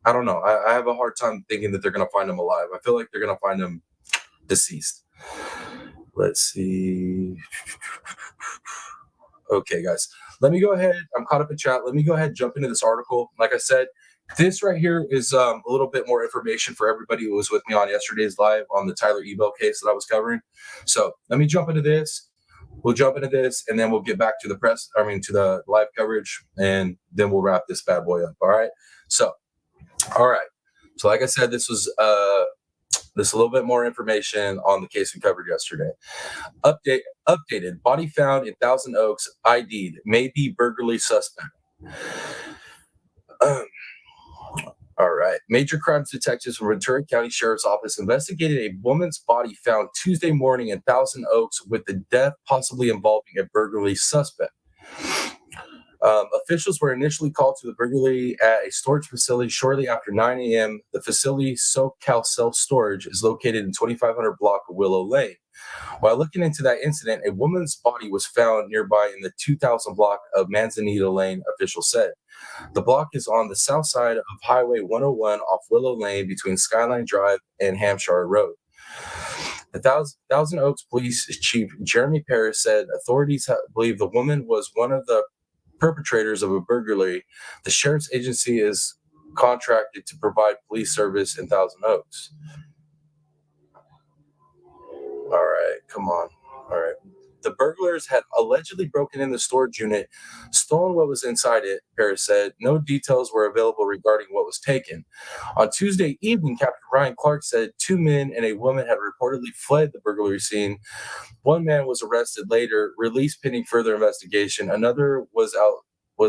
I don't know. I have a hard time thinking that they're going to find him alive. I feel like they're going to find him deceased. Let's see. Okay, guys, let me go ahead. I'm caught up in chat. Let me go ahead and jump into this article. Like I said, this right here is a little bit more information for everybody who was with me on yesterday's live on the Tyler Ebell case that I was covering. So let me jump into this. We'll jump into this, and then we'll get back to the live coverage, and then we'll wrap this bad boy up. All right. So, all right. So, like I said, this was this a little bit more information on the case we covered yesterday. Updated. Body found in Thousand Oaks. ID'd. May be burglary suspect. All right. Major crimes detectives from Ventura County Sheriff's Office investigated a woman's body found Tuesday morning in Thousand Oaks with the death possibly involving a burglary suspect. Officials were initially called to the burglary at a storage facility shortly after 9 a.m. The facility, SoCal Self Storage, is located in 2500 block of Willow Lane. While looking into that incident, a woman's body was found nearby in the 2000 block of Manzanita Lane, officials said. The block is on the south side of Highway 101 off Willow Lane between Skyline Drive and Hampshire Road. The Thousand Oaks Police Chief Jeremy Paris said authorities believe the woman was one of the perpetrators of a burglary. The sheriff's agency is contracted to provide police service in Thousand Oaks. All right, come on. All right. The burglars had allegedly broken in the storage unit, stolen what was inside it, Paris said. No details were available regarding what was taken. On Tuesday evening, Captain Ryan Clark said 2 men and a woman had reportedly fled the burglary scene. One man was arrested later, released pending further investigation. Another was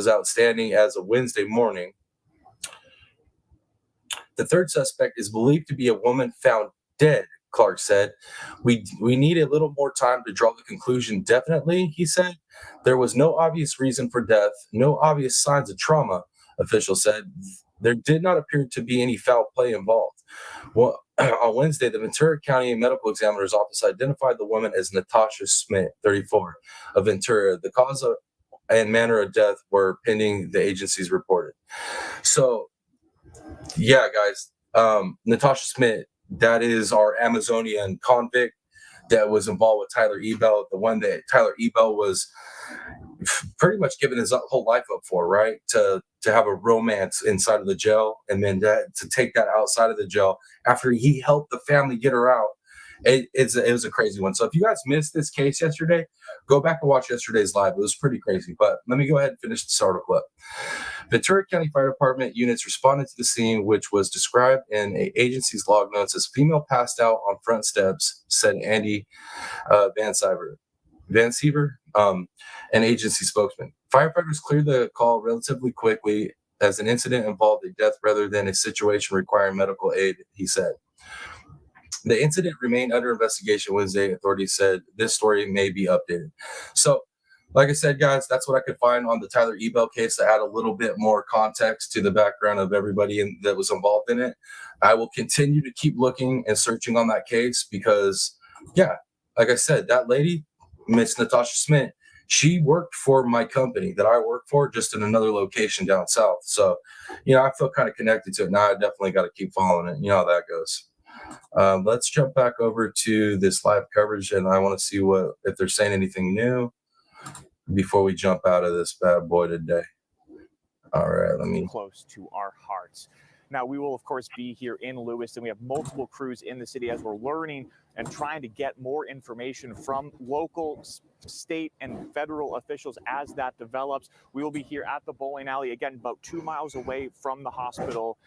outstanding as of Wednesday morning. The third suspect is believed to be a woman found dead, Clark said. We need a little more time to draw the conclusion definitely, he said. There was no obvious reason for death, no obvious signs of trauma, officials said. There did not appear to be any foul play involved. Well, on Wednesday, the Ventura County Medical Examiner's Office identified the woman as Natasha Smith, 34, of Ventura. The cause and manner of death were pending, the agencies reported. So, yeah, guys, Natasha Smith, that is our Amazonian convict that was involved with Tyler Ebell, the one that Tyler Ebell was pretty much giving his whole life up for, right? To have a romance inside of the jail, and then to take that outside of the jail after he helped the family get her out. It was a crazy one. So if you guys missed this case yesterday, go back and watch yesterday's live. It was pretty crazy. But let me go ahead and finish this article up. Ventura County Fire Department units responded to the scene, which was described in an agency's log notes as female passed out on front steps, said Andy Van Siever, an agency spokesman. Firefighters cleared the call relatively quickly as an incident involved a death rather than a situation requiring medical aid, he said. The incident remained under investigation Wednesday. Authorities said this story may be updated. So, like I said, guys, that's what I could find on the Tyler Ebell case that had a little bit more context to the background of everybody that was involved in it. I will continue to keep looking and searching on that case because, yeah, like I said, that lady, Miss Natasha Smith, she worked for my company that I work for, just in another location down south. So, I feel kind of connected to it now. I definitely got to keep following it. You know how that goes. Let's jump back over to this live coverage, and I want to see if they're saying anything new before we jump out of this bad boy today. All right, let me close to our hearts. Now, we will, of course, be here in Lewiston. We have multiple crews in the city as we're learning and trying to get more information from local, state, and federal officials as that develops. We will be here at the bowling alley, again, about 2 miles away from the hospital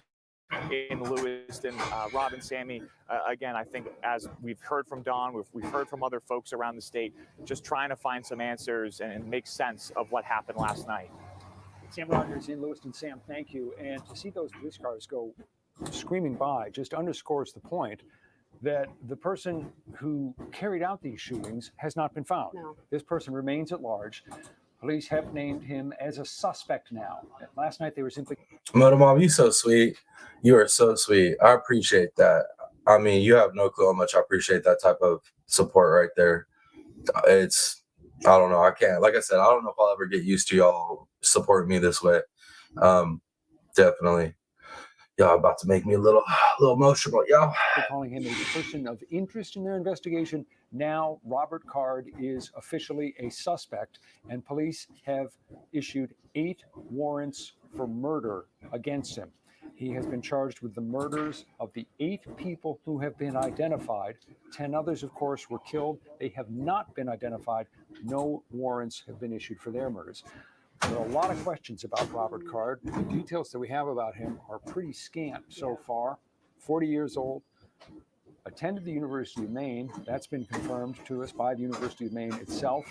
in Lewiston. Rob and Sammy, again, I think as we've heard from Don, we've heard from other folks around the state, just trying to find some answers and make sense of what happened last night. Sam Rogers in Lewiston. Sam, thank you. And to see those police cars go screaming by just underscores the point that the person who carried out these shootings has not been found. No. This person remains at large. Police have named him as a suspect now. Last night they were simply... Motomom, you're so sweet. You are so sweet. I appreciate that. I mean, you have no clue how much I appreciate that type of support right there. I don't know. I can't, like I said, I don't know if I'll ever get used to y'all supporting me this way. Definitely. Y'all about to make me a little emotional, y'all. They're calling him a person of interest in their investigation. Now, Robert Card is officially a suspect, and police have issued 8 warrants for murder against him. He has been charged with the murders of the 8 people who have been identified. 10 others, of course, were killed. They have not been identified. No warrants have been issued for their murders. There are a lot of questions about Robert Card. The details that we have about him are pretty scant so far. 40 years old, attended the University of Maine. That's been confirmed to us by the University of Maine itself.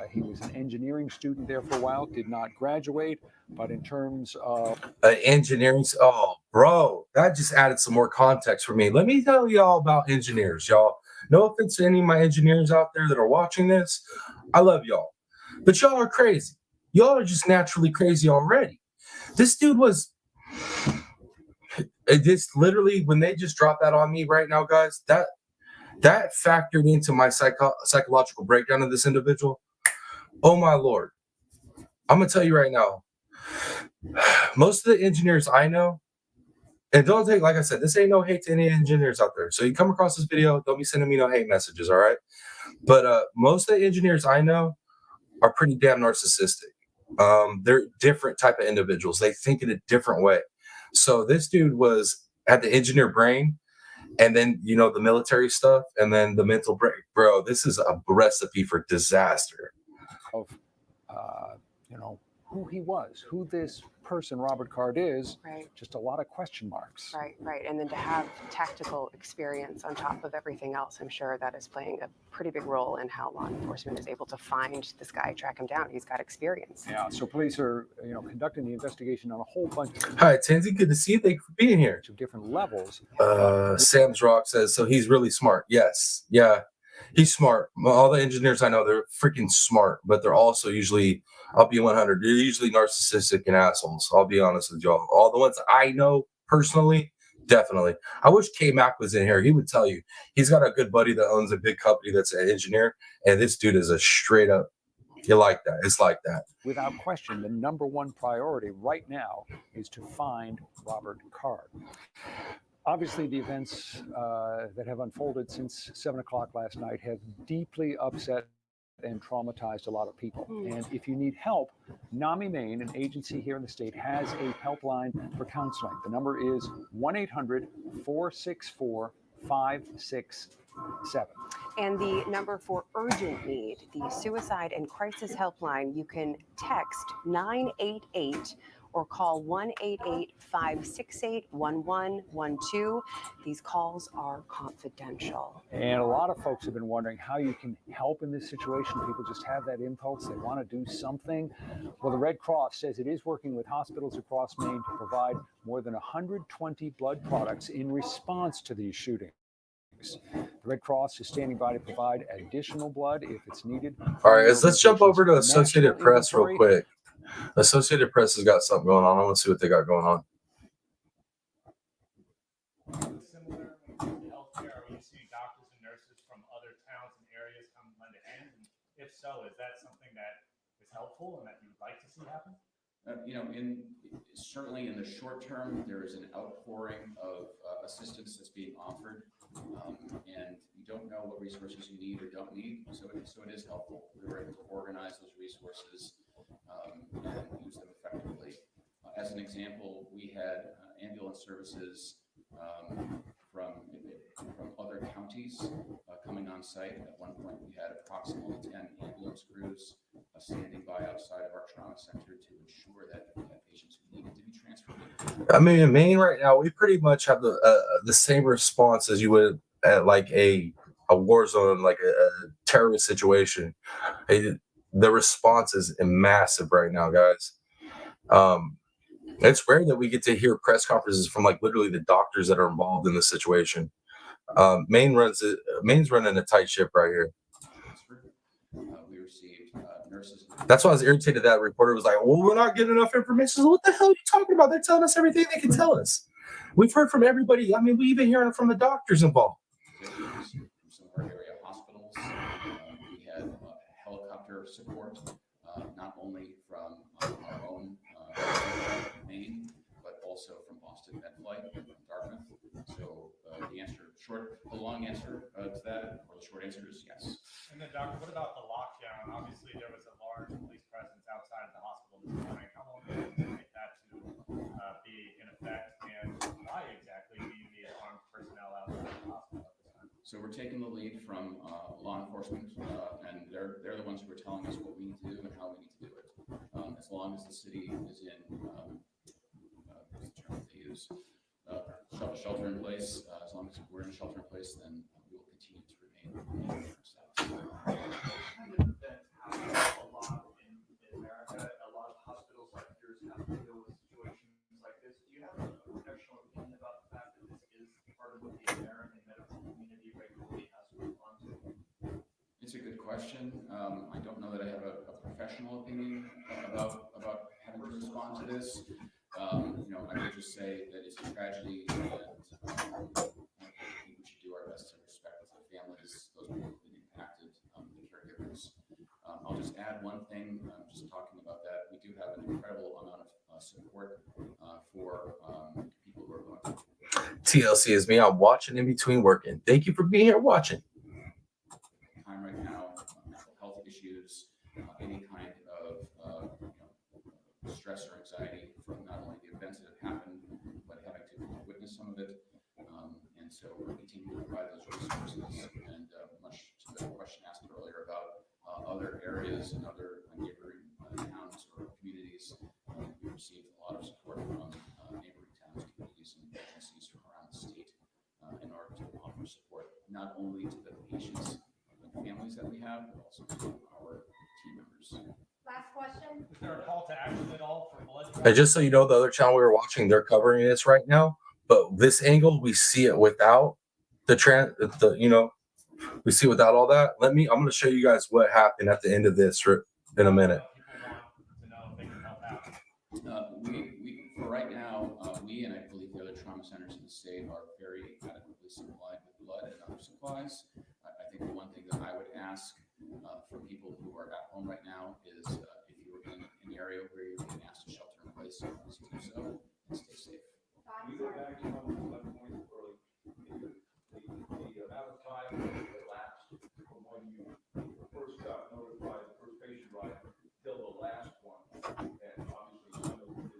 He was an engineering student there for a while, did not graduate, but in terms of engineering, oh, bro, that just added some more context for me. Let me tell y'all about engineers, y'all. No offense to any of my engineers out there that are watching this. I love y'all, but y'all are crazy. Y'all are just naturally crazy already. This dude was, it just literally, when they just dropped that on me right now, guys, that factored into my psychological breakdown of this individual. Oh my Lord. I'm gonna tell you right now, most of the engineers I know, and don't take, like I said, this ain't no hate to any engineers out there. So you come across this video, don't be sending me no hate messages, all right? But most of the engineers I know are pretty damn narcissistic. They're different type of individuals. They think in a different way. So this dude had the engineer brain, and then, you know, the military stuff, and then the mental break. Bro, this is a recipe for disaster. You know, who he was, who this person Robert Card is, right. Just a lot of question marks. Right. And then to have tactical experience on top of everything else, I'm sure that is playing a pretty big role in how law enforcement is able to find this guy, track him down. He's got experience. Yeah, so police are, you know, conducting the investigation on a whole bunch of Hi, Tansy, good to see you. Thank you for being here. different levels. Sam's Rock says, so he's really smart. Yes. Yeah. He's smart. All the engineers I know, they're freaking smart, but they're also usually, I'll be 100. They're usually narcissistic and assholes. I'll be honest with y'all. All the ones I know personally, definitely. I wish K Mac was in here. He would tell you. He's got a good buddy that owns a big company that's an engineer, and this dude is a straight up. You like that? It's like that. Without question, the number one priority right now is to find Robert Card. Obviously, the events that have unfolded since 7 o'clock last night have deeply upset and traumatized a lot of people. And if you need help, NAMI Maine, an agency here in the state, has a helpline for counseling. The number is 1-800-464-5667. And the number for urgent need, the Suicide and Crisis Helpline, you can text 988 or call 1-888-568-1112. These calls are confidential. And a lot of folks have been wondering how you can help in this situation. People just have that impulse. They want to do something. Well, the Red Cross says it is working with hospitals across Maine to provide more than 120 blood products in response to these shootings. The Red Cross is standing by to provide additional blood if it's needed. All right, let's jump over to Associated Press real quick. Associated Press has got something going on. I want to see what they got going on. Similar healthcare, are we seeing doctors and nurses from other towns and areas come lend a hand? And if so, is that something that is helpful and that you'd like to see happen? You know, certainly in the short term, there is an outpouring of assistance that's being offered, and you don't know what resources you need or don't need, so it is helpful. We were able to organize those resources and use them effectively. As an example, we had ambulance services from other counties coming on site. At one point, we had approximately 10 ambulance crews standing by outside of our trauma center to ensure that we had patients who needed to be transferred. I mean, in Maine right now, we pretty much have the same response as you would at like a war zone, like a terrorist situation. The response is massive right now, guys. It's rare that we get to hear press conferences from like literally the doctors that are involved in the situation. Maine's running a tight ship right here. We received nurses. That's why I was irritated. That reporter was like, well, we're not getting enough information. So what the hell are you talking about? They're telling us everything they can tell us. We've heard from everybody. I mean, we even hearing from the doctors involved. From some of our area hospitals. We had helicopter support, not only from our own Maine, but also from Boston MedFlight. The long answer to that, or the short answer is yes. And then, Doctor, what about the lockdown? Obviously, there was a large police presence outside of the hospital this morning. How long did it take that to be in effect, and why exactly do you need armed personnel outside the hospital at this time? So we're taking the lead from law enforcement, and they're the ones who are telling us what we need to do and how we need to do it. As long as the city is in, what's the term they use, shelter in place. As long as we're in shelter in place, then we will continue to remain in our status. Kind of events happen a lot in America. A lot of hospitals like yours have to deal with situations like this. Do you have a professional opinion about the fact that this is part of what the American medical community regularly has to respond to? It's a good question. I don't know that I have a professional opinion about having to respond to this. I would just say that it's a tragedy, and I think we should do our best to respect the families, those people who've been impacted, the caregivers. I'll just add one thing, just talking about that. We do have an incredible amount of support for people who are going through. TLC is me. I'm watching in between working. Thank you for being here watching. Time right now, mental health issues, any kind of stress or anxiety from not only the events that have happened, but having to witness some of it. And so we're continuing to provide those resources. And much to the question asked earlier about other areas and other neighboring towns or communities, we received a lot of support from neighboring towns, communities, and agencies from around the state in order to offer support not only to the patients and families that we have, but also to our team members. Last question. Is there a call to action at all for blood? And just so you know, the other channel we were watching, they're covering this right now. But this angle, we see it without we see without all that. I'm going to show you guys what happened at the end of this in a minute. For right now, we and I believe the other trauma centers in the state are very adequately supplied with blood and other supplies. I think the one thing that I would ask for people who are at home right now is if you're in an area where you're being asked to shelter in place, please do so and stay safe. Can we go back to one point early? The amount of time that elapsed from when you first got notified, the first patient arrived, till the last one, and obviously some of it.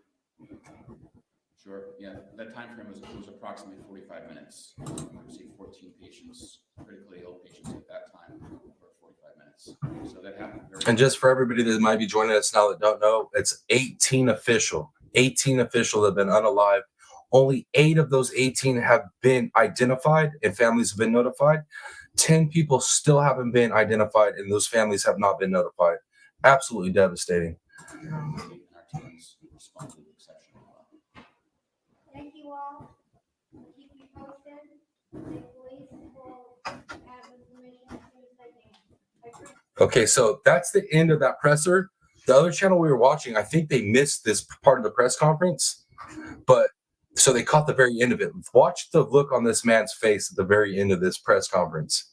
Sure. Yeah, that time frame was approximately 45 minutes. We received 14 patients, critically ill patients at that time for 45 minutes. So that happened very. And just for everybody that might be joining us now that don't know, it's 18 official that have been unalived. Only 8 of those 18 have been identified and families have been notified. 10 people still haven't been identified and those families have not been notified. Absolutely devastating. Our teams responded exceptionally well. Thank you all. Keep you posted. The police will have information as soon as they can. Okay, so that's the end of that presser. The other channel we were watching, I think they missed this part of the press conference, but so they caught the very end of it. Watch the look on this man's face at the very end of this press conference.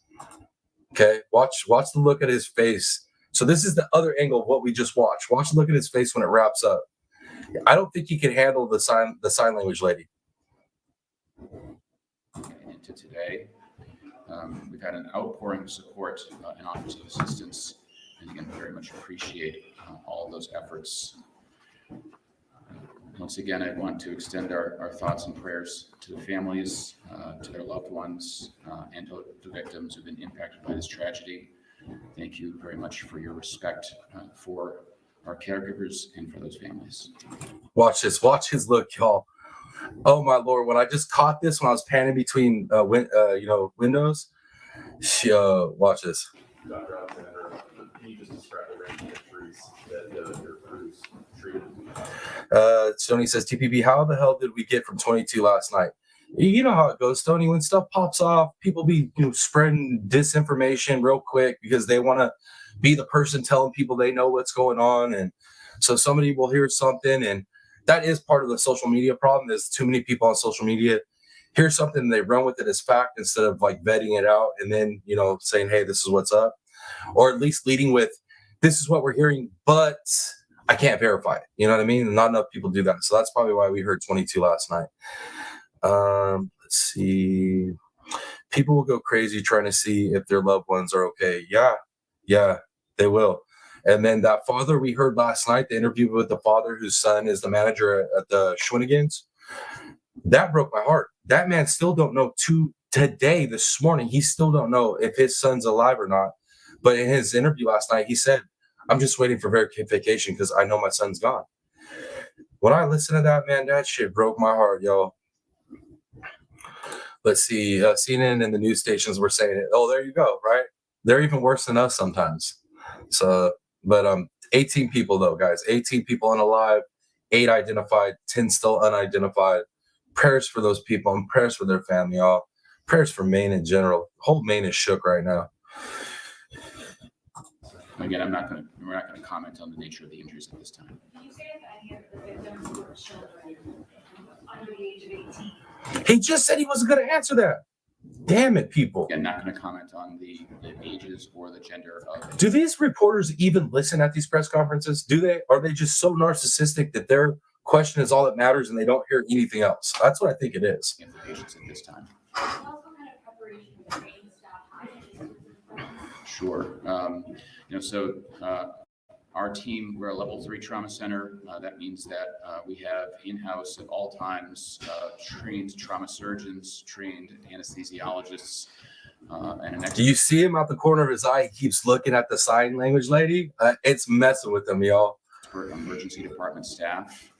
Okay, watch the look at his face. So this is the other angle of what we just watched. Watch the look at his face when it wraps up. I don't think he can handle the sign language lady. Into today, we've had an outpouring of support and offers of assistance, and again, very much appreciate all of those efforts. Once again, I want to extend our thoughts and prayers to the families, to their loved ones, and to the victims who've been impacted by this tragedy. Thank you very much for your respect for our caregivers and for those families. Watch this. Watch his look, y'all. Oh my Lord! When I just caught this, when I was panning between, windows. Watch this. Dr. Alexander, can you just describe the range of injuries that your crews treated? Stoney says, TPP, how the hell did we get from 22 last night? You know how it goes, Stoney. When stuff pops off, people be spreading disinformation real quick because they want to be the person telling people they know what's going on. And so somebody will hear something, and that is part of the social media problem. There's too many people on social media hear something and they run with it as fact instead of like vetting it out and then, saying, hey, this is what's up. Or at least leading with, this is what we're hearing, but I can't verify it. You know what I mean? And not enough people do that. So that's probably why we heard 22 last night. Let's see. People will go crazy trying to see if their loved ones are okay. Yeah, they will. And then that father we heard last night, the interview with the father whose son is the manager at the Schwinnigans, that broke my heart. That man still don't know today, this morning, he still don't know if his son's alive or not. But in his interview last night, he said, I'm just waiting for verification because I know my son's gone. When I listened to that, man, that shit broke my heart, yo. Let's see, CNN and the news stations were saying it. Oh, there you go, right? They're even worse than us sometimes. So, but 18 people though, guys, 18 people unalive, 8 identified, 10 still unidentified. Prayers for those people and prayers for their family, y'all. Prayers for Maine in general. Whole Maine is shook right now. Again, we're not going to comment on the nature of the injuries at this time. Can you say if any of the victims were children under the age of 18? He just said he wasn't going to answer that. Damn it, people. Again, not going to comment on the ages or the gender of. Do these reporters even listen at these press conferences? Do they? Are they just so narcissistic that their question is all that matters and they don't hear anything else? That's what I think it is. Implications at this time. What kind of preparation for training staff? Sure. So our team, we're a level 3 trauma center. That means that we have in-house at all times trained trauma surgeons, trained anesthesiologists, and an expert. Do you see him out the corner of his eye? He keeps looking at the sign language lady. It's messing with him, y'all. Emergency department staff.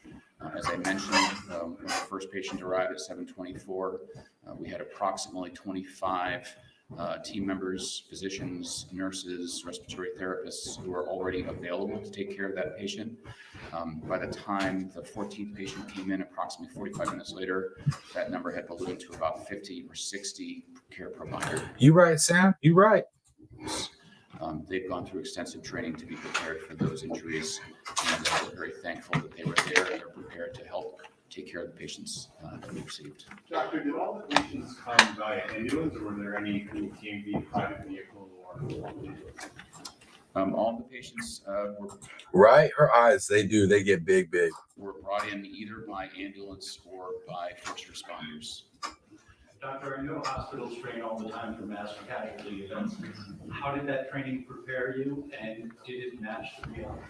As I mentioned, when the first patient arrived at 7:24, we had approximately 25 team members, physicians, nurses, respiratory therapists who are already available to take care of that patient. By the time the 14th patient came in, approximately 45 minutes later, that number had ballooned to about 50 or 60 care providers. You right, Sam. You right. They've gone through extensive training to be prepared for those injuries, and we're very thankful that they were there. They're prepared to help take care of the patients that we received. Doctor, did all the patients come via ambulance, or were there any who came via private vehicle or? All the patients were right. Her eyes, they get big. Were brought in either by ambulance or by first responders. Doctor, I know hospitals train all the time for mass casualty events. How did that training prepare you, and did it match the reality?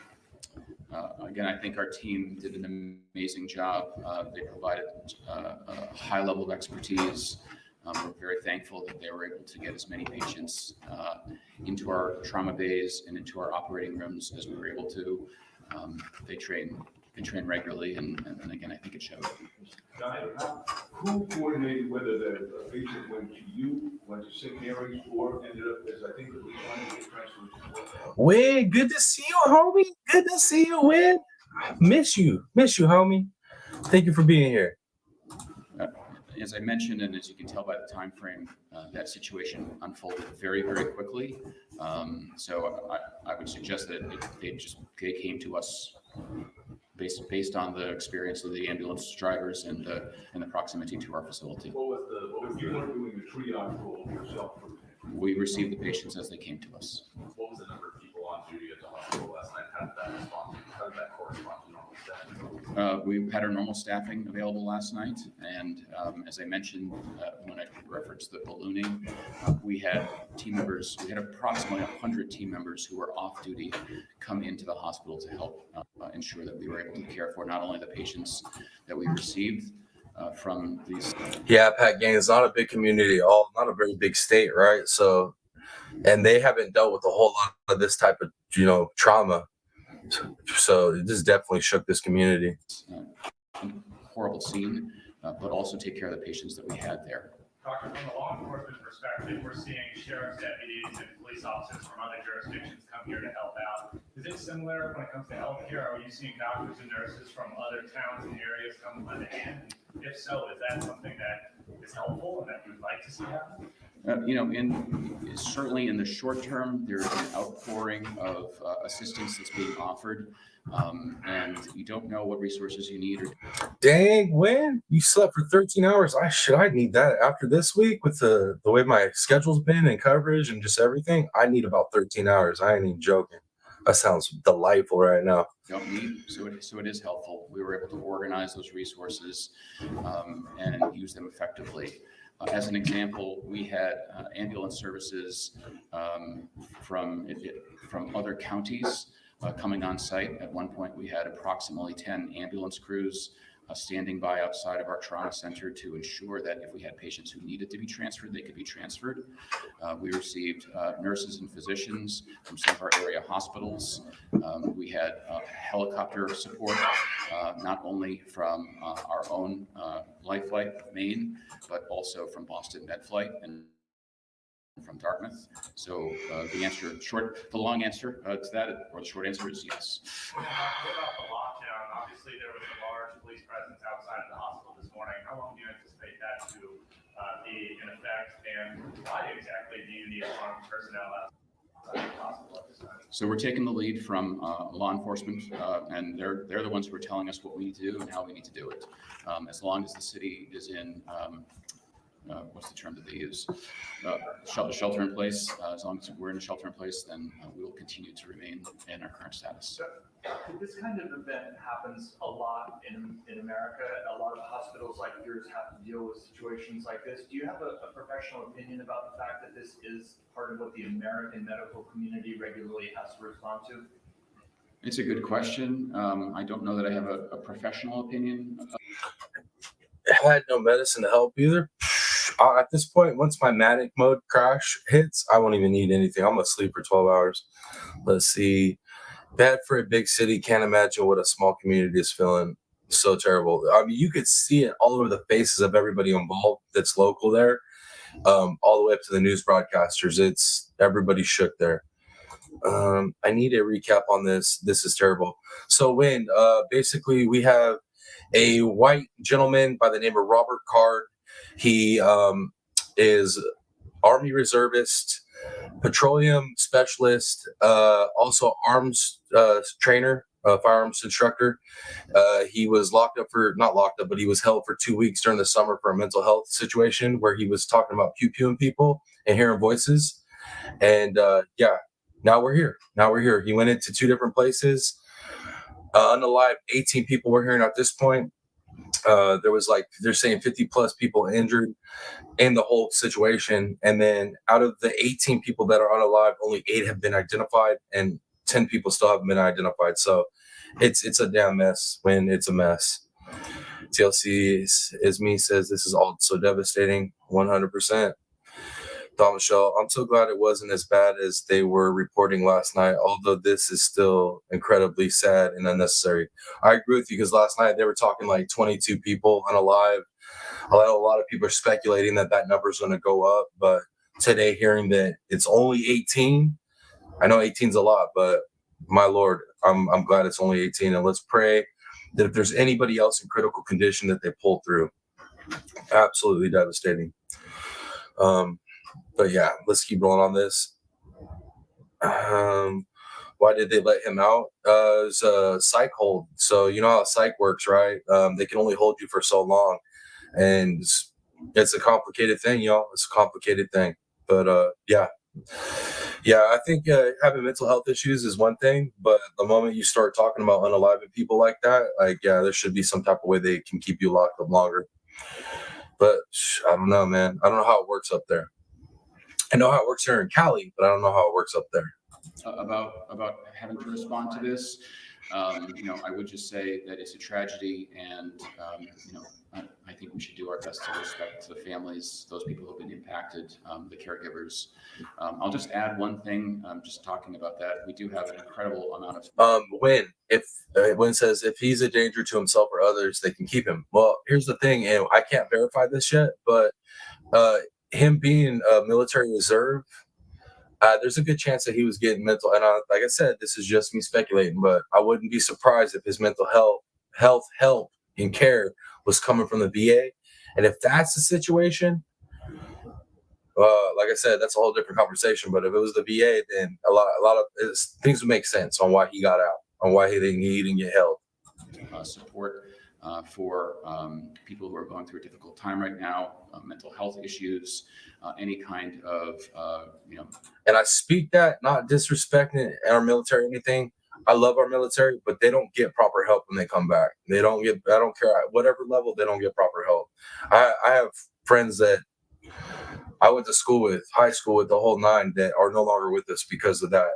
Again, I think our team did an amazing job. They provided a high level of expertise. We're very thankful that they were able to get as many patients into our trauma bays and into our operating rooms as we were able to. They train regularly, and again, I think it showed. Who coordinated whether the patient went to you, went to St. Mary's, or ended up as I think at least one of the transfers? Win, good to see you, homie. Good to see you, Win. Miss you, homie. Thank you for being here. As I mentioned, and as you can tell by the time frame, that situation unfolded very, very quickly. So I would suggest that they came to us based on the experience of the ambulance drivers and the proximity to our facility. What was you weren't doing the triage role yourself? We received the patients as they came to us. What was the number of people on duty at the hospital last night? How did that correspond to normal staffing? We had our normal staffing available last night, and as I mentioned when I referenced the ballooning, we had team members. We had approximately 100 team members who were off duty come into the hospital to help ensure that we were able to care for not only the patients that we received from these. Yeah, Pat Gang is not a big community, not a very big state, right? So, and they haven't dealt with a whole lot of this type of trauma. So this definitely shook this community. Horrible scene, but also take care of the patients that we had there. Doctor, from a law enforcement perspective, we're seeing sheriff's deputies and police officers from other jurisdictions come here to help out. Is it similar when it comes to healthcare? Are you seeing doctors and nurses from other towns and areas come by the hand? If so, is that something that is helpful and that you'd like to see happen? Certainly in the short term, there's an outpouring of assistance that's being offered, and you don't know what resources you need. Dang, Win, you slept for 13 hours. I need that after this week with the way my schedule's been and coverage and just everything. I need about 13 hours. I ain't even joking. That sounds delightful right now. Don't need, so it is helpful. We were able to organize those resources and use them effectively. As an example, we had ambulance services from other counties coming on site. At one point, we had approximately 10 ambulance crews standing by outside of our trauma center to ensure that if we had patients who needed to be transferred, they could be transferred. We received nurses and physicians from some of our area hospitals. We had helicopter support, not only from our own Lifelight of Maine, but also from Boston MedFlight and from Dartmouth. So the long answer to that, or the short answer is yes. What about the lockdown? Obviously, there was a large police presence outside of the hospital this morning. How long do you anticipate that to be in effect, and why exactly do you need armed personnel outside of the hospital at this time? So we're taking the lead from law enforcement, and they're the ones who are telling us what we need to do and how we need to do it. As long as the city is in what's the term that they use? Shelter in place. As long as we're in a shelter in place, then we will continue to remain in our current status. This kind of event happens a lot in America. A lot of hospitals like yours have to deal with situations like this. Do you have a professional opinion about the fact that this is part of what the American medical community regularly has to respond to? It's a good question. I don't know that I have a professional opinion. I had no medicine to help either. At this point, once my manic mode crash hits, I won't even need anything. I'm gonna sleep for 12 hours. Let's see. Bad for a big city. Can't imagine what a small community is feeling. So terrible. I mean, you could see it all over the faces of everybody involved that's local there, all the way up to the news broadcasters. It's everybody shook there. I need a recap on this. This is terrible. So when basically we have a white gentleman by the name of Robert Card. He is Army reservist, petroleum specialist, also arms trainer, firearms instructor. He was not locked up, but he was held for 2 weeks during the summer for a mental health situation where he was talking about pew-pewing people and hearing voices. And now we're here. He went into 2 different places. Unalive, 18 people were hearing at this point. There was they're saying 50 plus people injured in the whole situation. And then out of the 18 people that are unalive, only 8 have been identified and 10 people still haven't been identified. So it's a damn mess when it's a mess. TLC is me says this is all so devastating. 100%. Don Michelle, I'm so glad it wasn't as bad as they were reporting last night, although this is still incredibly sad and unnecessary. I agree with you because last night they were talking like 22 people unalive. A lot of people are speculating that number is going to go up, but today hearing that it's only 18, I know 18 is a lot, but my Lord, I'm glad it's only 18. And let's pray that if there's anybody else in critical condition that they pull through. Absolutely devastating. But yeah, let's keep rolling on this. Why did they let him out? It was a psych hold. So you know how psych works, right? They can only hold you for so long. And it's a complicated thing, y'all. It's a complicated thing. But yeah, I think having mental health issues is one thing. But the moment you start talking about unaliving people like that, there should be some type of way they can keep you locked up longer. But I don't know, man. I don't know how it works up there. I know how it works here in Cali, but I don't know how it works up there. About having to respond to this, I would just say that it's a tragedy, and I think we should do our best to respect the families, those people who have been impacted, the caregivers. I'll just add one thing. Just talking about that, we do have an incredible amount of. When it says if he's a danger to himself or others, they can keep him. Well, here's the thing, and I can't verify this yet, but him being a military reserve, there's a good chance that he was getting mental. And like I said, this is just me speculating, but I wouldn't be surprised if his mental health help and care was coming from the VA. And if that's the situation, like I said, that's a whole different conversation. But if it was the VA, then a lot of things would make sense on why he got out, on why he didn't get held. Support for people who are going through a difficult time right now, mental health issues, any kind of, And I speak that not disrespecting our military or anything. I love our military, but they don't get proper help when they come back. I don't care at whatever level, they don't get proper help. I have friends that I went to school with, high school with, the whole nine, that are no longer with us because of that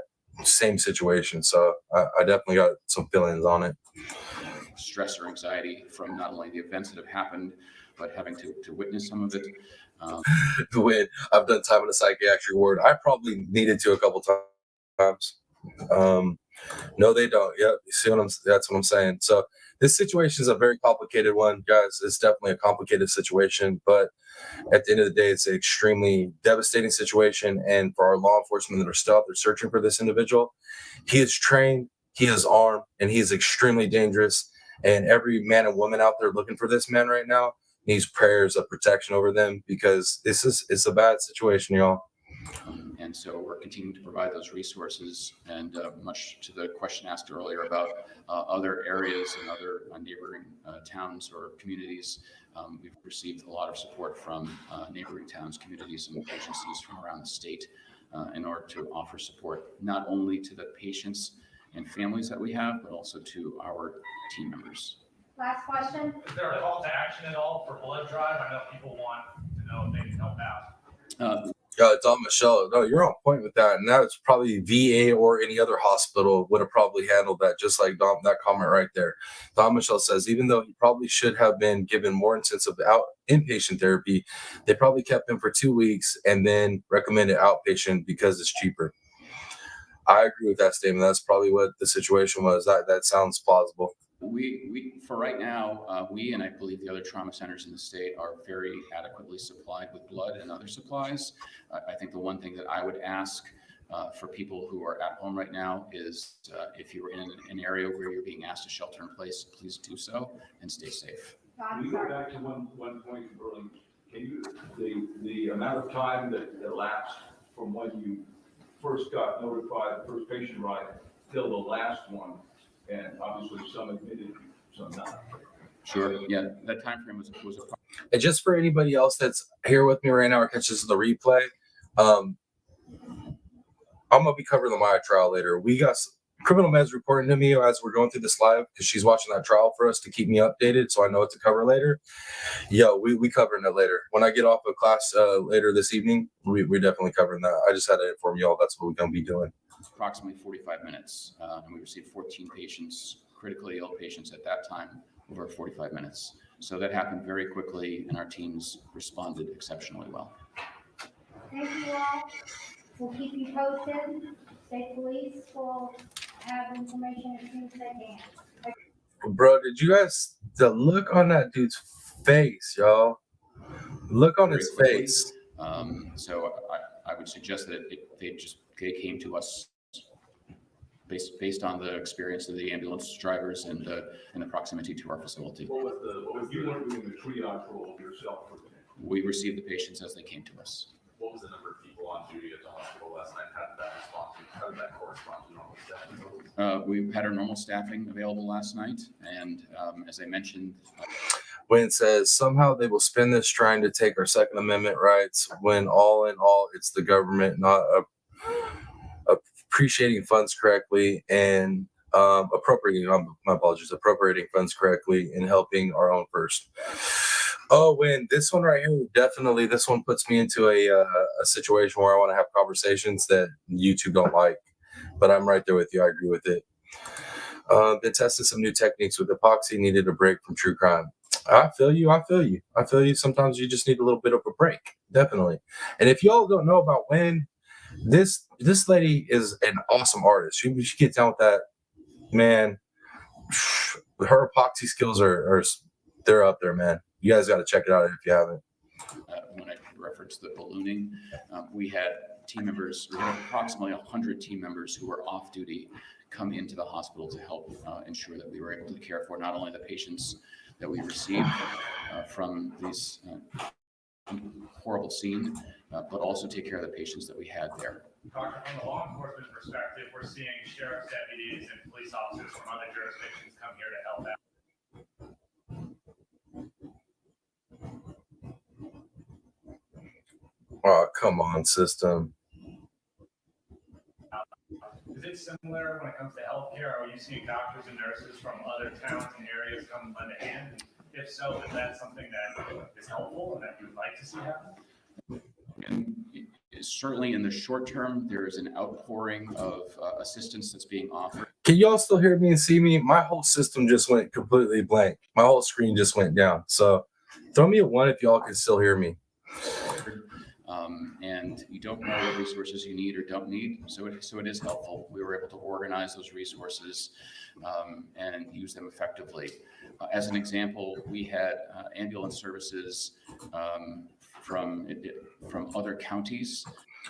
same situation. So I definitely got some feelings on it. Stress or anxiety from not only the events that have happened, but having to witness some of it. When I've done time in a psychiatric ward, I probably needed to a couple times. No, they don't. Yep. You see that's what I'm saying. So this situation is a very complicated one, guys. It's definitely a complicated situation, but at the end of the day, it's an extremely devastating situation. And for our law enforcement that are still out there searching for this individual, he is trained, he is armed, and he is extremely dangerous. And every man and woman out there looking for this man right now needs prayers of protection over them, because it's a bad situation, y'all. And so we're continuing to provide those resources, and much to the question asked earlier about other areas and other neighboring towns or communities, we've received a lot of support from neighboring towns, communities, and agencies from around the state in order to offer support not only to the patients and families that we have, but also to our team members. Last question. Is there a call to action at all for blood drive? I know people want to know if they can help out. Don Michelle, no, you're on point with that. And that's probably VA or any other hospital would have probably handled that, just like Dom, that comment right there. Don Michelle says, even though he probably should have been given more intensive inpatient therapy, they probably kept him for 2 weeks and then recommended outpatient because it's cheaper. I agree with that statement. That's probably what the situation was. That sounds plausible. We for right now, we and I believe the other trauma centers in the state are very adequately supplied with blood and other supplies. I think the one thing that I would ask for people who are at home right now is if you're in an area where you're being asked to shelter in place, please do so and stay safe. Can you go back to one point early? Can you, the amount of time that elapsed from when you first got notified, the first patient ride, till the last one, and obviously some admitted, some not. Sure. Yeah, that time frame was a problem. And just for anybody else that's here with me right now or catches the replay, I'm gonna be covering the Maya trial later. We got criminal meds reporting to me as we're going through this live, because she's watching that trial for us to keep me updated, so I know what to cover later. Yo, we covering it later. When I get off of class later this evening, we're definitely covering that. I just had to inform y'all that's what we're gonna be doing. Approximately 45 minutes, and we received 14 patients, critically ill patients at that time, over 45 minutes. So that happened very quickly, and our teams responded exceptionally well. Thank you all. We'll keep you posted. State police will have information as soon as they can. Bro, did you guys, the look on that dude's face, y'all? Look on his face. So I would suggest that they came to us based on the experience of the ambulance drivers and the proximity to our facility. What was you weren't doing the triage role yourself? We received the patients as they came to us. What was the number of people on duty at the hospital last night? How did that correspond to normal staffing? We had our normal staffing available last night, and as I mentioned, when it says somehow they will spend this trying to take our Second Amendment rights, when all in all, it's the government not appreciating funds correctly and appropriating funds correctly and helping our own first. Oh, when this one right here, definitely this one puts me into a situation where I want to have conversations that you two don't like, but I'm right there with you. I agree with it. Been testing some new techniques with epoxy, needed a break from true crime. I feel you. Sometimes you just need a little bit of a break. Definitely. And if y'all don't know about when, this lady is an awesome artist. She gets down with that, man. Her epoxy skills they're up there, man. You guys got to check it out if you haven't. When I referenced the ballooning, we had team members, we had approximately 100 team members who were off duty come into the hospital to help ensure that we were able to care for not only the patients that we received from these horrible scene, but also take care of the patients that we had there. Doctor, from a law enforcement perspective, we're seeing sheriff's deputies and police officers from other jurisdictions come here to help out. Oh, come on, system. Is it similar when it comes to healthcare? Are you seeing doctors and nurses from other towns and areas come lend a hand? And if so, is that something that is helpful and that you would like to see happen? certainly in the short term, there is an outpouring of assistance that's being offered. Can y'all still hear me and see me? My whole system just went completely blank. My whole screen just went down. So throw me a 1 if y'all can still hear me. And you don't know what resources you need or don't need, so it is helpful. We were able to organize those resources and use them effectively. As an example, we had ambulance services from other counties.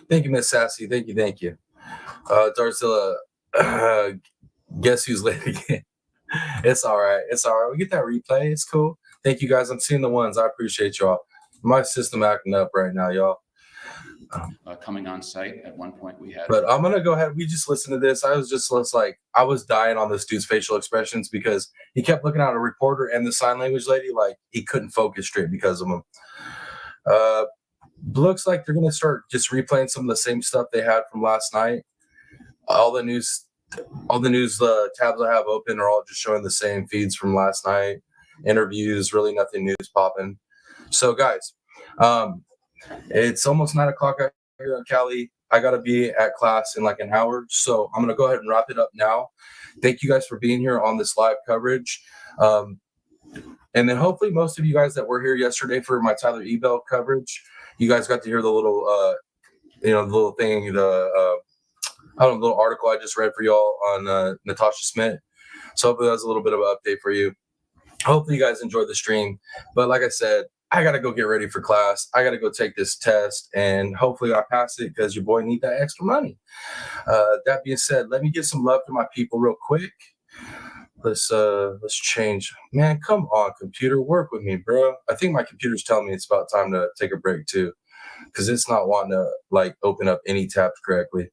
Thank you, Miss Sassy. Thank you. Thank you. Darzilla, guess who's late again? It's all right. It's all right. We get that replay. It's cool. Thank you, guys. I'm seeing the ones. I appreciate y'all. My system acting up right now, y'all. Coming on site at one point we had. But I'm gonna go ahead. We just listened to this. I was dying on this dude's facial expressions because he kept looking at a reporter and the sign language lady like he couldn't focus straight because of them. Looks like they're gonna start just replaying some of the same stuff they had from last night. All the news tabs I have open are all just showing the same feeds from last night. Interviews, really nothing news popping. So guys, it's almost 9 o'clock out here in Cali. I gotta be at class in like an hour, so I'm gonna go ahead and wrap it up now. Thank you guys for being here on this live coverage. And then hopefully most of you guys that were here yesterday for my Tyler Ebell coverage, you guys got to hear the little, the little thing, the little article I just read for y'all on Natasha Smith. So hopefully that's a little bit of an update for you. Hopefully you guys enjoyed the stream. But like I said, I got to go get ready for class. I got to go take this test, and hopefully I pass it because your boy need that extra money. That being said, let me give some love to my people real quick. Let's change. Man, come on, computer, work with me, bro. I think my computer's telling me it's about time to take a break too, because it's not wanting to like open up any tabs correctly.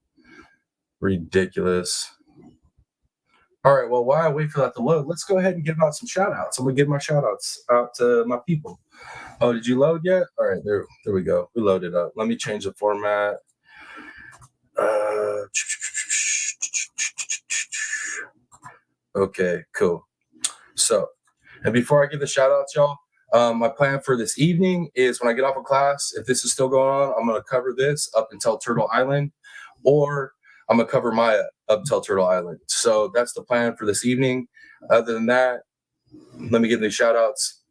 Ridiculous. All right, well, while I wait for that to load, let's go ahead and give out some shout outs. I'm gonna give my shout outs out to my people. Oh, did you load yet? All right, there we go. We loaded up. Let me change the format. Okay, cool. So, and before I give the shout outs, y'all, my plan for this evening is when I get off of class, if this is still going on, I'm gonna cover this up until Turtle Island, or I'm gonna cover Maya up until Turtle Island. So that's the plan for this evening. Other than that, let me give these shout outs.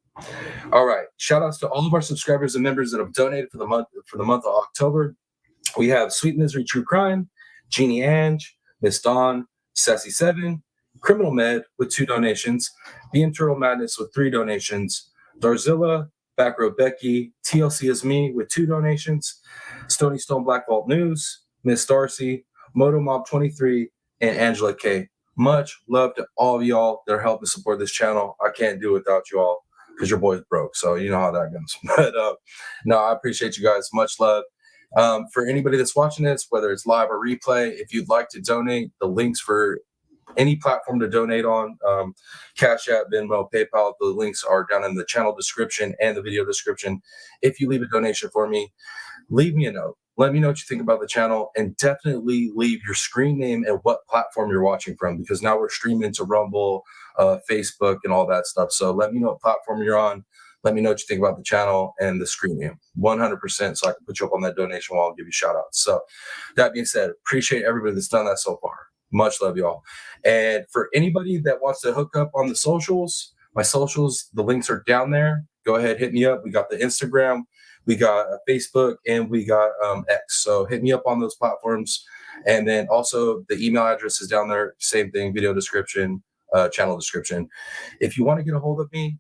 All right, shout outs to all of our subscribers and members that have donated for the month of October. We have Sweet Misery True Crime, Jeannie Ange, Miss Dawn, Sassy 7, Criminal Med with 2 donations, BM Turtle Madness with 3 donations, Darzilla, Back Row Becky, TLC is Me with 2 donations, Stony Stone Black Vault News, Miss Darcy, Moto Mob 23, and Angela K. Much love to all of y'all that are helping support this channel. I can't do it without you all because your boy's broke, so you know how that goes. But no, I appreciate you guys. Much love. For anybody that's watching this, whether it's live or replay, if you'd like to donate, the links for any platform to donate on, CashApp, Venmo, PayPal, the links are down in the channel description and the video description. If you leave a donation for me, leave me a note. Let me know what you think about the channel, and definitely leave your screen name and what platform you're watching from, because now we're streaming to Rumble, Facebook, and all that stuff. So let me know what platform you're on. Let me know what you think about the channel and the screen name, 100%, so I can put you up on that donation wall and give you shout outs. So that being said, appreciate everybody that's done that so far. Much love, y'all. And for anybody that wants to hook up on the socials, my socials, the links are down there. Go ahead, hit me up. We got the Instagram, we got Facebook, and we got X. So hit me up on those platforms. And then also the email address is down there. Same thing, video description, channel description. If you want to get a hold of me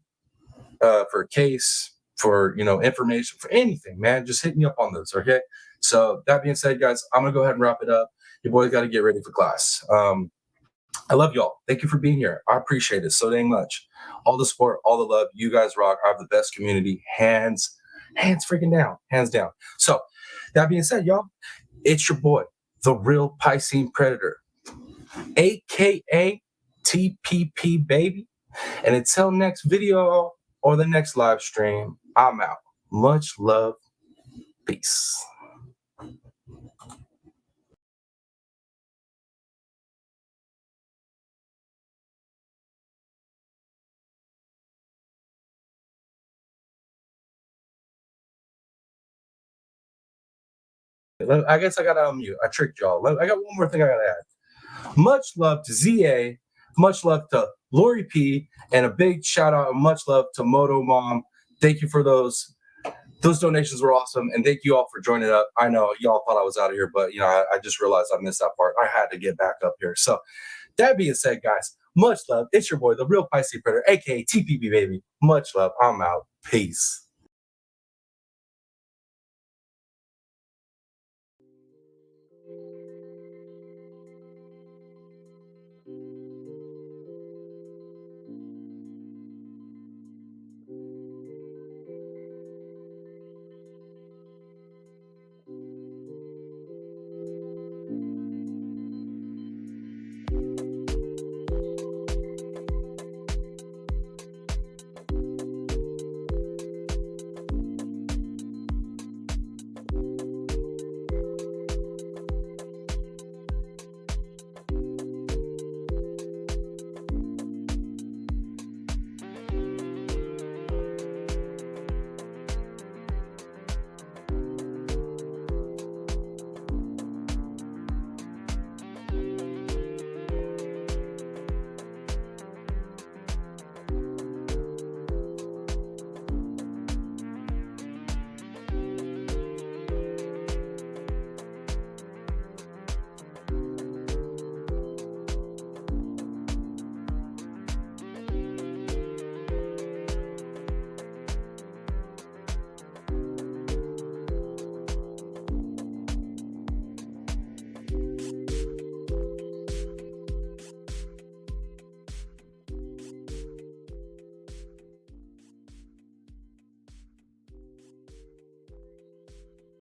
for a case, for information, for anything, man, just hit me up on those. Okay. So that being said, guys, I'm gonna go ahead and wrap it up. Your boy's got to get ready for class. I love y'all. Thank you for being here. I appreciate it so dang much. All the support, all the love. You guys rock. I have the best community. Hands freaking down. Hands down. So that being said, y'all, it's your boy, the real Piscine Predator, aka TPP baby. And until next video or the next live stream, I'm out. Much love. Peace. I guess I got to unmute. I tricked y'all. I got one more thing I got to add. Much love to ZA. Much love to Lori P. And a big shout out and much love to Moto Mom. Thank you for those. Those donations were awesome. And thank you all for joining up. I know y'all thought I was out of here, but I just realized I missed that part. I had to get back up here. So that being said, guys, much love. It's your boy, the real Piscine Predator, aka TPP baby. Much love. I'm out. Peace.